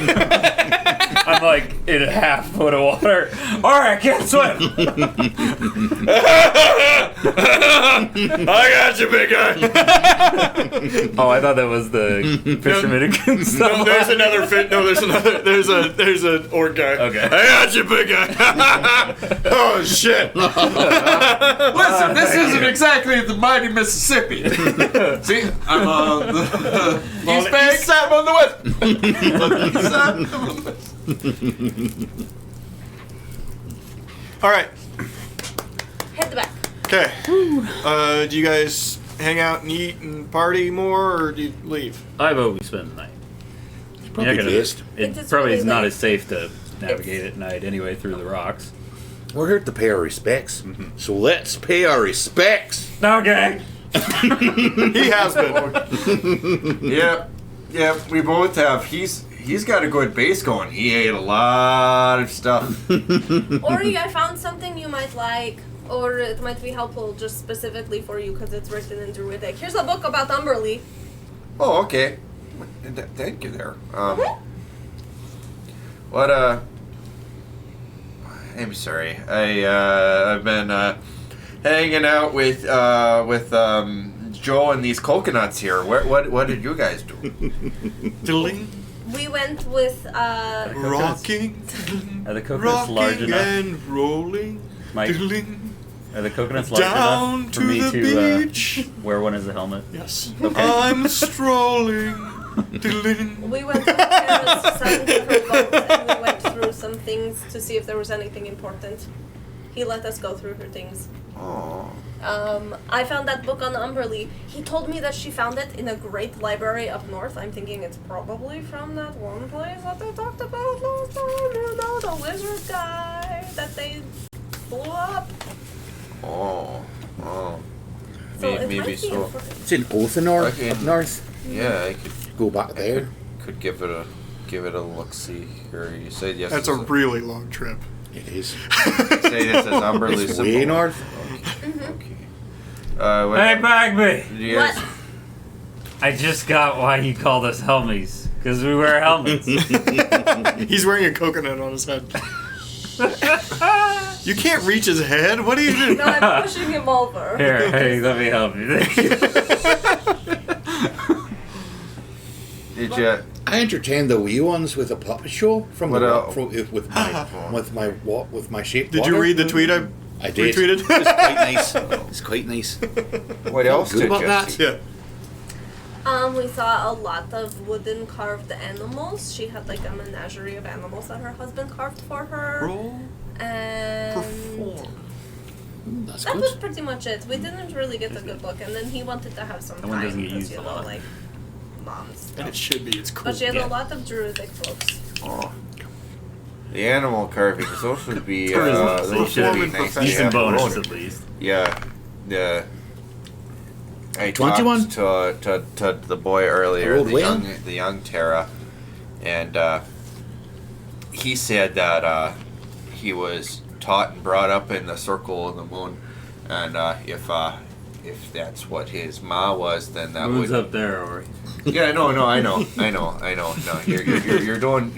I'm like in a half foot of water. Ori, I can't swim!
I got you, big guy!
Oh, I thought that was the fisherman who can
No,
stumble.
there's another fit. No, there's another. There's an orc guy.
Okay.
I got you, big guy. Oh shit!
Listen, this isn't exactly the mighty Mississippi. See, I'm on the east bank.
I'm on the west. All right.
Head back.
Okay. Do you guys hang out and eat and party more, or do you leave?
I vote we spend the night.
Probably
You're not
pissed.
It
It is
probably
really
is not
late.
as safe to navigate at night anyway through the rocks.
We're here to pay our respects. So let's pay our respects.
Okay.
He has been.
Yep, we both have. He's got a good base going. He ate a lot of stuff.
Ori, I found something you might like, or it might be helpful just specifically for you because it's written in Druidic. Here's a book about Umberly.
Oh, okay. Thank you there. What, I'm sorry. I've been, hanging out with Joe and these coconuts here. What did you guys do?
Diddling,
We went with,
rocking,
Are the coconuts large
rocking
enough?
and rolling,
Mike,
diddling,
are the coconuts large
down
enough for
to
me
the
to
beach.
wear one as a helmet?
Yes.
Okay.
I'm strolling, diddling.
we went to Terra's son to her boat and we went through some things to see if there was anything important. He let us go through her things.
Oh.
I found that book on Umberly. He told me that she found it in a great library up north. I'm thinking it's probably from that one place that they talked about last time. You know, the wizard guy that they blew up.
Oh.
So it
Maybe
might be
so.
important.
It's in Othenor,
Okay.
up north.
Yeah, I could
Go back there.
give it a look. See here. You said yes.
That's a really long trip.
It is.
say this as Umberly
It's
symbol.
way north.
Okay.
Hey, Bagby!
you guys-
What?
I just got why he called us helmies. Because we wear helmets.
He's wearing a coconut on his head. You can't reach his head. What are you doing?
No, I'm pushing him over.
Here, hey, let me help you.
Did you?
I entertained the wee ones with a puppet show from
What
the
else?
with my shape.
Did you read the tweet I
did.
retweeted?
It's quite nice. It's quite nice.
What else
Good
did
about
you
that?
see?
Yeah.
We saw a lot of wooden carved animals. She had like a menagerie of animals that her husband carved for her.
Roll
And
perform.
That's
that
good.
was pretty much it. We didn't really get a good look, and then he wanted to have some
That one
time
doesn't get
because,
used
you
a
know,
lot.
like moms.
And it should be. It's cool.
But she had
Yeah.
a lot of druidic books.
Oh. The animal carvings. Those would be.
Charisma.
Those
They
would
should
be
be
nice.
professional.
Decent
Yeah,
bonus
roll.
at least.
Yeah. The. I
21?
talked to the boy earlier,
rolled well.
the young Terra, and he said that he was taught and brought up in the circle of the moon, and if that's what his ma was, then that
Moon's
would.
up there, or
Yeah, no, I know. No, you're doing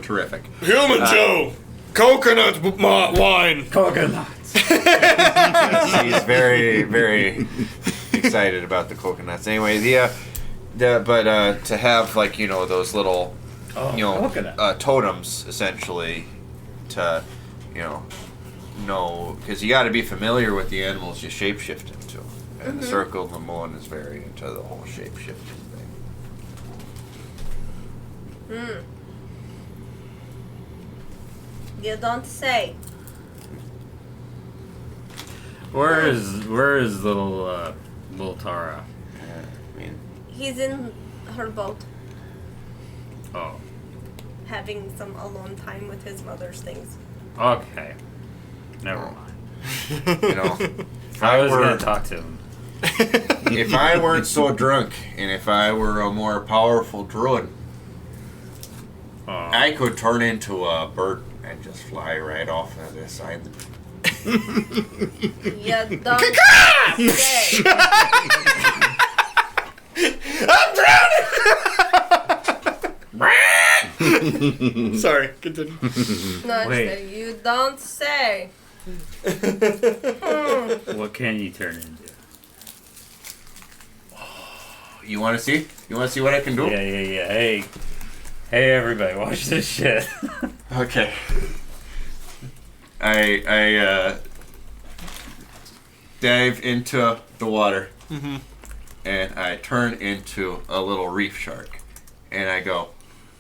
terrific.
Human Joe, coconut wine.
coconuts.
He's very, very excited about the coconuts. Anyway, to have like those little
coconut.
totems essentially to know because you got to be familiar with the animals you shapeshift into, and the circle of the moon is very into the whole shapeshifting thing.
You don't say.
Where is little Tara?
I mean,
He's in her boat,
Oh,
having some alone time with his mother's things.
okay. Never mind.
if
I was
were-
gonna talk to him.
if I weren't so drunk, and if I were a more powerful druid,
Oh.
I could turn into a bird and just fly right off of this island.
You don't say.
Sorry, continue.
No,
Wait.
say, you don't say.
What can you turn into?
You want to see? You want to see what I can do?
Yeah. Hey, everybody, watch this shit.
Okay. I dive into the water, and I turn into a little reef shark, and I go,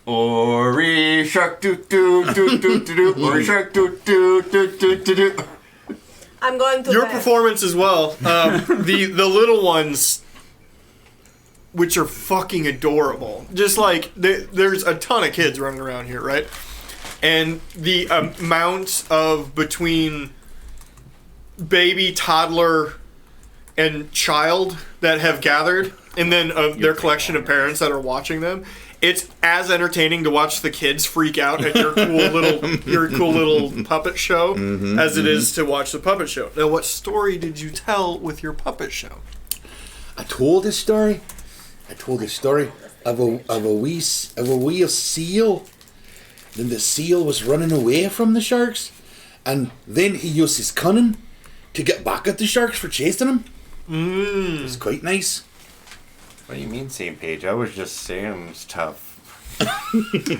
"Ori shark doo doo doo doo doo doo, Ori shark doo doo doo doo doo doo."
I'm going to
Your
bed.
performance as well. The little ones, which are fucking adorable. Just like there's a ton of kids running around here, right? And the amount of between baby, toddler, and child that have gathered, and then their collection of parents that are watching them. It's as entertaining to watch the kids freak out at your cool little puppet show as it is to watch the puppet show. Now, what story did you tell with your puppet show?
I told a story. of a wee seal. Then the seal was running away from the sharks, and then he used his cunning to get back at the sharks for chasing him. It was quite nice.
What do you mean same page? I was just saying stuff.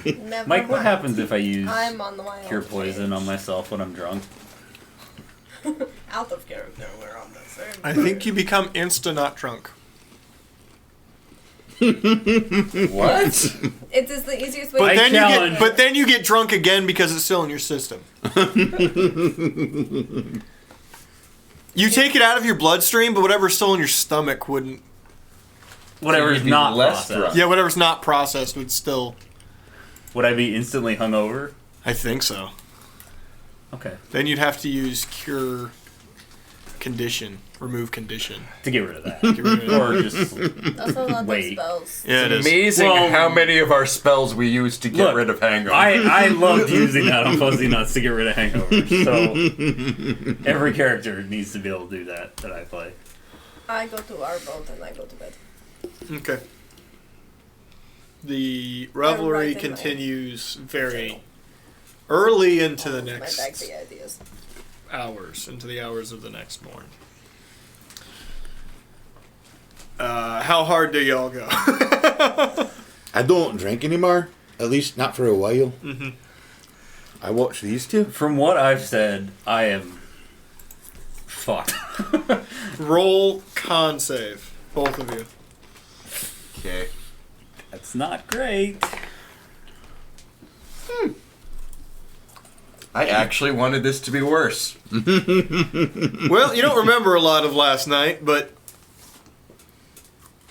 Never
Mike, what
mind.
happens if I use
I'm on the wild
cure poison on myself when I'm drunk?
Out of character, we're on the same.
I think you become insta-not drunk.
What?
It is the easiest way.
But
I
then
challenge-
you get drunk again because it's still in your system. You take it out of your bloodstream, but whatever's still in your stomach wouldn't.
Whatever is
you'd be
not
less
processed.
drunk.
Yeah, whatever's not processed would still.
Would I be instantly hungover?
I think so.
Okay.
Then you'd have to use cure condition, remove condition.
To get rid of that.
Get rid of it.
Or just
That's a lot
Wait.
of spells.
Yeah, it is.
Amazing
Well-
how many of our spells we use to get
Look,
rid of hangover.
I loved using that on fuzzy nuts to get rid of hangovers. So every character needs to be able to do that I play.
I go to our boat and I go to bed.
Okay. The revelry
writing my
continues very early into the
My
next
bagsy ideas.
hours, into the hours of the next morning. How hard do y'all go?
I don't drink anymore. At least not for a while.
Mm-hmm.
I watch these two.
From what I've said, I am fucked.
Roll con save, both of you.
Okay.
That's not great.
I actually wanted this to be worse.
Well, you don't remember a lot of last night, but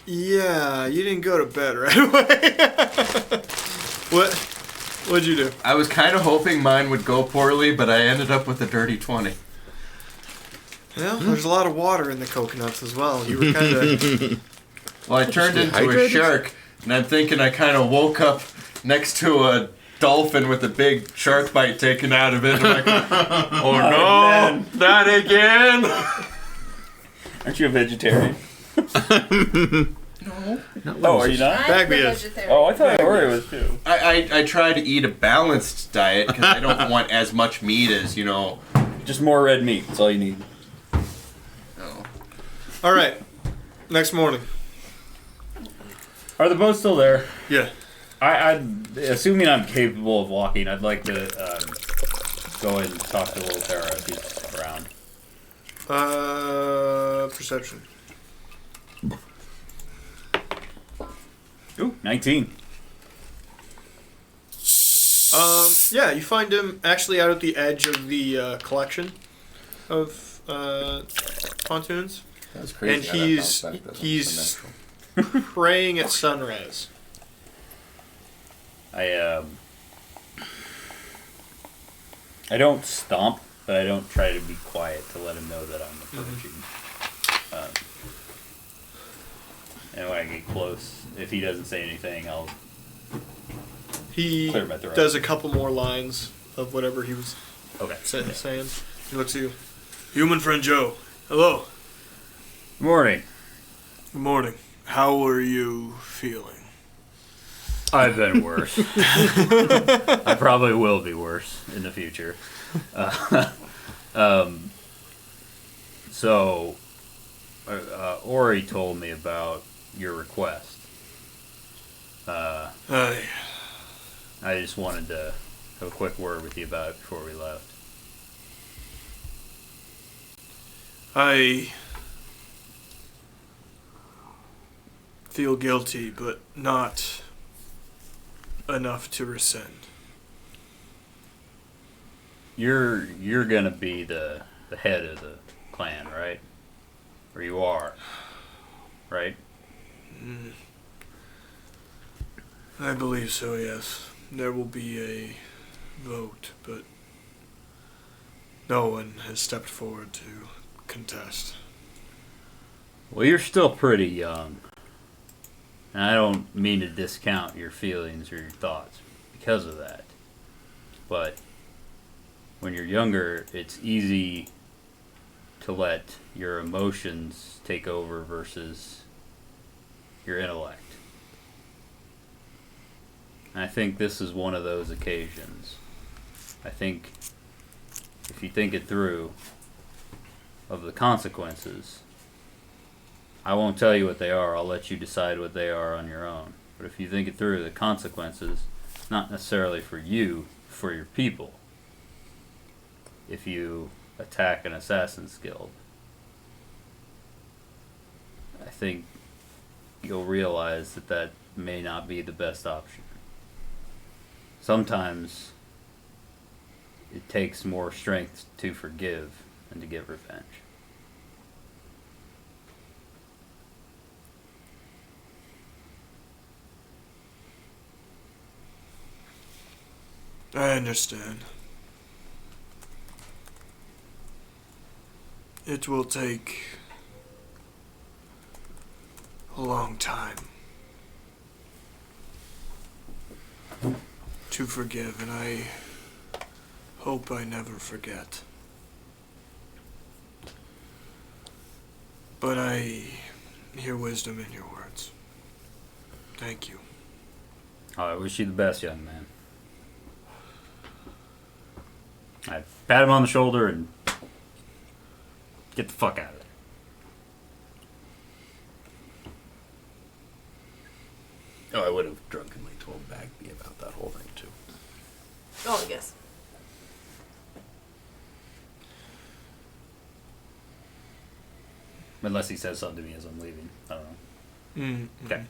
yeah, you didn't go to bed right away. What'd you do?
I was kind of hoping mine would go poorly, but I ended up with a dirty 20.
Well, there's a lot of water in the coconuts as well. You were kind of...
Well, I turned into a
Dehydrated?
shark, and I'm thinking I kind of woke up next to a dolphin with a big shark bite taken out of it. I'm like, oh no, not again!
Aren't you a vegetarian?
No.
Oh, are you not?
Bagby
I'm a
is.
vegetarian.
Oh, I thought Ori was too.
I try to eat a balanced diet because I don't want as much meat as, you know.
Just more red meat. That's all you need.
Oh.
All right. Next morning.
Are the boats still there?
Yeah.
Assuming I'm capable of walking, I'd like to go and talk to little Terra if he's around.
Perception.
Ooh, 19.
Yeah, you find him actually out at the edge of the collection of pontoons,
That was crazy.
and
how that
he's
bounced back. That was
he's
so natural.
praying at sunrise.
I don't stomp, but I don't try to be quiet to let him know that I'm approaching. And when I get close, if he doesn't say anything, I'll
He
clear my throat.
does a couple more lines of whatever he was
Okay.
saying. He looks at you. Human friend Joe. Hello.
Morning.
Good morning. How are you feeling?
I've been worse. I probably will be worse in the future. So, Ori told me about your request.
Hi.
I just wanted to have a quick word with you about it before we left.
I feel guilty, but not enough to rescind.
You're gonna be the head of the clan, right? Or you are, right?
I believe so, yes. There will be a vote, but no one has stepped forward to contest.
Well, you're still pretty young. And I don't mean to discount your feelings or your thoughts because of that. But when you're younger, it's easy to let your emotions take over versus your intellect. And I think this is one of those occasions. I think if you think it through of the consequences, I won't tell you what they are. I'll let you decide what they are on your own. But if you think it through, the consequences, not necessarily for you, for your people, if you attack an assassin's guild, I think you'll realize that that may not be the best option. Sometimes it takes more strength to forgive than to get revenge.
I understand. It will take a long time to forgive, and I hope I never forget. But I hear wisdom in your words. Thank you.
I wish you the best, young man. I pat him on the shoulder and get the fuck out of there.
Oh, yes.
Unless he says something to me as I'm leaving. I don't know.
Mm-hmm.
Okay.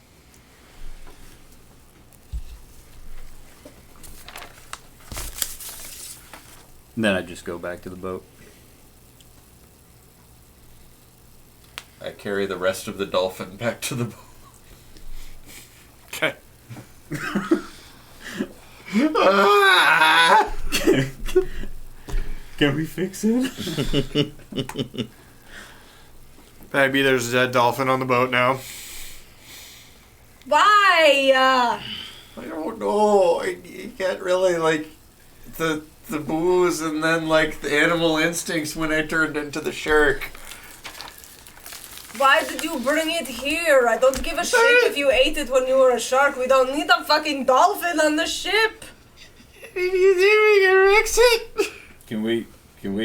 And then I just go back to the boat.
I carry the rest of the dolphin back to the boat.
Okay.
Can we fix it?
Bagby, there's a dead dolphin on the boat now.
Why?
I don't know. You can't really, like, the booze and then, like, the animal instincts when I turned into the shark.
Why did you bring it here? I don't give a shit if you ate it when you were a shark. We don't need a fucking dolphin on the ship.
You think we can fix it?
Can we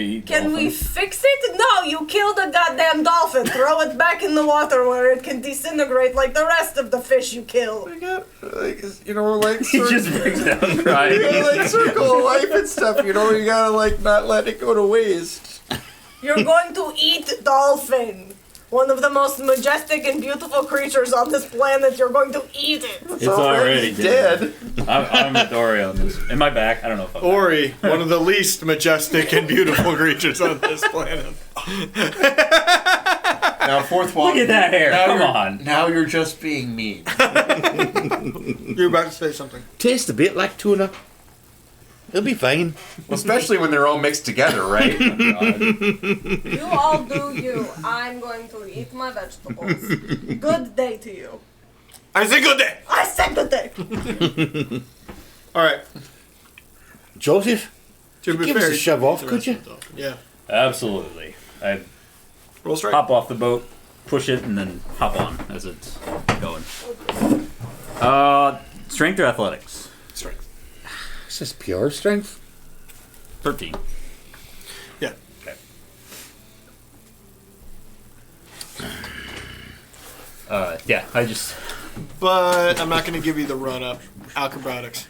eat
Can we
dolphins?
fix it? No, you killed a goddamn dolphin. Throw it back in the water where it can disintegrate like the rest of the fish you kill.
I got, like, you know, like,
He just breaks down crying.
like circle of life and stuff, you know, you gotta, like, not let it go to waste.
You're going to eat dolphin. One of the most majestic and beautiful creatures on this planet. You're going to eat it.
It's already
dead.
I'm a Dory on this. Am I back? I don't know if I'm
Ori, one of the least majestic and beautiful creatures on this planet.
Now, fourth wall.
Look at that hair.
Now
Come
you're-
on.
Now you're just being mean.
You're about to say something.
Tastes a bit like tuna. It'll be fine.
Well, especially when they're all mixed together, right?
You all do you. I'm going to eat my vegetables. Good day to you.
I say good day.
I said good day.
All right.
Joseph,
To be
give us
fair,
a shove off,
the
could
rest
you?
of the dolphin. Yeah.
Absolutely. I
Roll strike.
hop off the boat, push it, and then hop on as it's going. Strength or athletics?
Strike.
Is this pure strength?
13.
Yeah.
Okay. Yeah, I just...
But I'm not going to give you the run up. Acrobatics.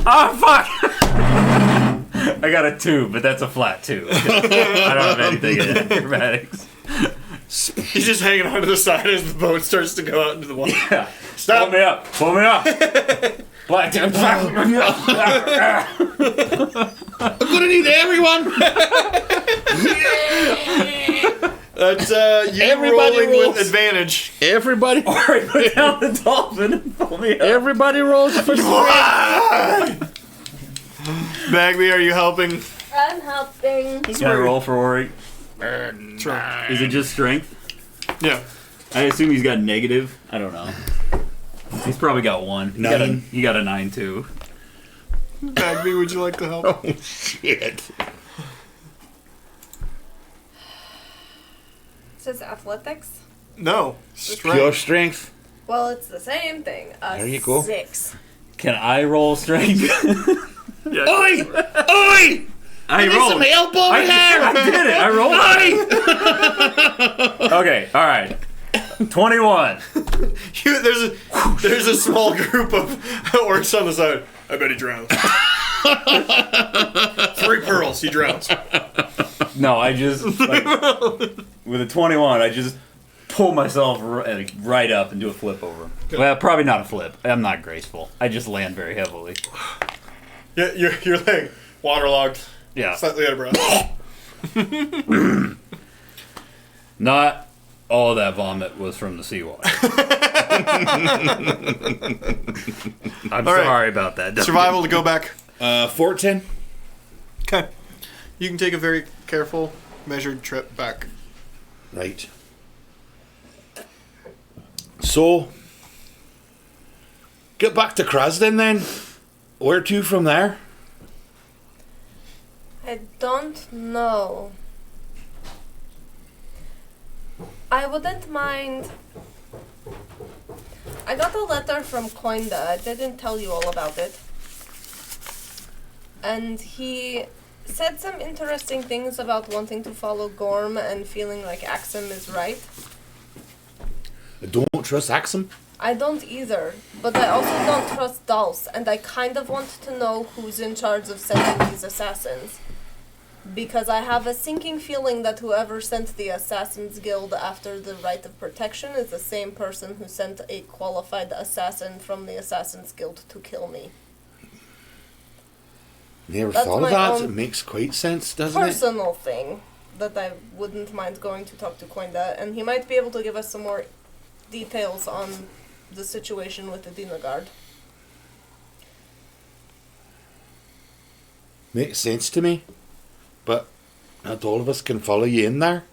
Oh, fuck! I got a 2, but that's a flat 2. I don't have anything in acrobatics.
He's just hanging onto the side as the boat starts to go out into the water.
Yeah.
Stop.
Pull me up. Pull me up. Black
I'm gonna need everyone.
That's you
Everybody
rolling
rolls.
with advantage.
Everybody,
Alright, put down the dolphin and pull me up.
everybody rolls for strength.
Bagby, are you helping?
I'm helping.
Can I roll for Ori?
Sure.
Is it just strength?
Yeah.
I assume he's got negative. I don't know. He's probably got 1. He got a 9 too.
Bagby, would you like to help?
Oh shit!
It says athletics.
No.
Pure
Strength.
strength.
Well, it's the same thing.
There you go.
6.
Can I roll strength?
Yeah.
Oi! Oi!
I
Need
rolled.
some help over
I
here!
did it. I rolled. Okay. All right. 21.
There's a small group of orcs on the side. I bet he drowns. 3 pearls. He drowns.
No, I just with a 21. I just pull myself right up and do a flip over. Well, probably not a flip. I'm not graceful. I just land very heavily.
Yeah, you're like waterlogged.
Yeah.
Slightly out of breath.
Not all of that vomit was from the seawater. I'm
All right.
sorry about that.
Survival to go back.
14.
Okay. You can take a very careful, measured trip back.
Right. So, get back to Krasden then. Where to from there?
I don't know. I wouldn't mind. I got a letter from Coinda. I didn't tell you all about it. And he said some interesting things about wanting to follow Gorm and feeling like Axum is right.
I don't trust Axum.
I don't either, but I also don't trust Dulce, and I kind of want to know who's in charge of sending these assassins. Because I have a sinking feeling that whoever sent the Assassins Guild after the Right of Protection is the same person who sent a qualified assassin from the Assassins Guild to kill me.
Never
That's
thought of
my
that.
own
It makes quite sense, doesn't it?
Personal thing that I wouldn't mind going to talk to Coinda, and he might be able to give us some more details on the situation with the Dina Guard.
Makes sense to me. But not all of us can follow you in there.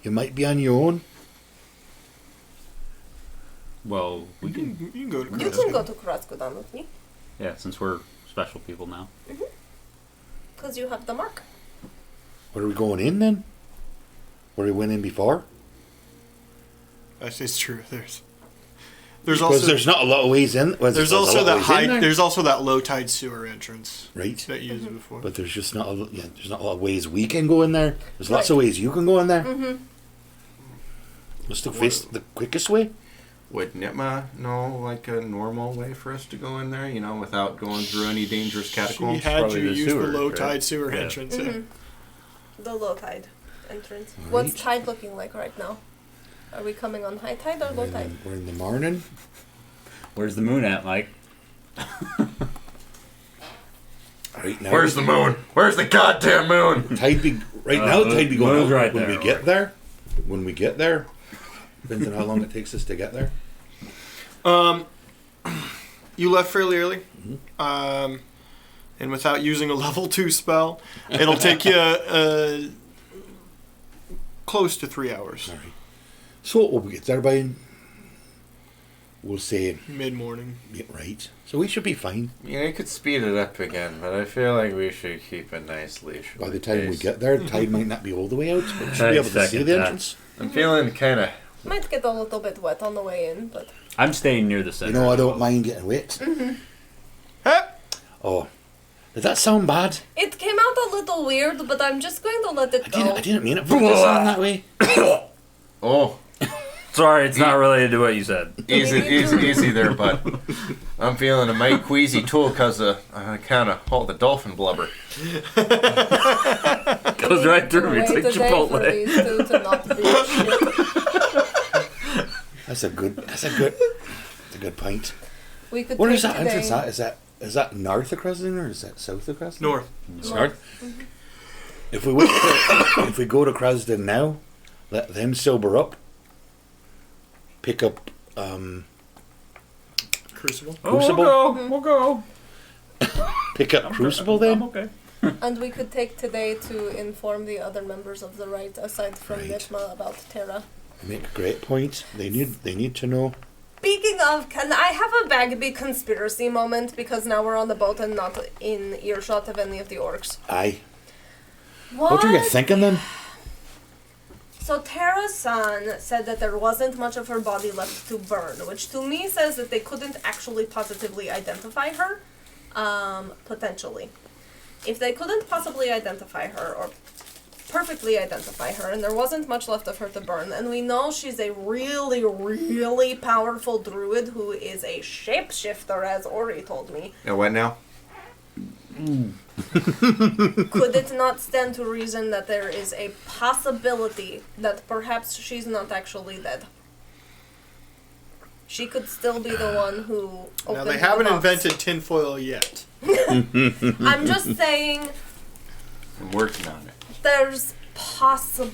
You might be on your own.
Well, we
You
can.
can go to
You can go to Krasden with me,
Yeah, since we're special people now.
because you have the mark.
Where are we going in then? Where we went in before?
That's true. There's
Because
also
there's not a lot of ways in. Well,
there's
a
also
lot of
that
ways in
high
there.
there's also that low tide sewer entrance
Right.
that you used before.
But there's just not there's not a lot of ways we can go in there. There's lots
Right.
of ways you can go in there.
Mm-hmm.
What's the quickest way?
Would Nitma know like a normal way for us to go in there? You know, without going through any dangerous
She
catacombs.
had
probably
you
the
use the
sewers,
low
right?
tide sewer
Yeah.
entrance. Yeah.
Mm-hmm. The low tide entrance.
Right.
What's tide looking like right now? Are we coming on high tide or low tide?
We're in the morning.
Where's the moon at, Mike?
Right now.
Where's the moon? Where's the goddamn moon?
tide be right now? The tide be going
moon's
out
right
when
there,
we get there. When we get there, depends on how long it takes us to get there.
You left fairly early,
Mm-hmm.
and without using a level 2 spell, it'll take you close to 3 hours.
All right. So we'll get there by. We'll say
Mid-morning.
right. So we should be fine
Yeah, you could speed it up again, but I feel like we should keep a nice leash.
by
on
the time we
pace.
get there. The tide might not be all the way out, but we should
I
be able to see
second
the
that.
entrance.
I'm feeling kind of.
Might get a little bit wet on the way in, but
I'm staying near the center.
You know, I
of the
don't
boat.
mind getting wet.
Huh?
Oh, did that sound bad?
it came out a little weird. But I'm just going to let it go.
I didn't mean it for it to sound that way.
Oh,
Sorry, it's not related to what you said.
easy there, bud. I'm feeling a mighty queasy tool because of kind of all the dolphin blubber.
Goes right through me. It's like
Wait a day for
Chipotle.
these two to not be shit.
That's a good point.
We could
Where
take
is that
today.
entrance at? Is that north of Krasden or is that south of Krasden?
North.
It's north. If we went to, if we go to Krasden now, let them sober up. Pick up
Crucible.
Crucible.
We'll go.
Pick up Crucible then.
I'm okay.
And we could take today to inform the other members of the right, aside from
Right.
Nitma, about Terra.
Make a great point. They need to know.
Speaking of, can I have a Bagby conspiracy moment? Because now we're on the boat and not in earshot of any of the orcs.
Aye. What are you thinking then?
So Terra's son said that there wasn't much of her body left to burn, which to me says that they couldn't actually positively identify her, potentially. If they couldn't possibly identify her, or perfectly identify her, and there wasn't much left of her to burn, and we know she's a really, really powerful druid who is a shapeshifter, as Ori told me,
Yeah, what now?
could it not stand to reason that there is a possibility that perhaps she's not actually dead? She could still be the one who opened
Now they
the
haven't
box.
invented tinfoil yet.
I'm just saying
I'm working on it.
there's possible.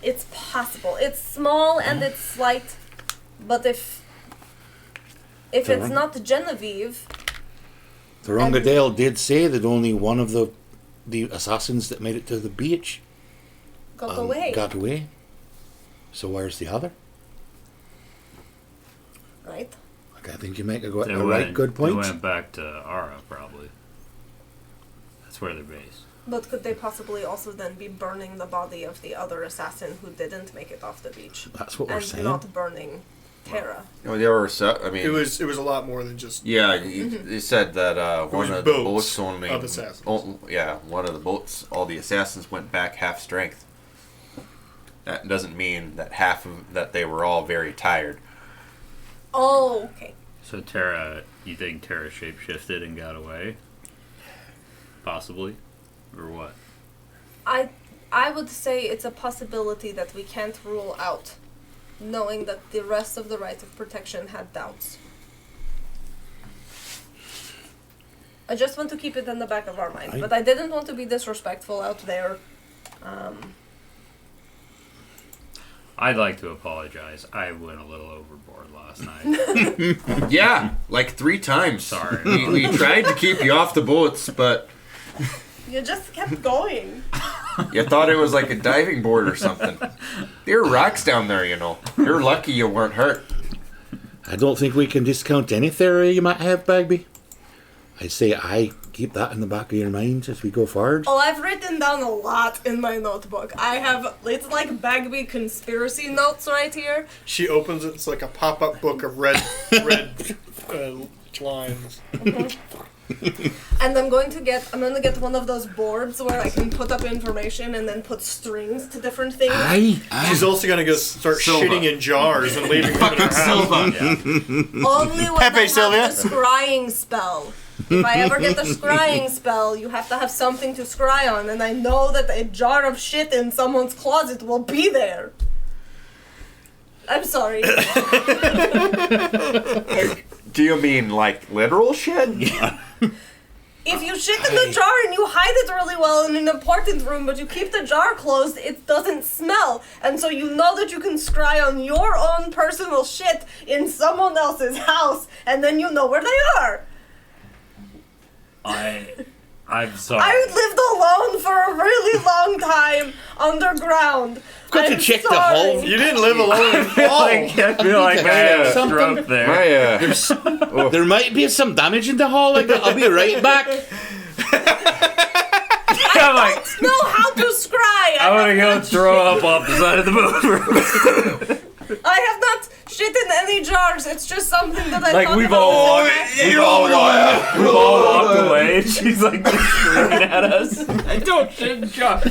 It's possible. It's small and it's slight, but if it's
Terra?
not Genevieve,
The Rongadale did say that only one of the assassins that made it to the beach
got away.
got away. So where's the other?
Right?
Like, I think you make a,
They
a right
went-
good point.
They went back to Ara, probably. That's where they're based.
But could they possibly also then be burning the body of the other assassin who didn't make it off the beach?
That's what we're
And
saying.
not burning Terra.
Oh, they were. I mean,
It was a lot more than just.
Yeah, he said that one
was
of the
boats
boats only.
of assassins.
One of the boats. All the assassins went back half strength. That doesn't mean that that they were all very tired.
Oh, okay.
So Terra, you think Terra shapeshifted and got away? Possibly? Or what?
I would say it's a possibility that we can't rule out, knowing that the rest of the Right of Protection had doubts. I just want to keep it in the back of our mind, but I didn't want to be disrespectful out there.
I'd like to apologize. I went a little overboard last night.
Yeah, like 3 times.
Sorry.
We tried to keep you off the boats, but
You just kept going.
you thought it was like a diving board or something. There are rocks down there, you know. You're lucky you weren't hurt.
I don't think we can discount any theory you might have, Bagby. I'd say I keep that in the back of your mind as we go forward.
Oh, I've written down a lot in my notebook. It's like Bagby conspiracy notes right here.
She opens it. It's like a pop-up book of red lines.
And I'm gonna get one of those boards where I can put up information and then put strings to different things.
She's also gonna go start
Silva.
shitting in jars and leaving them in her house.
Only when I have
Sylvia.
the scrying spell. If I ever get the scrying spell, you have to have something to scry on, and I know that a jar of shit in someone's closet will be there. I'm sorry.
Do you mean like literal shit?
If you shit in the jar and you hide it really well in an important room, but you keep the jar closed, it doesn't smell. And so you know that you can scry on your own personal shit in someone else's house, and then you know where they are.
I'm sorry.
I lived alone for a really long time underground.
Got to
I'm
check the
sorry.
hole.
You didn't live alone in
I feel like I had a
Something.
stroke there.
There might be some damage in the hall. I'll be right back.
I'm like,
Know how to scry.
I want to go throw up off the side of the boat.
I have not shit in any jars. It's just something that I
Like
thought
we've
about
all
as a
walked, we've all walked away, and she's like screaming at us. I don't shit in jars.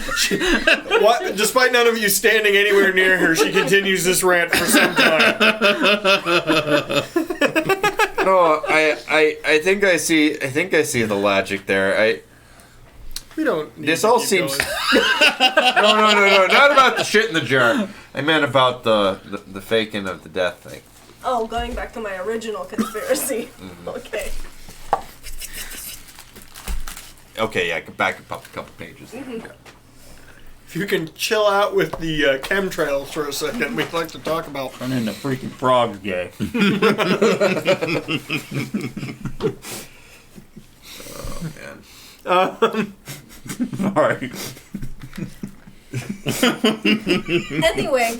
What? Despite none of you standing anywhere near her, she continues this rant for some time.
No, I think I see the logic there.
We don't. Need
This
to
all
keep
seems
going.
no, not about the shit in the jar. I meant about the faking of the death thing.
Oh, going back to my original conspiracy. Okay.
Okay, yeah, back up a couple pages.
If you can chill out with the chemtrails for a second, we'd like to talk about.
Turn into freaking frogs gay.
Oh man.
Sorry.
Anyway,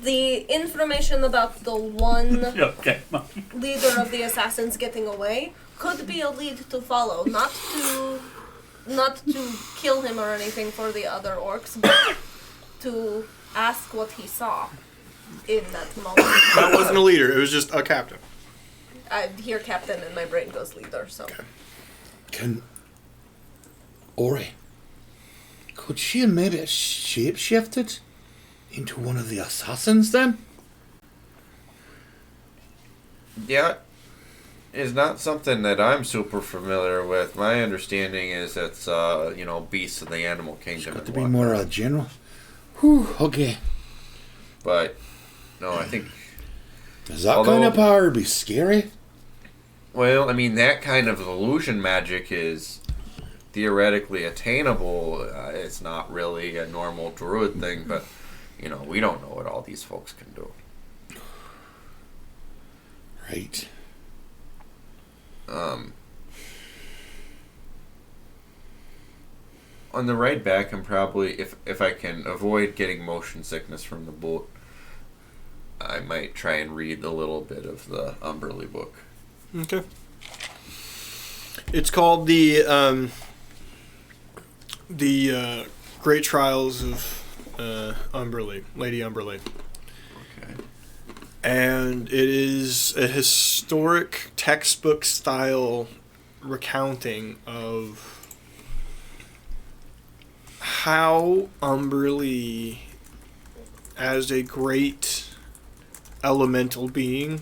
the information about the one
Okay.
leader of the assassins getting away could be a lead to follow. Not to kill him or anything for the other orcs, but to ask what he saw in that moment.
That wasn't a leader. It was just a captain.
I hear captain and my brain goes leader, so.
Can Ori, could she have maybe shapeshifted into one of the assassins then?
Yeah, it's not something that I'm super familiar with. My understanding is it's beasts of the animal kingdom.
Got to
and
be
whatnot.
more a general. Whew, okay.
But no, I think.
Does that kind of power be scary?
Well, I mean, that kind of illusion magic is theoretically attainable. It's not really a normal druid thing, but we don't know what all these folks can do.
Right.
On the ride back, I'm probably, if I can avoid getting motion sickness from the boat, I might try and read a little bit of the Umberly book.
Okay. It's called the Great Trials of Umberly, Lady Umberly.
Okay.
And it is a historic textbook style recounting of how Umberly, as a great elemental being,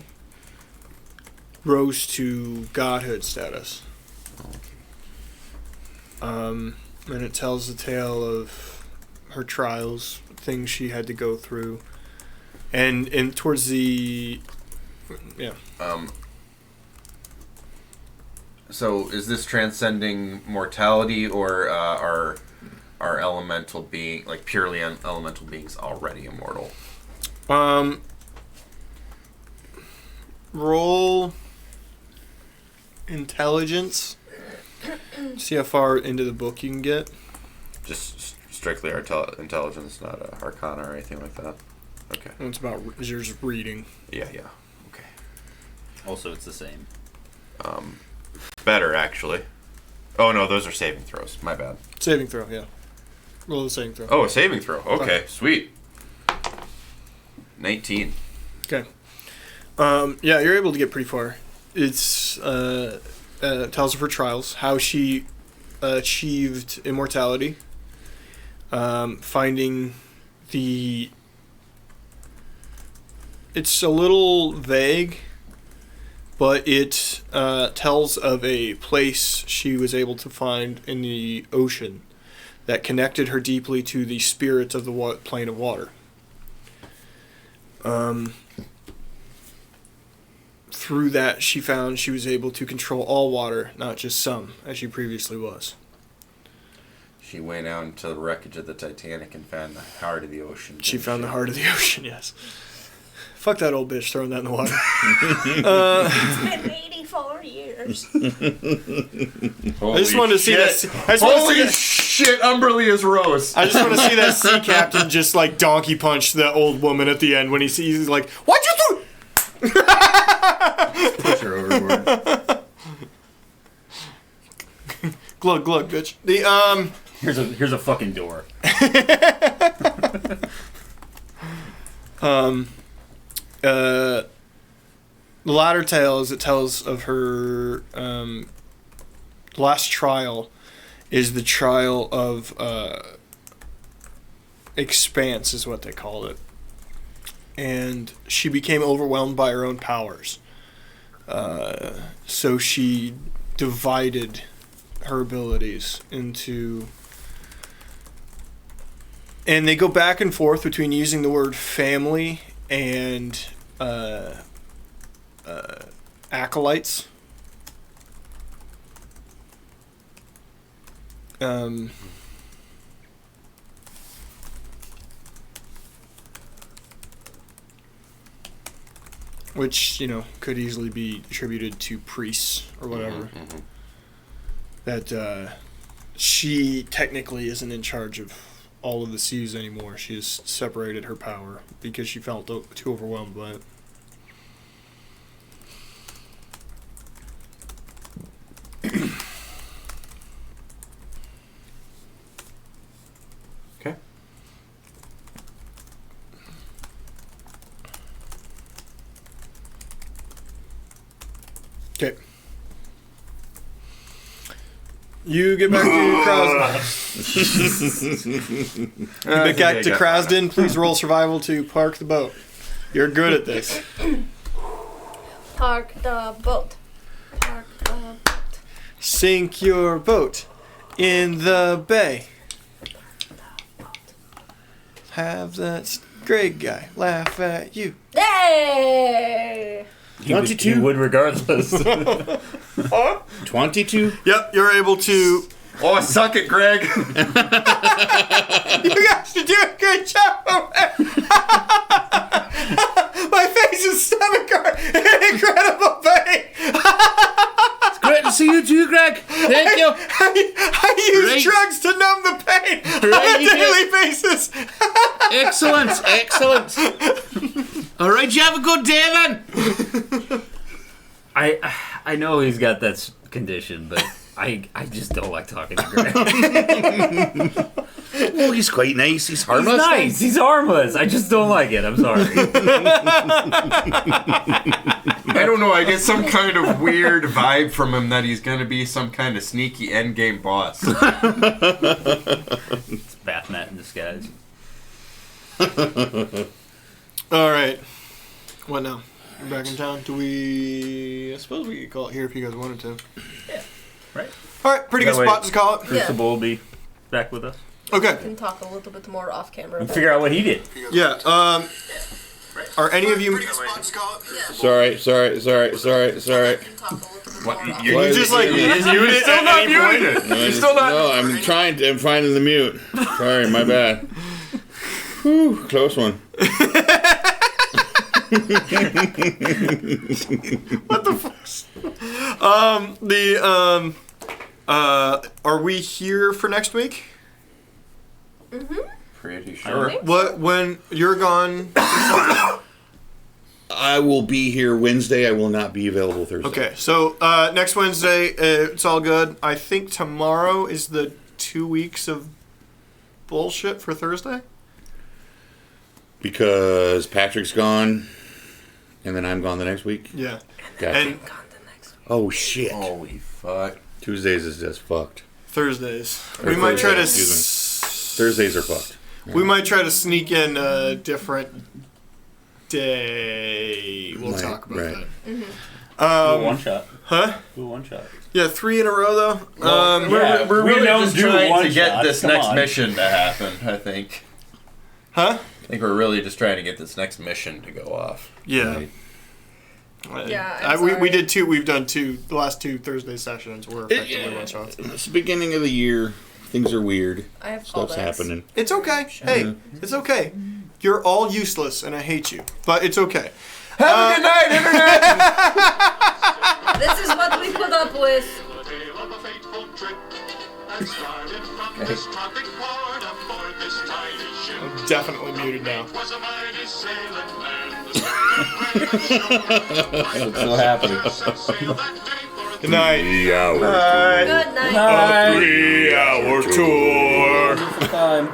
rose to godhood status. And it tells the tale of her trials, things she had to go through, and towards the
So is this transcending mortality, or are elemental being, like purely elemental beings, already immortal?
Roll intelligence. See how far into the book you can get.
Just strictly intelligence, not arcana or anything like that. Okay.
And it's about yours reading.
Yeah. Okay.
Also, it's the same.
Better actually. Oh no, those are saving throws. My bad.
Saving throw, yeah. Roll the saving throw.
Oh, a saving throw. Okay,
Okay.
sweet. 19.
Okay. Yeah, you're able to get pretty far. It's tells of her trials, how she achieved immortality, finding the. It's a little vague, but it tells of a place she was able to find in the ocean that connected her deeply to the spirit of the plane of water. Through that, she found she was able to control all water, not just some, as she previously was.
She went out into the wreckage of the Titanic and found the heart of the ocean.
She found the heart of the ocean, yes. Fuck that old bitch throwing that in the water.
It's been 84 years.
I just wanted to see that.
Holy shit, Umberly is Rose.
I just want to see that sea captain just like donkey punch the old woman at the end when he sees, he's like, "Why'd you do?"
Push her overboard.
Glug glug, bitch. The
Here's a fucking door.
The latter tale, as it tells of her last trial, is the trial of expanse, is what they called it. And she became overwhelmed by her own powers. So she divided her abilities into... And they go back and forth between using the word family and acolytes. Which, you know, could easily be attributed to priests or whatever.
Mm-hmm.
That she technically isn't in charge of all of the seas anymore. She has separated her power because she felt too overwhelmed by it.
Okay.
Okay. You get back to Krasden. Get back to Krasden. Please roll survival to park the boat. You're good at this.
Park the boat. Park the boat.
Sink your boat in the bay. Have that great guy laugh at you.
Hey!
He would regardless.
22.
Yep, you're able to.
Oh, suck it, Greg.
You guys should do a good job. My face and stomach are in incredible pain.
It's great to see you too, Greg. Thank you.
I use drugs to numb the pain on a daily basis.
Excellent. All right, you have a good day then.
I know he's got that condition, but I just don't like talking to Greg.
Oh, he's quite nice. He's harmless.
He's nice. He's harmless. I just don't like it. I'm sorry.
I don't know. I get some kind of weird vibe from him that he's going to be some kind of sneaky endgame boss.
It's bath mat in disguise.
All right. What now? You're back in town. Do we? I suppose we could call it here if you guys wanted to.
Yeah. Right.
All right. Pretty good
That way-
spot to call it.
Crucible will be back with us.
Okay.
We can talk a little bit more off camera.
And figure out what he did.
Yeah. Are any of you?
Sorry.
You just like muted
Still
at
not
any point?
muted. You're still not.
No, I'm finding the mute. Sorry, my bad. Whew, close one.
What the fuck? Are we here for next week?
Pretty sure.
What when you're gone?
I will be here Wednesday. I will not be available Thursday.
Okay, so next Wednesday, it's all good. I think tomorrow is the 2 weeks of bullshit for Thursday.
Because Patrick's gone, and then I'm gone the next week.
Yeah,
Gotcha.
and
Oh shit!
Holy fuck.
Tuesdays is just fucked.
Thursdays.
Or
We might try to.
Thursdays, Thursdays are fucked.
We might try to sneak in a different day. We'll talk about
right.
that.
One shot.
Huh?
Do one shot.
Yeah, 3 in a row though.
Yeah,
We're
we
really
don't
just
do
trying
one
to get
shots,
this
come
next
on.
mission to happen, I think.
Huh?
I think we're really just trying to get this next mission to go off.
Yeah.
Right.
Yeah, I'm
we
sorry.
did 2. We've done 2. The last 2 Thursday sessions were effectively one shots.
It's the beginning of the year. Things are weird.
I have
Stuff's
callbacks.
happening.
It's okay. Hey, it's okay. You're all useless, and I hate you. But it's okay.
Have a good night, Internet!
This is what we put up with.
I'm definitely muted now.
What's still happening?
Good night.
3 hours.
Bye.
Good night.
A 3-hour tour.
Time.